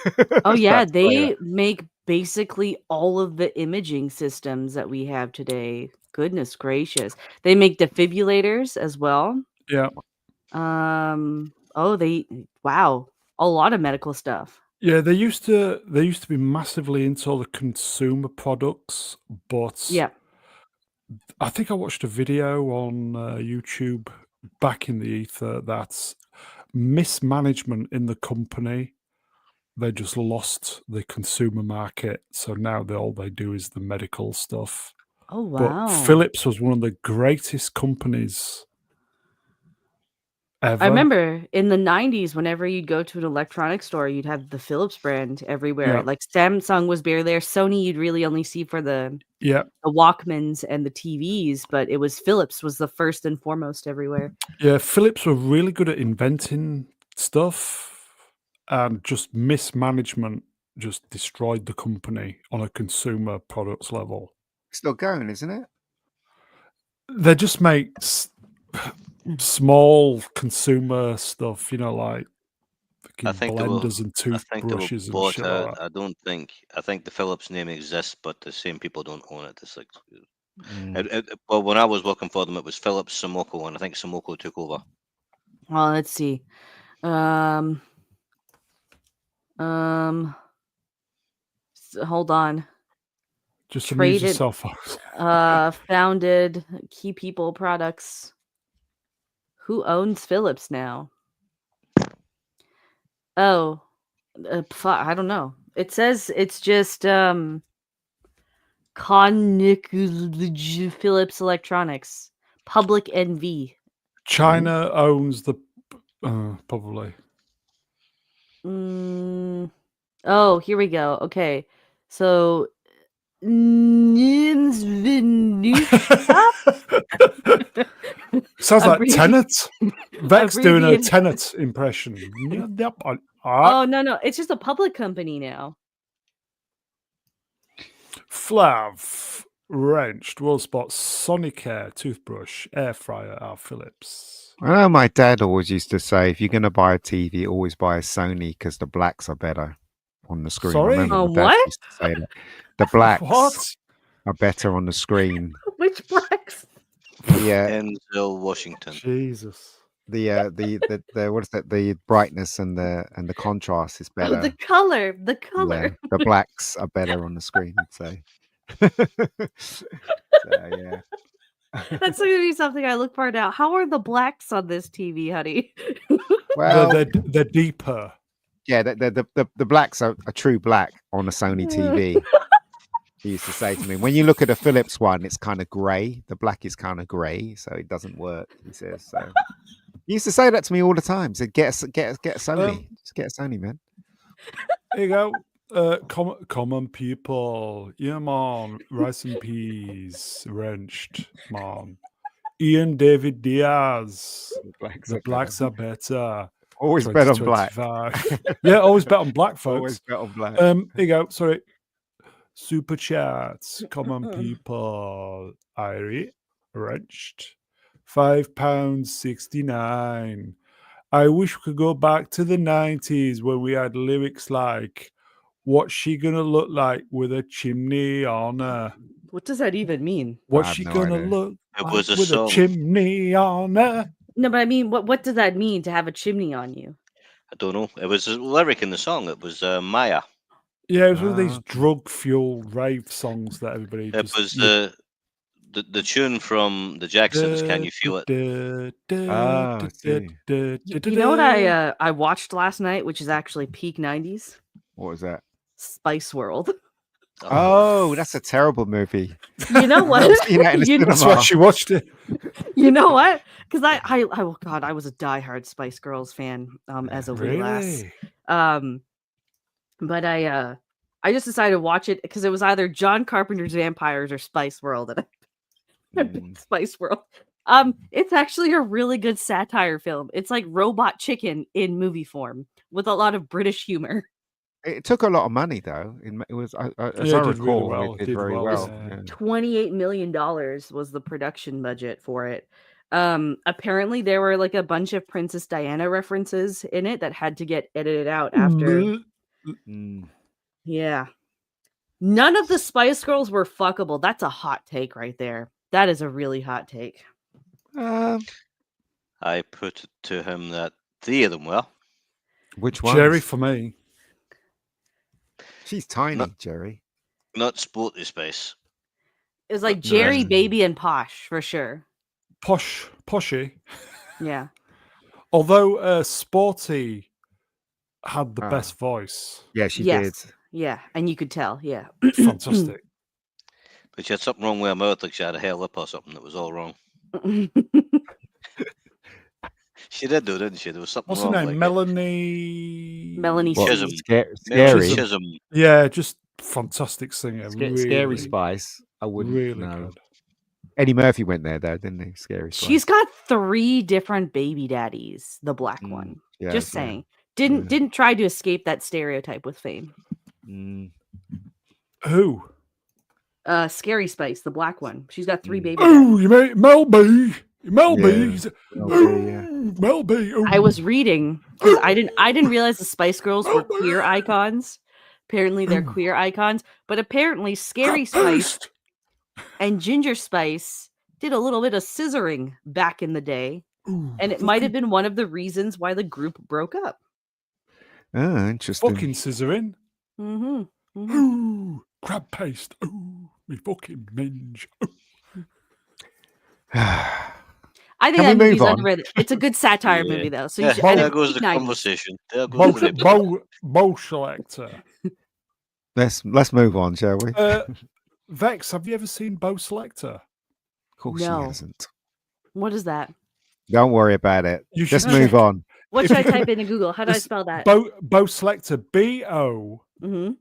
Oh yeah, they make basically all of the imaging systems that we have today. Goodness gracious. They make defibrillators as well. Yeah. Wow. A lot of medical stuff. Yeah, they used to be massively into all the consumer products, but yeah. I think I watched a video on YouTube back in the ether that's mismanagement in the company. They just lost the consumer market, so now all they do is the medical stuff. Oh wow. But Philips was one of the greatest companies ever. I remember in the 90s, whenever you'd go to an electronics store, you'd have the Philips brand everywhere. Yeah. Like Samsung was barely there. Sony you'd really only see for the Walkmans and the TVs, but it was Philips was the first and foremost everywhere. Yeah, Philips were really good at inventing stuff, and just mismanagement just destroyed the company on a consumer products level. Still going, isn't it? They just make small consumer stuff, like blenders and toothbrushes and shit like that. I think the Philips name exists, but the same people don't own it. It's like Well, when I was working for them, it was Philips, Somoko, and I think Somoko took over. Well, let's see. Hold on. Just amuse yourself, folks. Founded Key People Products. Who owns Philips now? Oh, I don't know. It says it's just Philips Electronics, Public NV. China owns the probably. Oh, here we go. Okay, so Sounds like Tenet. Vex doing a Tenet impression. Oh no, it's just a public company now. Flav, wrenched, WorldSpot, Sonicare, toothbrush, air fryer, our Philips. I know my dad always used to say, if you're going to buy a TV, always buy a Sony because the blacks are better on the screen. Sorry? What? Used to say that. The blacks are better on the screen. Which blacks? Denzel Washington. Jesus. The what is that? The brightness and the contrast is better. Oh, the color. Yeah, the blacks are better on the screen. So yeah. That's going to be something I look for now. How are the blacks on this TV, honey? Well, they're deeper. Yeah, the blacks are a true black on a Sony TV. He used to say to me, when you look at a Philips one, it's kind of grey. The black is kind of grey, so it doesn't work. He says so. He used to say that to me all the time. He said, "Get a Sony. Just get a Sony, man." There you go. Common people. Yeah, man. Rice and peas. Wrenched, man. Ian David Diaz. The blacks are better. Always bet on black. Yeah, always bet on black, folks. Always bet on black. There you go. Sorry. Super chats. Common people. Irie. Wrenched. £5.69. I wish we could go back to the 90s where we had lyrics like, "What's she gonna look like with a chimney on her?" What does that even mean? What's she gonna look like with song. a chimney on her? No, but I mean, what does that mean to have a chimney on you? I don't know. It was a lyric in the song. It was Maya. Yeah, it was one of these drug-fueled rave songs that everybody. It was the tune from the Jacksons. Can you feel it? You know what I watched last night, which is actually peak 90s? What was that? Spice World. Oh, that's a terrible movie. You know what? That's why she watched it. You know what? Because I was a diehard Spice Girls fan as a wee lass. But I just decided to watch it because it was either John Carpenter's Vampires or Spice World, and I picked Spice World. It's actually a really good satire film. It's like Robot Chicken in movie form with a lot of British humor. It took a lot of money, though. It was, as I recall, it did very well. Yeah. $28 million was the production budget for it. Apparently, there were like a bunch of Princess Diana references in it that had to get edited out after. Yeah. None of the Spice Girls were fuckable. That's a hot take right there. That is a really hot take. I put it to him that 3 of them were. Which one? Jerry for me. She's tiny, Jerry. Not Sporty Spice. It was like Jerry, Baby, and Posh for sure. Poshy. Yeah. Although Sporty had the best voice. Yeah, she did. Yeah, and you could tell. Yeah. Fantastic. But she had something wrong with her mouth, like she had a hair lip or something that was all wrong. She did, though, didn't she? There was something What's wrong. Her name? Like Melanie Chisholm. Scary. Chisholm. Yeah, just fantastic singer. Scary Spice. I wouldn't know. Good. Eddie Murphy went there, though, didn't he? Scary Spice. She's got 3 different baby daddies. The black one. Yeah, just saying. Didn't try to escape that stereotype with fame. Who? Scary Spice, the black one. She's got 3 baby daddies. Oh, you mean Mel B? Mel B. I was reading because I didn't realize the Spice Girls were queer icons. Apparently they're queer icons, but apparently Scary Spice and Ginger Spice did a little bit of scissoring back in the day. Ooh, and it might have been one of the reasons why the group broke up. Oh, interesting. fucking scissoring. Mm-hmm. Mm-hmm. Ooh, crab paste. Ooh, me fucking minge. I think that movie's underrated. It's a good satire movie, though. So you should, there goes the conversation. There goes the Bo Selector. Let's move on, shall we? Vex, have you ever seen Bo Selector? Of course she hasn't. What is that? Don't worry about it. Just move on. What should I type into Google? How do I spell that? Bo Selector. B-O. Mm-hmm.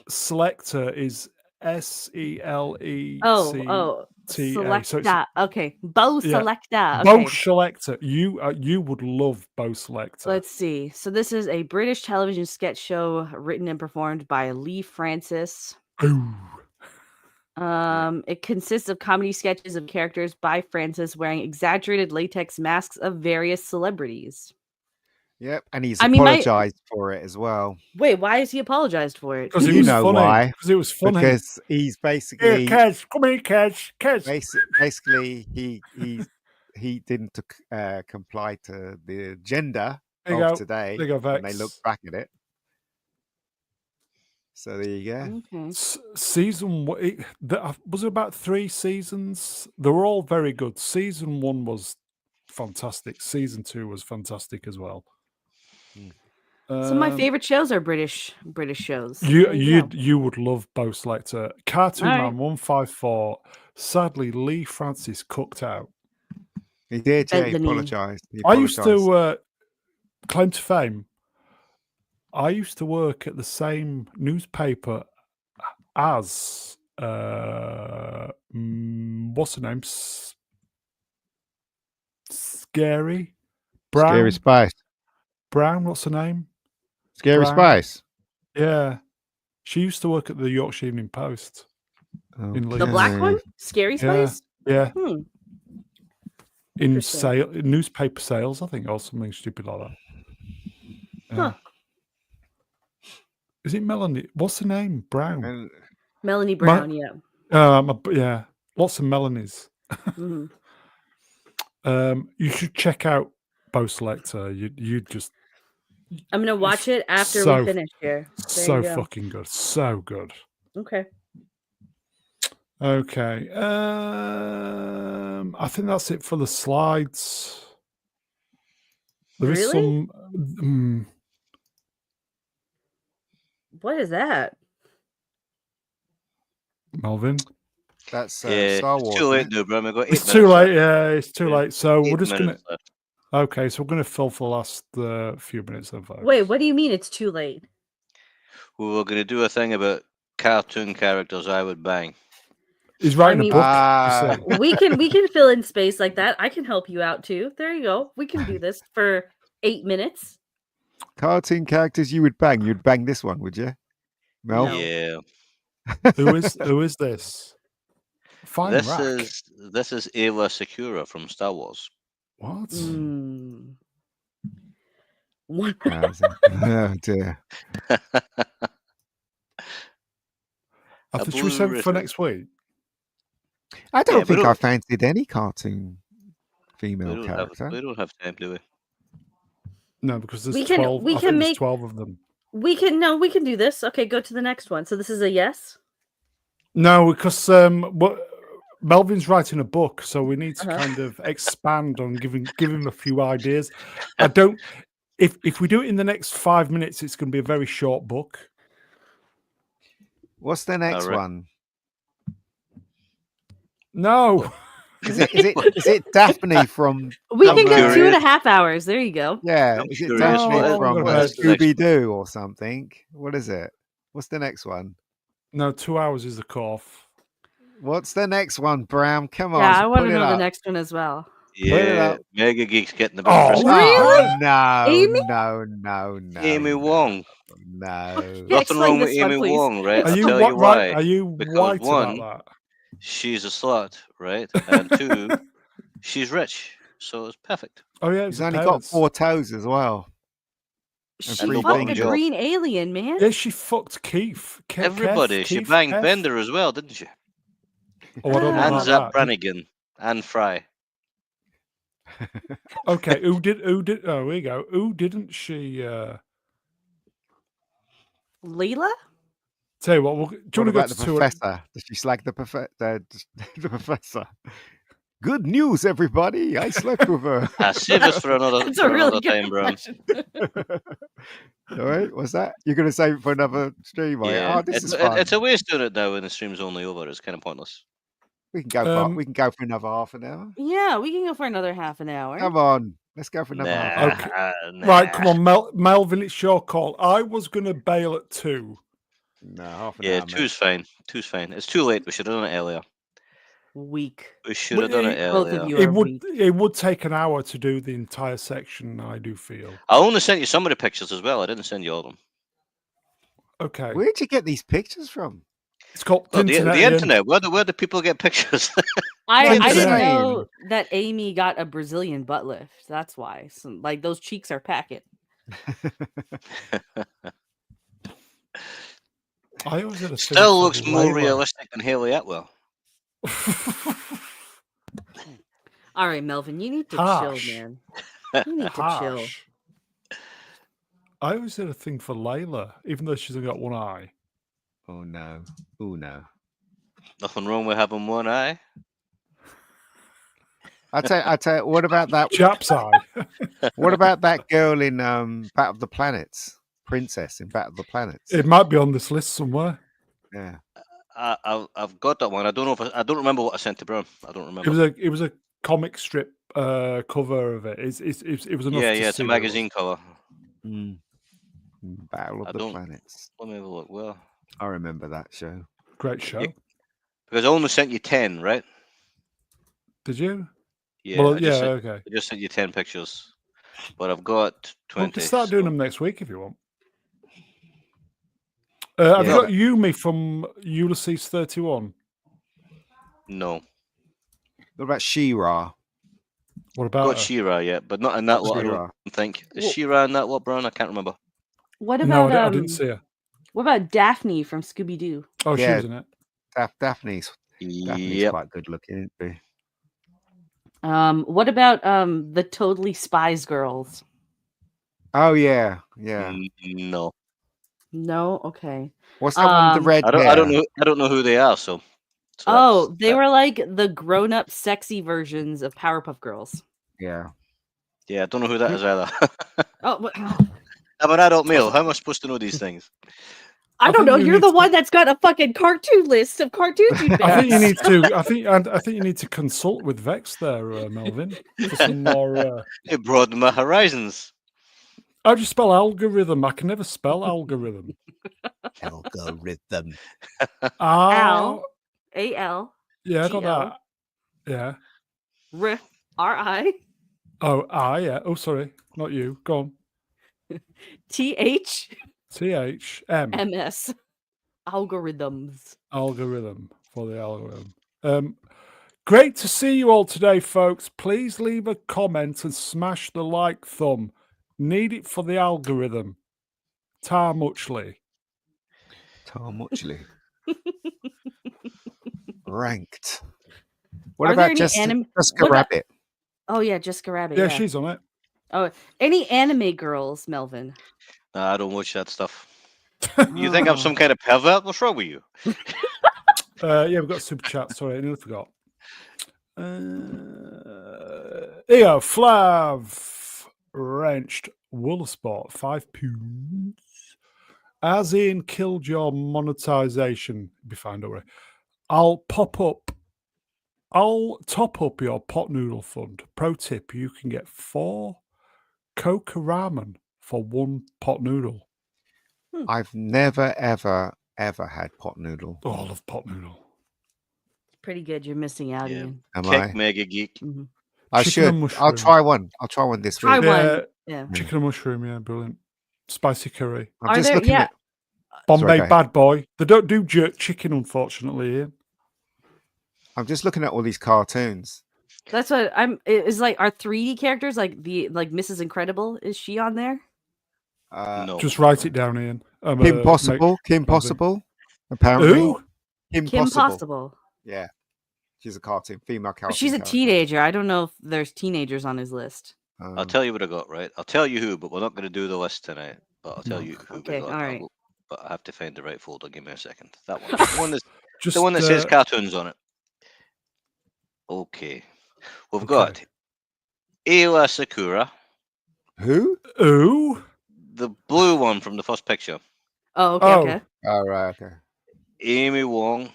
Selector is S-E-L-E-C-T-A. Selecta. Okay. Bo Selecta. Okay. Bo Selector. You would love Bo Selector. Let's see. So this is a British television sketch show written and performed by Lee Francis. Ooh. It consists of comedy sketches of characters by Francis wearing exaggerated latex masks of various celebrities. Yep, and he's apologized for it as well. Wait, why has he apologized for it? Because you know why? Because it was funny. Because he's basically catch, come here, catch. Basically, he didn't comply to the agenda of today, and they look back at it. So there you go. Okay. Season was it about 3 seasons? They were all very good. Season 1 was fantastic. Season 2 was fantastic as well. Some of my favorite shows are British shows. You would love Bo Selector. Cartoon Man 154. Sadly, Lee Francis cooked out. He did. Yeah, he apologized. I used to claim to fame. I used to work at the same newspaper as what's her name? Scary Brown. Scary Spice. Brown. What's her name? Scary Spice. Yeah, she used to work at the Yorkshire Evening Post. Okay. In the black one, Scary Spice. Yeah. In newspaper sales, I think, or something stupid like that. Huh. Is it Melanie? What's her name? Brown. Melanie Brown. Yeah. Yeah. Lots of Melanies. Mm-hmm. You should check out Bo Selector. You just. I'm gonna watch it after we finish here. So fucking good. So good. Okay. Okay. I think that's it for the slides. There is some. What is that? Melvin? That's Star Wars. It's too late now, bro. It's too late. Yeah, it's too late. So we're just gonna. Okay, so we're gonna fill for the last few minutes of. Wait, what do you mean it's too late? We were gonna do a thing about cartoon characters I would bang. He's writing a book. We can fill in space like that. I can help you out too. There you go. We can do this for 8 minutes. Cartoon characters you would bang. You'd bang this one, would you? Mel? No. Yeah. Who is this? This is Ayla Secura from Star Wars. What? What? Oh dear. Should we save it for next week? I don't think I fancied any cartoon female character. We don't have time, do we? No, because there's 12. I think there's 12 of them. We can do this. Okay, go to the next one. So this is a yes? No, because Melvin's writing a book, so we need to kind of expand on give him a few ideas. I don't. If we do it in the next 5 minutes, it's going to be a very short book. What's the next one? No. Is it Daphne from? We can go 2.5 hours. There you go. Yeah, is it Daphne from Scooby-Doo or something? What is it? What's the next one? No, 2 hours is the cutoff. What's the next one, Bram? Come on. Yeah, I want to know the next one as well. Yeah, Mega Geek's getting the best. Really? No, Amy? No. Amy Wong. No. Nothing wrong with Amy Wong, right? Are you tell you why. Are you white one, about that? She's a slut, right? And 2, she's rich, so it's perfect. Oh yeah, she's only got 4 toes as well. She fucked a green alien, man. Yeah, she fucked Keith. Everybody. She banged Bender as well, didn't she? Oh, I don't know And about Zap that. Brannigan and Fry. Okay, who did? Oh, here we go. Who didn't she? Leela? Tell you what, do you What want to go about to the 200? professor? Did she slag the professor? Good news, everybody! I slept with her. Save us for another, It's a really good time, Bron. question. All right, what's that? You're going to save it for another stream, right? Yeah, Oh, this is fun. it's a waste doing it now when the stream's only over. It's kind of pointless. We can go for another half an hour. Yeah, we can go for another half an hour. Come on, let's go for another half an hour. Okay. Right, come on, Melvin, it's your call. I was going to bail at 2. No, half an hour. Yeah, two's fine. Two's fine. It's too late. We should have done it earlier. Weak. We should have done it Both earlier. of you are weak. It would take an hour to do the entire section, I do feel. I only sent you some of the pictures as well. I didn't send you all of them. Okay. Where'd you get these pictures from? It's called the internet. Where do people get pictures? I didn't know that Amy got a Brazilian butt lift. That's why. So, like, those cheeks are packing. I always had a Still looks more realistic than Haley Atwell. All right, Melvin, you need to chill, man. You need to chill. I always had a thing for Layla, even though she's only got one eye. Oh no! Oh no! Nothing wrong with having one eye. I tell you. What about that Jap's eye? What about that girl in Battle of the Planets? Princess in Battle of the Planets. It might be on this list somewhere. Yeah. I've got that one. I don't know I don't remember what I sent to Brown. I don't remember. It was a comic strip cover of it. It was enough. Yeah, to it's a magazine cover. Battle of the Planets. Let me have a look. Well, I remember that show. Great show. Yeah, because I only sent you 10, right? Did you? Yeah. Well, okay. I just sent you 10 pictures, but I've got 20. We can start doing them next week if you want. Have you got Yumi from Ulysses 31? No. What about She-Ra? What about got She-Ra yet, but not in that lot. I don't think. Is She-Ra in that lot, Brown? I can't remember. What about? No, I didn't see her. What about Daphne from Scooby Doo? Oh, she was in it. Daphne's quite good looking, isn't she? What about the Totally Spies girls? Oh yeah. No, okay. What's that one with the red hair? I don't know who they are. So they were like the grown-up, sexy versions of Powerpuff Girls. Yeah. Yeah, I don't know who that is either. I'm an adult male. How am I supposed to know these things? I don't know. You're the one that's got a fucking cartoon list of cartoons. I think you need to. I think you need to consult with Vex there, Melvin, for some more. It broadened my horizons. How do you spell algorithm? I can never spell algorithm. Algorithm. Al. Yeah, I got that. Yeah. R-I. Oh, I. Yeah. Oh, sorry, not you. Go on. TH. THM. MS. Algorithms. Algorithm for the algorithm. Great to see you all today, folks. Please leave a comment and smash the like thumb. Need it for the algorithm. Tar Muchley. Ranked. What about Jessica Rabbit? Oh yeah, Jessica Rabbit. Yeah, she's on it. Oh, any anime girls, Melvin? I don't watch that stuff. You think I'm some kind of pervert? What's wrong with you? Yeah, we've got super chat. Sorry, I nearly forgot. Here, Flav wrenched Woolsport £5. As in killed your monetization. Be fine, don't worry. I'll top up your pot noodle fund. Pro tip: you can get 4 Coca ramen for 1 pot noodle. I've never ever had pot noodle. Oh, I love pot noodle. Pretty good. You're missing out, Ian. Am I? Mega geek. Mm-hmm. I should. I'll try one. this week. Try one. Yeah. Chicken and mushroom. Yeah, brilliant. Spicy curry. I'm just looking at Bombay Bad Boy. They don't do jerk chicken, unfortunately. Ian. I'm just looking at all these cartoons. That's what I'm. Is like our 3D characters, like Mrs. Incredible. Is she on there? No. Just write it down, Ian. Kim Possible. Apparently. Who? Kim Possible. Yeah. She's a cartoon, female cartoon. But she's a character. teenager. I don't know if there's teenagers on his list. I'll tell you what I got, right? I'll tell you who, but we're not going to do the list tonight. But I'll tell you who we got. All right. But I have to find the right folder. Give me a second. That one. The one that's, Just, the one that says cartoons on it. Okay. We've got Ayla Sakura. Who? Who? The blue one from the first picture. Oh, okay. Oh, right, okay. Amy Wong.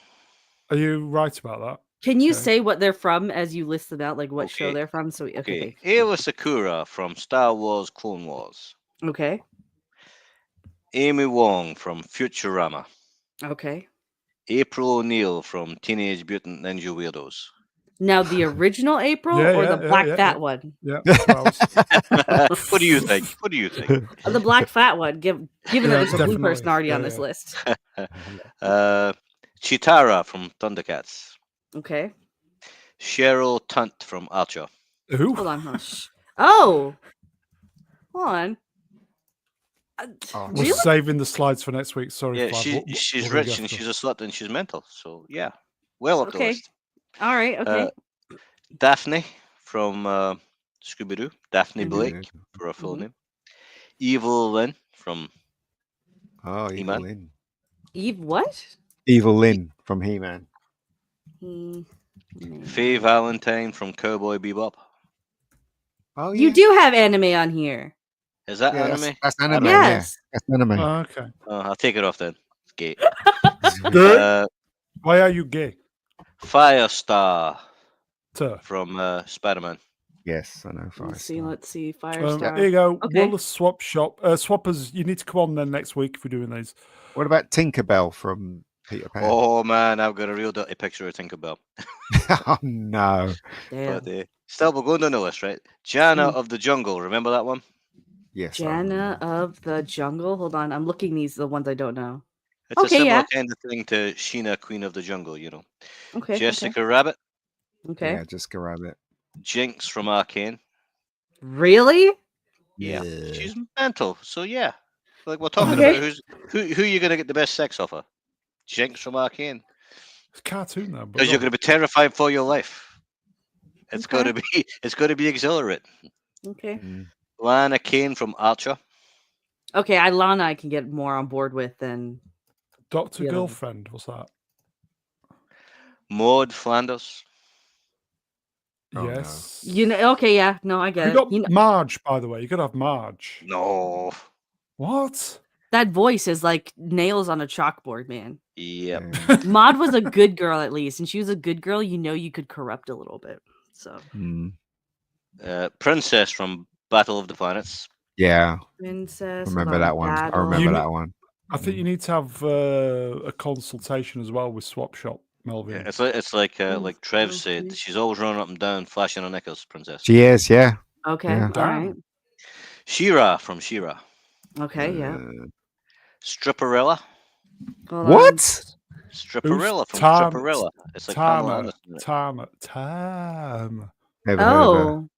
Are you right about that? Can you say what they're from as you list them out, like what show they're from? So okay. Ayla Sakura from Star Wars Clone Wars. Okay. Amy Wong from Futurama. Okay. April O'Neil from Teenage Mutant Ninja Weirdos. Now the original April or the black fat one? Yeah. What do you think? What do you think? The black fat one, given that there's a blue person already on this list. Chitara from Thundercats. Okay. Cheryl Tunt from Archer. Who? Hold on. Oh. Hold on. We're saving the slides for next week. Sorry. Yeah, she's rich and she's a slut and she's mental. So yeah, well up the list. All right. Okay. Daphne from Scooby-Doo. Daphne Blake for her full name. Evil Lynn from Evil Lynn. Eve what? Evil Lynn from He-Man. Faye Valentine from Cowboy Bebop. Oh, you do have anime on here. Is that anime? That's anime. Yes. Yeah, that's anime. Oh, okay. I'll take it off then. It's gay. Why are you gay? Firestar from Spider-Man. Yes, I know. Firestar. Let's see. Firestar. Here you go. Okay. Wallace Swap Shop. Swappers, you need to come on then next week if we're doing these. What about Tinkerbell from Peter Pan? Oh man, I've got a real dirty picture of Tinkerbell. Oh no. But, still, we're going down the list, right? Jana of the Jungle. Remember that one? Yes. Jana of the Jungle. Hold on, I'm looking the ones I don't know. It's a similar kind of thing to Sheena, Queen of the Jungle, you know. Okay. Jessica Rabbit. Okay. Yeah, Jessica Rabbit. Jinx from Arcane. Really? Yeah. She's mental. So yeah, like we're talking about who you're gonna get the best sex off of. Jinx from Arcane. It's a cartoon though. Because you're gonna be terrified for your life. It's gotta be exhilarating. Okay. Lana Kane from Archer. Okay, Lana I can get more on board with than Dr. Girlfriend. What's that? Maud Flanders. Yes. No. You know. Okay. Yeah. No, I get it. Got Marge, by the way. You got to have Marge. No. What? That voice is like nails on a chalkboard, man. Yep. Maud was a good girl at least, and she was a good girl. You know, you could corrupt a little bit. So. Princess from Battle of the Planets. Yeah. Princess. Remember that one. I remember that one. I think you need to have a consultation as well with Swap Shop, Melvin. Yeah, it's like Trev said. She's always running up and down, flashing her knickers. Princess. She is. Yeah. Okay. Yeah. All right. She-Ra from She-Ra. Okay. Yeah. Stripperella. What? Stripperella from Stripperella. It's like Tam. Oh.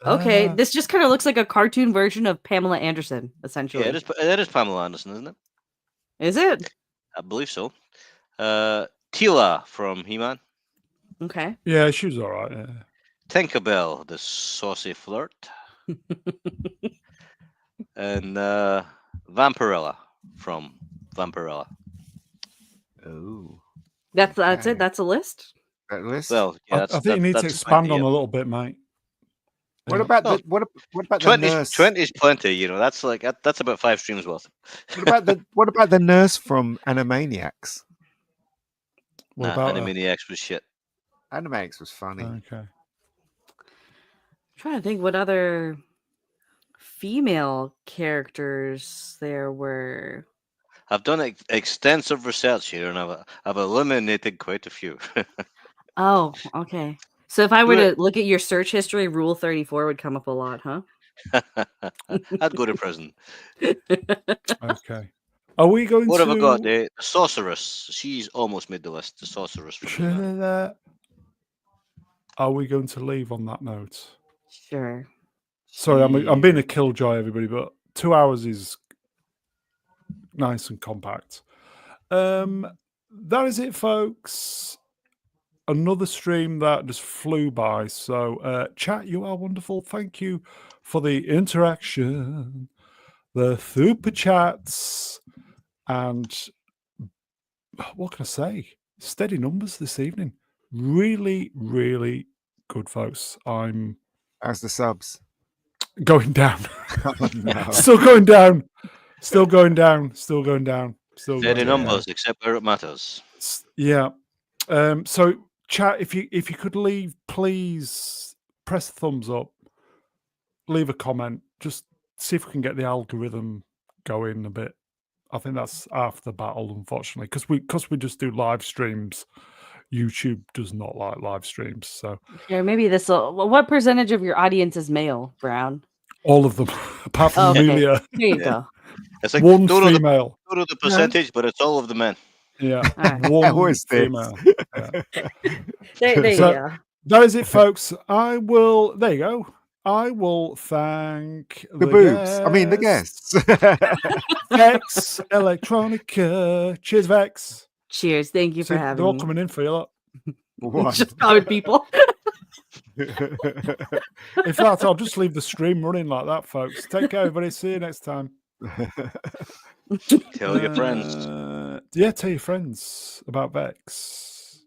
Okay, this just kind of looks like a cartoon version of Pamela Anderson, essentially. Yeah, it is Pamela Anderson, isn't it? Is it? I believe so. Tila from He-Man. Okay. Yeah, she was all right. Yeah. Tinkerbell, the saucy flirt. And Vampirella from Vampirella. Oh. That's it? That's a list? That list? Well, yeah, I think you need to expand on a little bit, mate. What about the what about 20, the nurse? 20 is plenty, you know. That's about 5 streams worth. What about the nurse from Animaniacs? Animaniacs was shit. Animaniacs was funny. Okay. I'm trying to think what other female characters there were. I've done extensive research here, and I've eliminated quite a few. Oh, okay. So if I were to look at your search history, Rule 34 would come up a lot, huh? I'd go to prison. Okay. Are we going what to... have I got? The Sorceress. She's almost made the list. The Sorceress. Are we going to leave on that note? Sure. Sorry, I'm being a killjoy, everybody, but 2 hours is nice and compact. That is it, folks. another stream that just flew by. So, chat, you are wonderful. Thank you for the interaction, the super chats, and what can I say? Steady numbers this evening. Really, really good, folks. I'm How's the subs? going down. Oh, no. Still going down. Still going down. Still going down. Still going Steady down. numbers, except where it matters. Yeah. So chat, if you could leave, please press the thumbs up, leave a comment, just see if we can get the algorithm going a bit. I think that's half the battle, unfortunately, because we just do live streams. YouTube does not like live streams, so Yeah, maybe this will. What percentage of your audience is male, Brown? all of them, apart from Okay. Amelia. There you go. It's like One don't know female. the percentage, but it's all of the men. Yeah, Alright. one female. Yeah. There you So- go. That is it, folks. There you go. I will thank The boobs. I mean, the guests. Vex, Electronica. Cheers, Vex. Cheers. Thank you for They're having all me. coming in for you, look. One. Just common people. In fact, I'll just leave the stream running like that, folks. Take care, everybody. See you next time. Tell your friends. Yeah, tell your friends about Vex.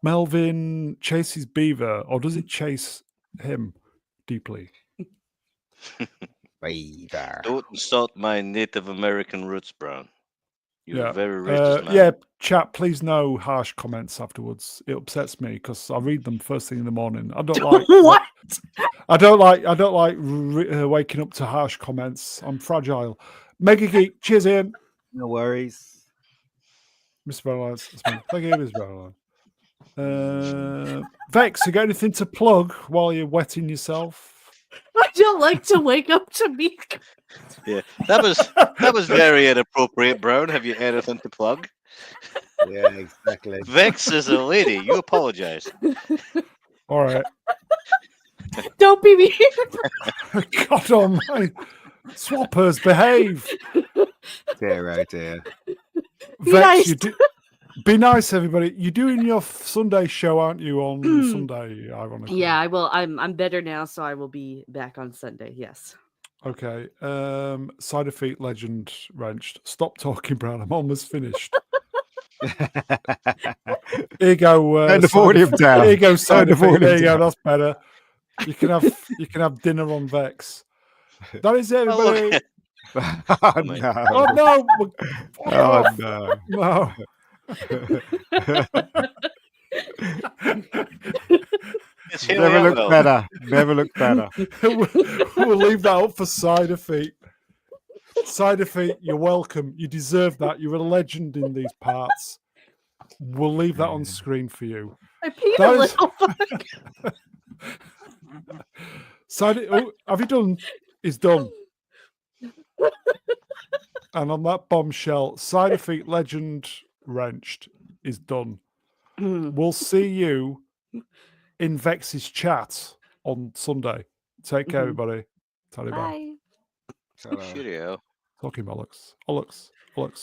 Melvin chases beaver, or does it chase him deeply? Beaver. Don't insult my Native American roots, Brown. You're Yeah. a very racist man. Yeah, chat, please no harsh comments afterwards. It upsets me because I read them first thing in the morning. I don't like What? I don't like waking up to harsh comments. I'm fragile. Mega Geek, cheers, Ian. No worries. Mr. Barrowlands. Thank you, Mr. Barrowlands. Vex, you got anything to plug while you're wetting yourself? I don't like to wake up to me. Yeah, that was very inappropriate, Brown. Have you anything to plug? Yeah, exactly. Vex is a lady. You apologize. All right. Don't be mean. God almighty. Swappers, behave. Dear, oh dear. Be Vex, nice. be nice, everybody. You're doing your Sunday show, aren't you, on Sunday, ironically? Yeah, I will. I'm better now, so I will be back on Sunday. Yes. Okay. Side of feet legend wrenched. Stop talking, Brown. I'm almost finished. Here you go. Turn the volume down. Here you go, side Turn the of feet. volume There you go. down. That's better. You can have dinner on Vex. That is it, Oh, everybody. look. Oh, no. Oh no! Oh, no. No. It's here Never we looked are. better. Never looked better. We'll leave that up for Side of Feet. Side of Feet, you're welcome. You deserve that. You're a legend in these parts. We'll leave that on screen for you. I peed That a is- little. Have you done? Is done. And on that bombshell, Side of Feet legend wrenched is done. We'll see you in Vex's chat on Sunday. Take care, everybody. Tally bye. Bye. Hello. Cheerio. Talking bollocks. Bollocks. Bollocks.